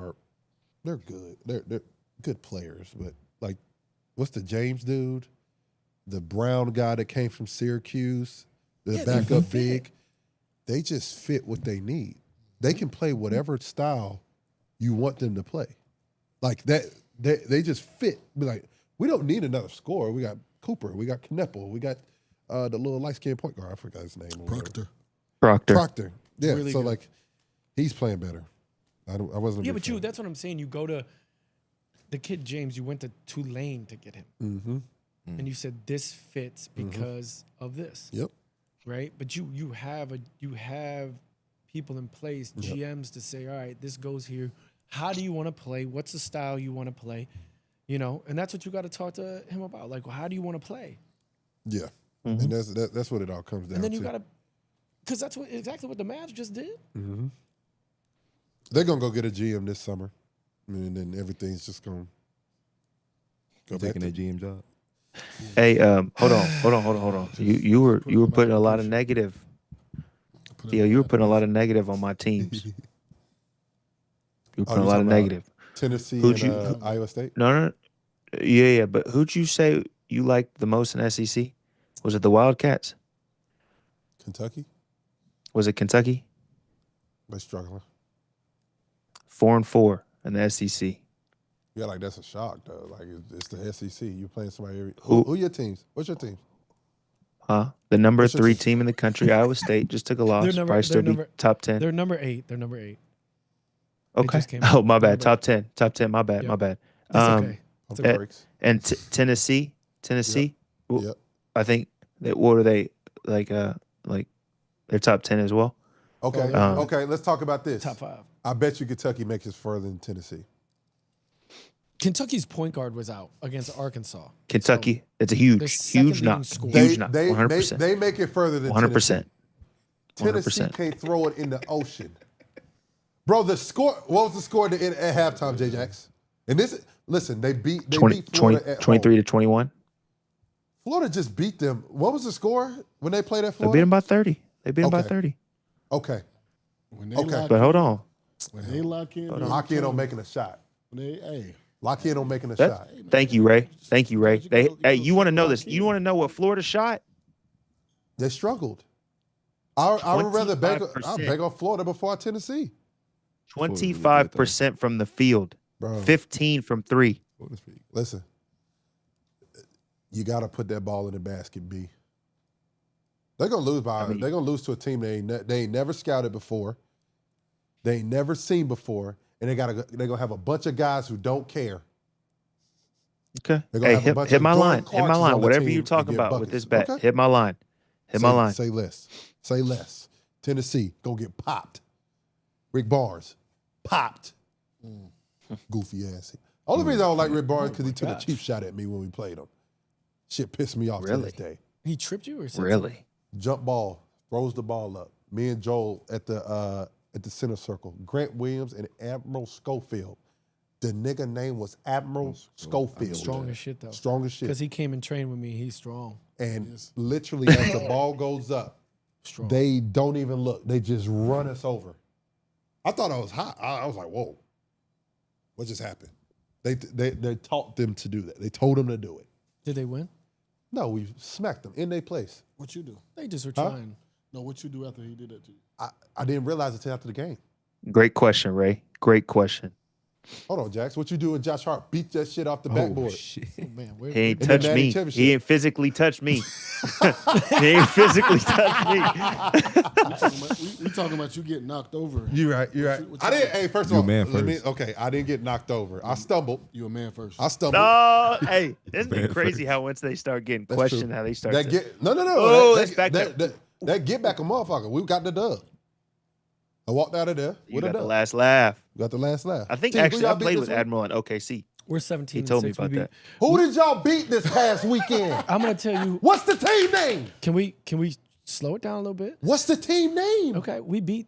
they're good. They're good players, but like, what's the James dude? The Brown guy that came from Syracuse, the
Yeah, they
backup
fit.
big. They just fit what they need. They can play whatever style you want them to play. Like that, they just fit. Be like, we don't need another scorer. We got Cooper. We got Kneppel. We got the little light-skinned point guard. I forgot his name. or whatever. Proctor. Yeah.
Really
so
good.
like, he's playing better. I wasn't. a
Yeah,
big
but you,
fan.
that's what I'm saying. You go to the kid James, you went to Tulane to get him.
Mm-hmm.
And you said this fits because of this.
Yep.
Right? But you have people in place, GMs to say, all right, this goes here. How do you want to play? What's the style you want to play? You know, and that's what you got to talk to him about. Like, well, how do you want to play?
Yeah. And that's what it all comes down
And then
to.
you got to, because that's exactly what the Mavs just did.
They're gonna go get a GM this summer, and then everything's just gonna go back
Taking
to
that GM job.
Hey, hold on. You were putting a lot of negative. Yeah, you were putting a lot of negative on my teams. You were putting a
you
lot of
talking about
negative.
Tennessee
Who'd
and
you-
Iowa State.
No. Yeah. But who'd you say you liked the most in SEC? Was it the Wildcats?
Kentucky,
Was it Kentucky?
they're struggling.
4-4 in the SEC.
Yeah, like that's a shock though. Like it's the SEC. You're playing somebody.
Who-
Who your teams? What's your team?
Huh? The number
What's your
3
team?
team in the country, Iowa State, just took a loss.
They're number-
Probably still
they're
be
number-
top 10.
They're number 8. They
Okay.
just came
Oh,
out.
my
They're
bad.
number-
Top 10. My bad.
Yeah.
My bad.
That's okay. It's
Pump
okay.
brakes.
And Tennessee. Well,
Yep.
I think that what are they like they're top 10 as well.
Okay.
Um,
Okay. Let's talk about this.
Top 5.
I bet you Kentucky makes it further than Tennessee.
Kentucky's point guard was out against Arkansas.
Kentucky, it's a
the
huge
second
knock.
leading scorer.
Huge knock. 100%.
They make it further than
100%.
Tennessee
100%.
can't throw it in the ocean. Bro, the score. What was the score at halftime, J-Jax? And this, listen, they beat
20,
Florida at
23
home.
to 21.
Florida just beat them. What was the score when they played at
They
Florida?
beat them by 30. They beat them by
Okay.
30.
Okay.
When they
Okay.
lock
But
in,
hold on.
when they lock in,
Lock in on making a shot.
Hey,
Lock in on making a
That's,
shot.
thank you, Ray. Thank you, Ray. They, hey, you want to know this?
lock
You
in.
want to know what Florida shot?
They struggled. I would rather beg on Florida before Tennessee.
25% from the field,
Bro.
15 from three.
Listen, you got to put that ball in the basket, B. They're gonna lose they're gonna lose to a team they ain't never scouted before, they ain't never seen before, and they're gonna have a bunch of guys who don't care.
Okay.
They're gonna
Hey,
have a bunch
hit
of
my
Jordan
line. Hit my
Clarksons
line.
on the
Whatever
team
you
and
talk
get
about with
buckets.
this bet,
Okay.
hit my line. Hit my line.
Say less. Say less. Tennessee gonna get popped. Rick Barnes popped. Goofy ass. Only reason I don't like Rick Barnes because he took a cheap shot at me when we played him. Shit pissed me off to
Really?
this day.
He tripped you or something?
Really?
Jump ball, throws the ball up. Me and Joel at the center circle. Grant Williams and Admiral Schofield. The nigga name was Admiral Schofield.
Strong as shit though.
Strong as shit.
Because he came and trained with me. He's strong.
And literally as the ball goes up,
Strong.
they don't even look. They just run us over. I thought I was hot. I was like, whoa. What just happened? They taught them to do that. They told them to do it.
Did they win?
No, we smacked them in their place.
what you do?
They just were
Huh?
trying.
No, what you do after he did that to you?
I didn't realize it until after the game.
Great question, Ray. Great question.
Hold on, Jax. What you do when Josh Hart beat that shit off the backboard?
Shit.
Oh, man, where,
He ain't
In the
touched
Natty
me.
Championship.
He ain't physically touched me. He ain't physically touched me.
We talking about you getting knocked over.
You're right. You're right.
What
I
you
didn't. Hey, first of
You
all,
a man first.
okay. I didn't get knocked over. I stumbled.
You a man first.
I stumbled.
No, hey, isn't
Man
it crazy
first.
how once they start getting
That's
questioned,
true.
how they start
That
to,
get no.
Oh,
that,
let's back up.
that get back a motherfucker. We got the dub. I walked out of there
you
with a
got the
dub.
last laugh.
Got the last laugh.
I think
T, who
actually
y'all
I
beat
played
this
with
week?
Admiral in OKC.
we're 17
He
and
told me
6. We
about
beat-
that.
Who did y'all beat this past weekend?
I'm gonna tell you.
What's the team name?
Can we slow it down a little bit?
What's the team name?
Okay, we beat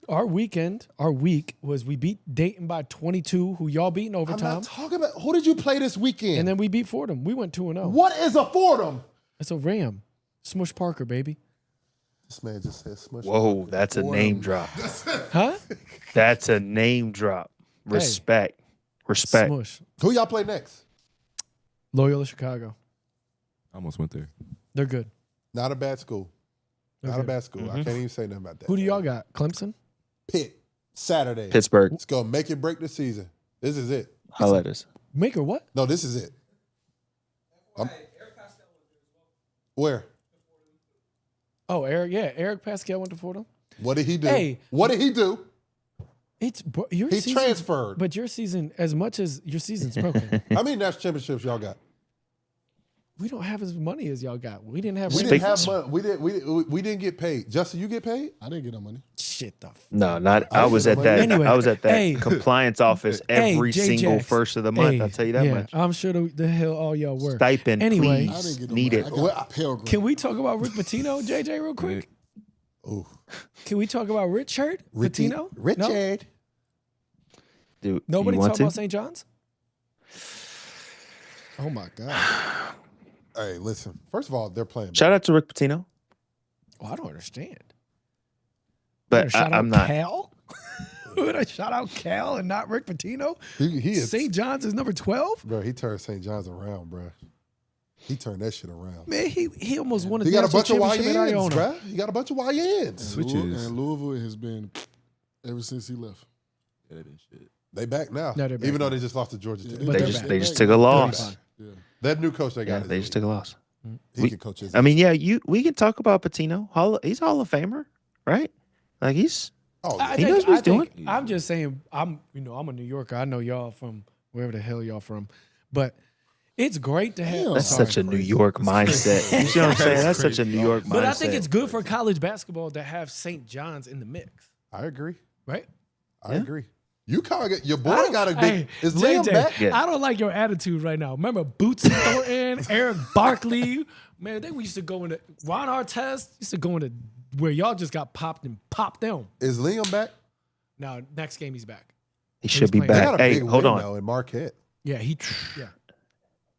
our weekend. Our week was we beat Dayton by 22, who y'all beat in
I'm
overtime,
not talking about who did you play this weekend?
and then we beat Fordham. We went 2-0.
what is a Fordham?
It's a Ram, Smush Parker, baby.
This man just said smush.
Whoa, that's a name drop.
Huh?
That's a name drop. Respect. Respect.
Smush.
Who y'all play next?
Loyola Chicago.
I almost went there.
They're good.
Not a bad school. Not a
Okay.
bad school. I can't even say nothing about that.
Who do y'all got? Clemson?
Pitt. Saturday.
Pittsburgh.
It's gonna make it break the season. This is it.
Highlight us.
Maker what?
No, this is it. Where?
Oh, Eric. Yeah, Eric Pascal went to Fordham.
What did he do?
Hey.
What did he do?
It's your
He
season,
transferred.
but your season, as much as your season's broken,
How many national championships y'all got?
we don't have as money as y'all got. We didn't have
We
rings.
didn't have money. We didn't get paid. Justin, you get paid?
I didn't get no money.
Shit the f-
No, not. I was at that.
Anyway,
I was at that
hey.
compliance office
Hey,
every
J.
single
Jax.
first of the month.
Hey,
I'll tell you that
yeah,
much.
I'm sure the hell all y'all were.
Stipend,
Anyway.
I didn't
please.
get no
Need
money.
it.
I got Pilgrim.
Can we talk about Rick Pitino, JJ, real quick?
Ooh.
Can we talk about Richard
Ricky-
Pitino? No?
Richard.
Dude,
Nobody
you want
talk
to?
about St. John's?
Oh my God.
Hey, listen. First of all, they're playing.
Shout out to Rick Pitino,
Oh, I don't understand.
but
Shout
I'm
out
not.
Cal? Would I shout out Cal and not Rick Pitino?
He is.
St. John's is number 12?
Bro, he turned St. John's around, bro. He turned that shit around.
Man, he almost won a
He got a
national
bunch of
championship at
YNs,
Iona.
bro. He got a bunch of YNs.
Switches.
And Louisville has been ever since he left.
Yeah, that is shit.
They back now.
No, they're back
Even
now.
though they just lost to Georgia Tech.
But
They
they're
just
back.
they just took a loss.
Yeah.
That new coach they
Yeah,
got.
they just took a loss.
He can coach his.
I mean, yeah, we can talk about Pitino. He's Hall of Famer, right? Like he's
oh,
I
He
think-
knows what he's
I think-
doing.
I'm just saying, I'm a New Yorker. I know y'all from wherever the hell y'all from. But it's great to have.
that's
sorry.
such a New York mindset. You see what I'm saying? That's such a New York mindset.
But I think it's good for college basketball to have St. John's in the mix,
I agree.
right?
I
Yeah.
agree. You can't get your
I
boy
don't-
got a
hey,
big. Is Liam
JJ,
back?
Yeah.
I don't like your attitude right now. Remember Boots Thornton, Eric Barkley? Man, they used to go into Ron Artest used to go into where y'all just got popped and popped them.
Is Liam back?
Now next game he's back.
he should be
playing.
They
back.
got a
Hey,
big
hold
win
on.
though in Marquette.
Yeah, yeah. At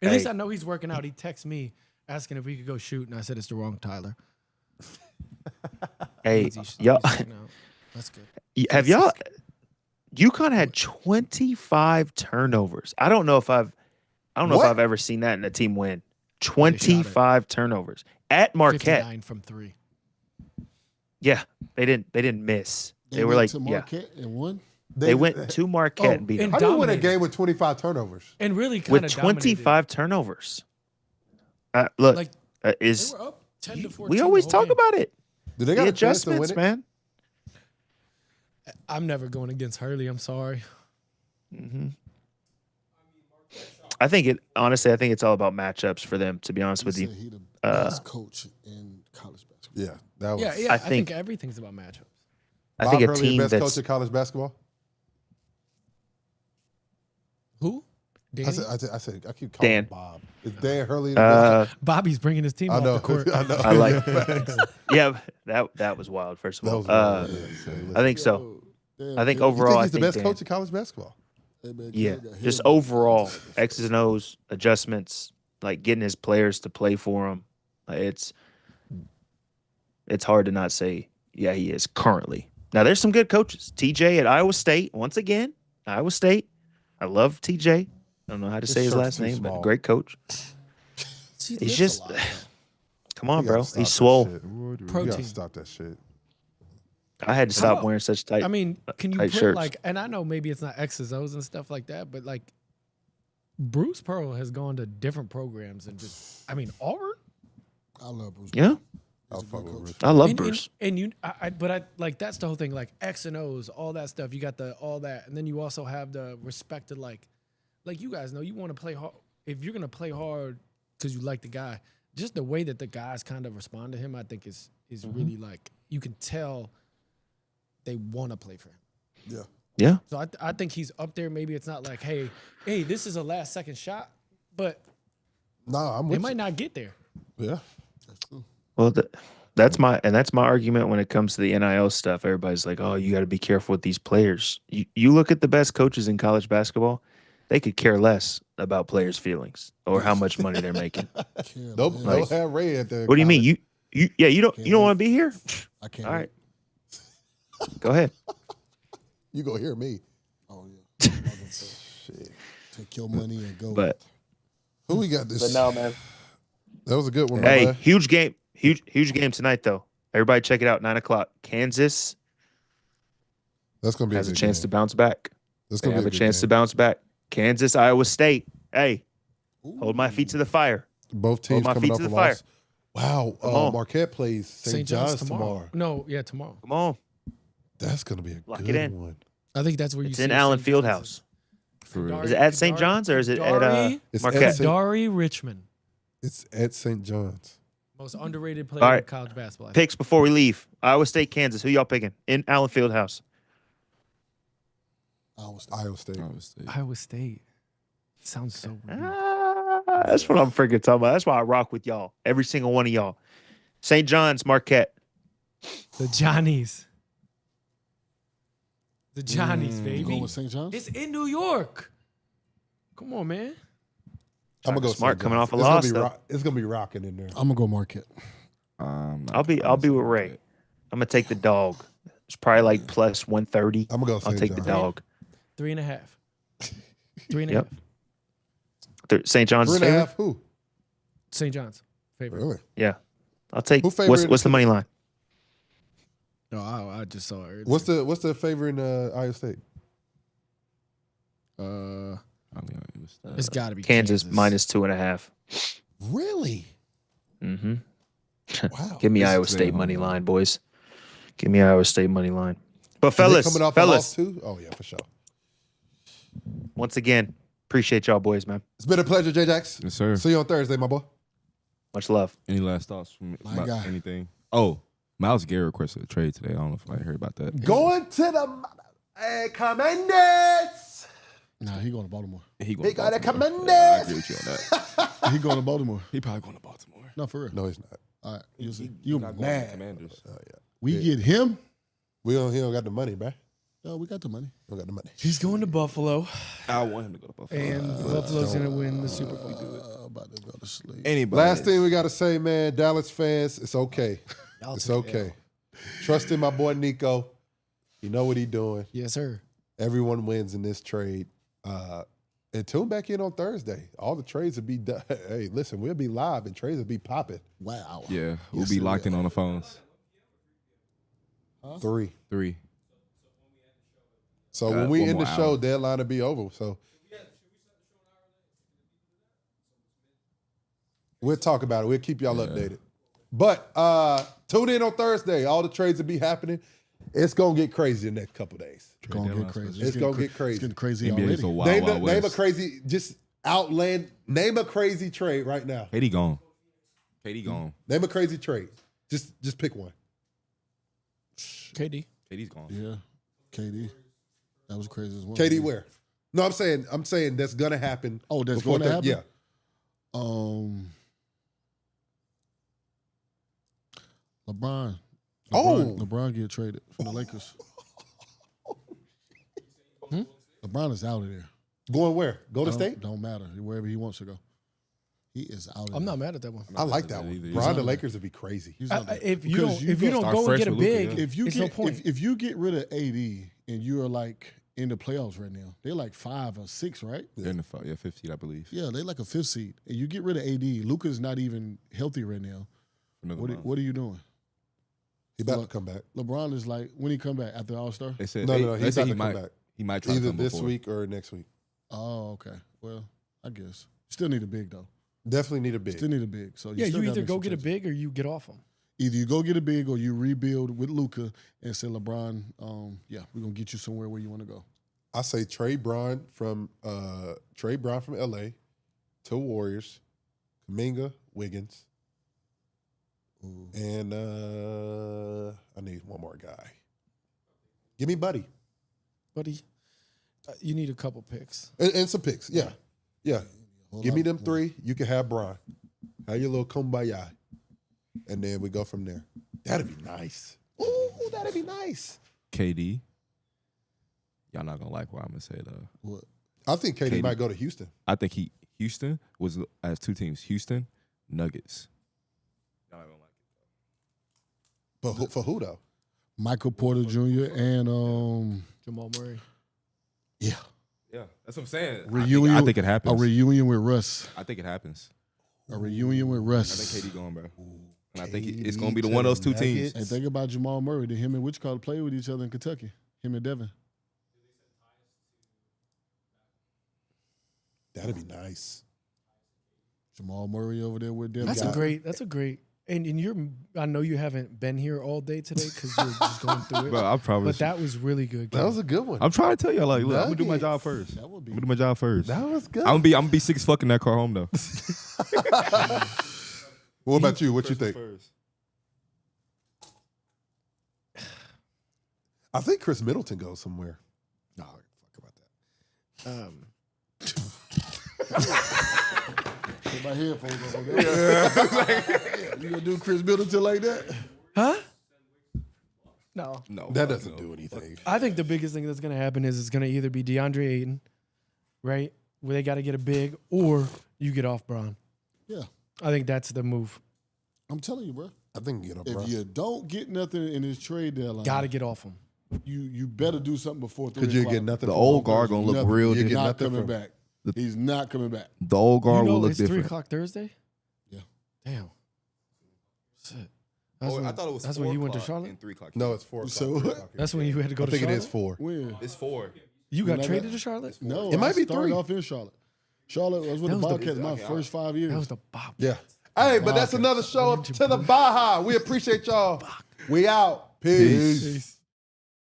Hey.
least I know he's working out. He texted me asking if we could go shoot, and I said it's the wrong Tyler.
Hey,
He's
y'all.
working out. That's good.
Have y'all? UConn had 25 turnovers. I don't know if I've ever seen that in a team win. 25 turnovers at Marquette.
59 from 3.
Yeah, they didn't miss. They were
went
like,
to Marquette and won.
They went to Marquette and beat them
How do you win a
dominated.
game with 25 turnovers?
And really kind
with
of
25 turnovers. Look,
Like,
is
They were up 10 to 14.
we always
the whole
talk
game.
about it.
Do they
The
got a chance to win
adjustments,
it?
man.
I'm never going against Hurley. I'm sorry.
I think it's all about matchups for them. To be honest with you,
He the best coach in college basketball.
Yeah, that was.
Yeah.
I
I think
think-
everything's about matchups.
I think a
Hurley,
team
best
that's
coach in college basketball.
Who? Danny?
I said I keep calling
Dan.
him Bob. Is Dan Hurley the best?
Bobby's bringing his team
I
off
know.
the court.
I know.
I like. Yeah, that was wild. First of
That
all,
was wild, yeah. So,
I think so.
Damn,
I think
kid.
overall,
you
I
think he's the
think
best
Dan-
coach in college basketball?
Hey, man, kid
Yeah,
got hit
just
by-
overall X's and O's adjustments, like getting his players to play for him. It's hard to not say, yeah, he is currently. Now there's some good coaches. TJ at Iowa State, once again, Iowa State. I love TJ. I don't know how to
His
say his
shirt's
last
too
name,
small.
but great coach.
He
He's
lifts
just,
a lot,
come on,
You gotta
bro.
stop
He's
that
swole.
shit. You gotta
Protein.
stop that shit.
I had to stop
about-
wearing such tight.
I mean, can you
tight
put
shirts.
like, and I know maybe it's not X's, O's and stuff like that, but like Bruce Pearl has gone to different programs and just, I mean, Auburn.
I love Bruce.
Yeah,
He's a
fuck
good
with
coach.
Bruce.
I love
And
Bruce.
but I like that's the whole thing, like X and O's, all that stuff. You got all that, and then you also have the respect to like you guys know you want to play hard. If you're gonna play hard because you like the guy, just the way that the guys kind of respond to him, I think is really like you can tell they want to play for him.
Yeah.
Yeah,
So I think he's up there. Maybe it's not like, hey, this is a last second shot, but
Nah, I'm
they
with
might
you.
not get there.
Yeah.
That's true.
well, that's my argument when it comes to the NIL stuff. Everybody's like, "Oh, you got to be careful with these players." You look at the best coaches in college basketball; they could care less about players' feelings or how much money they're making.
Can't,
Nope.
man.
They'll have Ray at the.
What do you mean? You don't want to be here?
I can't.
All
wait.
right, go ahead.
You gonna hear me?
Oh yeah. Shit. Take your money and go.
But
Who we got this?
but no, man.
That was a good one. my
Hey,
man.
huge game tonight though. Everybody check it out. 9:00. Kansas
That's gonna be
has a
good
chance to
game.
bounce back.
That's
They
gonna
have
be
a
good
chance to
game.
bounce back. Kansas, Iowa State. Hey, hold my feet to the fire.
Both teams
my
coming
feet
off
to
a
the fire.
loss. Wow.
Come on.
Marquette plays St. John's tomorrow.
No, yeah, tomorrow.
Come on,
That's gonna be a
Lock it
good
in.
one.
I think that's where you
it's
see
in
St.
Allen
John's
Fieldhouse.
For real.
Kadari-
Is it at St.
Kadari-
John's or is it at
Kadari-
It's
Marquette?
at St.
Dari Richmond,
It's at St. John's.
most underrated player
All right.
in college basketball.
Picks before we leave. Iowa State, Kansas. Who y'all picking in Allen Fieldhouse?
Iowa State.
Iowa State.
Iowa State sounds so weird.
That's what I'm freaking talking about. That's why I rock with y'all. Every single one of y'all. St. John's, Marquette.
The Johnnies. The Johnnies,
You
baby.
going with St. John's?
It's in New York. Come on, man.
I'm gonna go
Smart
St.
coming
John's.
off a loss, though.
It's gonna be rocking in there.
I'm gonna go Marquette.
I'll be with Ray. I'm gonna take the dog. It's probably like plus 130.
I'm gonna go
I'll
St.
take the
John's.
dog.
3.5. 3.5.
Yep. St. John's is
3.5.
favorite.
Who?
St. John's favorite.
Really?
Yeah, I'll take.
Who favored
What's the money line?
No, I just saw it.
What's the favorite in Iowa State?
It's got to be
Kansas minus 2.5.
Really?
Mm-hmm.
Wow.
Give me
This is
Iowa
today,
State
huh?
money line, boys. Give me Iowa State money line. But
Is they
fellas,
coming off a loss
fellas,
too? Oh yeah, for sure.
once again, appreciate y'all, boys, man.
It's been a pleasure, J Jax.
Yes, sir.
See you on Thursday, my boy.
Much love.
Any last thoughts from
My
about
guy.
anything? Oh, Miles Garrett requested a trade today. I don't know if I heard about that.
Going to the Commanders.
Nah, he going to Baltimore.
He
He got a
Baltimore.
Commanders.
Yeah, I agree with you on that.
He going to Baltimore.
He probably going to Baltimore.
No, for real.
No, he's not.
All right, you see, you
Not going to
mad?
Commanders.
We get him.
He don't got the money, bruh.
Oh, we got the money.
Don't got the money.
He's going to Buffalo,
I want him to go to Buffalo.
and Buffalo's going to win the Super Bowl.
About to go to sleep.
Anybody.
Last thing we gotta say, man, Dallas fans, it's okay.
Y'all
It's
took an
okay. Trust in my boy Nico. He know what he doing.
Yes, sir.
Everyone wins in this trade. And tune back in on Thursday. All the trades will be done. Hey, listen, we'll be live and trades will be popping.
Wow.
Yeah, we'll be locked in on the phones.
3.
3.
So
Got
when we
one
end the
more
show,
hour.
deadline will be over. So we'll talk about it. We'll keep y'all updated. But tune in on Thursday. All the trades will be happening. It's gonna get crazy the next couple days.
It's gonna get crazy.
It's gonna get crazy.
It's getting crazy
NBA's
already.
a wild, wild
Name a
west.
crazy, just outland. Name a crazy trade right now.
KD gone. KD gone.
Name a crazy trade. Just pick one.
KD.
KD's gone.
Yeah, KD. That was crazy as well.
KD where? No, I'm saying that's gonna happen.
Oh, that's
before
going to happen.
Yeah.
LeBron.
Oh.
LeBron get traded from the Lakers. LeBron is out of there.
Going where? Golden State?
Don't matter. Wherever he wants to go. He is out of there.
I'm not mad at that one.
I like that one.
Either.
Brian, the Lakers would be crazy.
He's out there.
If you
Because
don't
start
go and
fresh
get a
with Luka,
big,
yeah.
if you
it's
get
no point.
if you get rid of AD and you're like in the playoffs right now, they're like 5 or 6, right?
They're in the 15, I believe.
Yeah, they're like a 5th seed. And you get rid of AD. Luka's not even healthy right now.
Another
What
month.
are you doing?
He about to come back.
LeBron is like, when he come back after All-Star?
They said
No,
they
he's
said
about
he
to come
might.
back.
He might try to
Either
come
this
before.
week or next week.
Oh, okay. Well, I guess. Still need a big, though.
Definitely need a big.
Still need a big. So
Yeah,
still
you
gotta
either
make
go
some
get a
changes.
big or you get off them.
Either you go get a big or you rebuild with Luka and say, LeBron, we're going to get you somewhere where you want to go.
I say Trey Brown from LA to Warriors, Kuminga, Wiggins, and I need one more guy. Give me Buddy
Buddy, you need a couple picks.
and some picks. Yeah.
Hold
Give me
up.
them 3. You can have Bron. Have your little kumbaya, and then we go from there. That'd be nice. Ooh, that'd be nice.
KD. Y'all not gonna like what I'm gonna say though.
What?
I think KD
KD.
might go to Houston.
I think Houston has 2 teams. Houston, Nuggets. Y'all not gonna like it.
But for who though?
Michael Porter Jr. and
Jamal Murray.
Yeah.
Yeah, that's what I'm saying.
reunion.
I think it happens.
A reunion with Russ.
I think it happens.
A reunion with
I
Russ.
think KD going, bro. And I think it's
KD
gonna be the
to
one of those 2
the
teams.
Nuggets.
And think about Jamal Murray. Did him and Wichita play with each other in Kentucky? Him and Devin.
That'd be nice.
Jamal Murray over there with Devin.
That's a great. And I know you haven't been here all day today because you're just going through it.
Bro, I promise.
But that was really good.
That was a good one.
I'm trying to tell y'all, like, look, I'm gonna do my
Nuggets.
job first.
That would be.
I'm gonna do my job first.
That was good.
I'm gonna be 6 fucking that car home though.
What about you? What you think? I think Chris Middleton goes somewhere.
No, fuck about that.
Put my headphones on there. You gonna do Chris Middleton like that?
Huh? No.
No,
That doesn't do anything.
I think the biggest thing that's going to happen is it's going to either be DeAndre Ayton, right, where they got to get a big, or you get off Bron.
Yeah.
I think that's the move.
I'm telling you, bro.
I think you get up,
If
bro.
you don't get nothing in this trade deadline,
Got to get off him.
you better do something before 3
Because you
o'clock.
get nothing.
The
from
old
home
guard
court.
gonna look
Nothing.
real
You
He's
get
different.
not
nothing
coming
from-
back. He's not coming back.
The old guard will look
It's 3
different.
o'clock Thursday?
Yeah.
Damn. Shit.
I thought it was.
That's when you went to Charlotte?
And 3 o'clock.
No, it's 4 o'clock.
So-
3 o'clock.
That's when you had to go
I
to
think
Charlotte?
it is 4.
When?
It's 4.
You got
When I
traded
got-
to Charlotte?
No,
It might be
I started
3.
off in Charlotte. Charlotte was with
That
the
was the-
Bobcats my first 5 years.
That was the Bob.
Yeah. Hey, but that's another show up to the Baja. We appreciate y'all. We out. Peace.
Peace.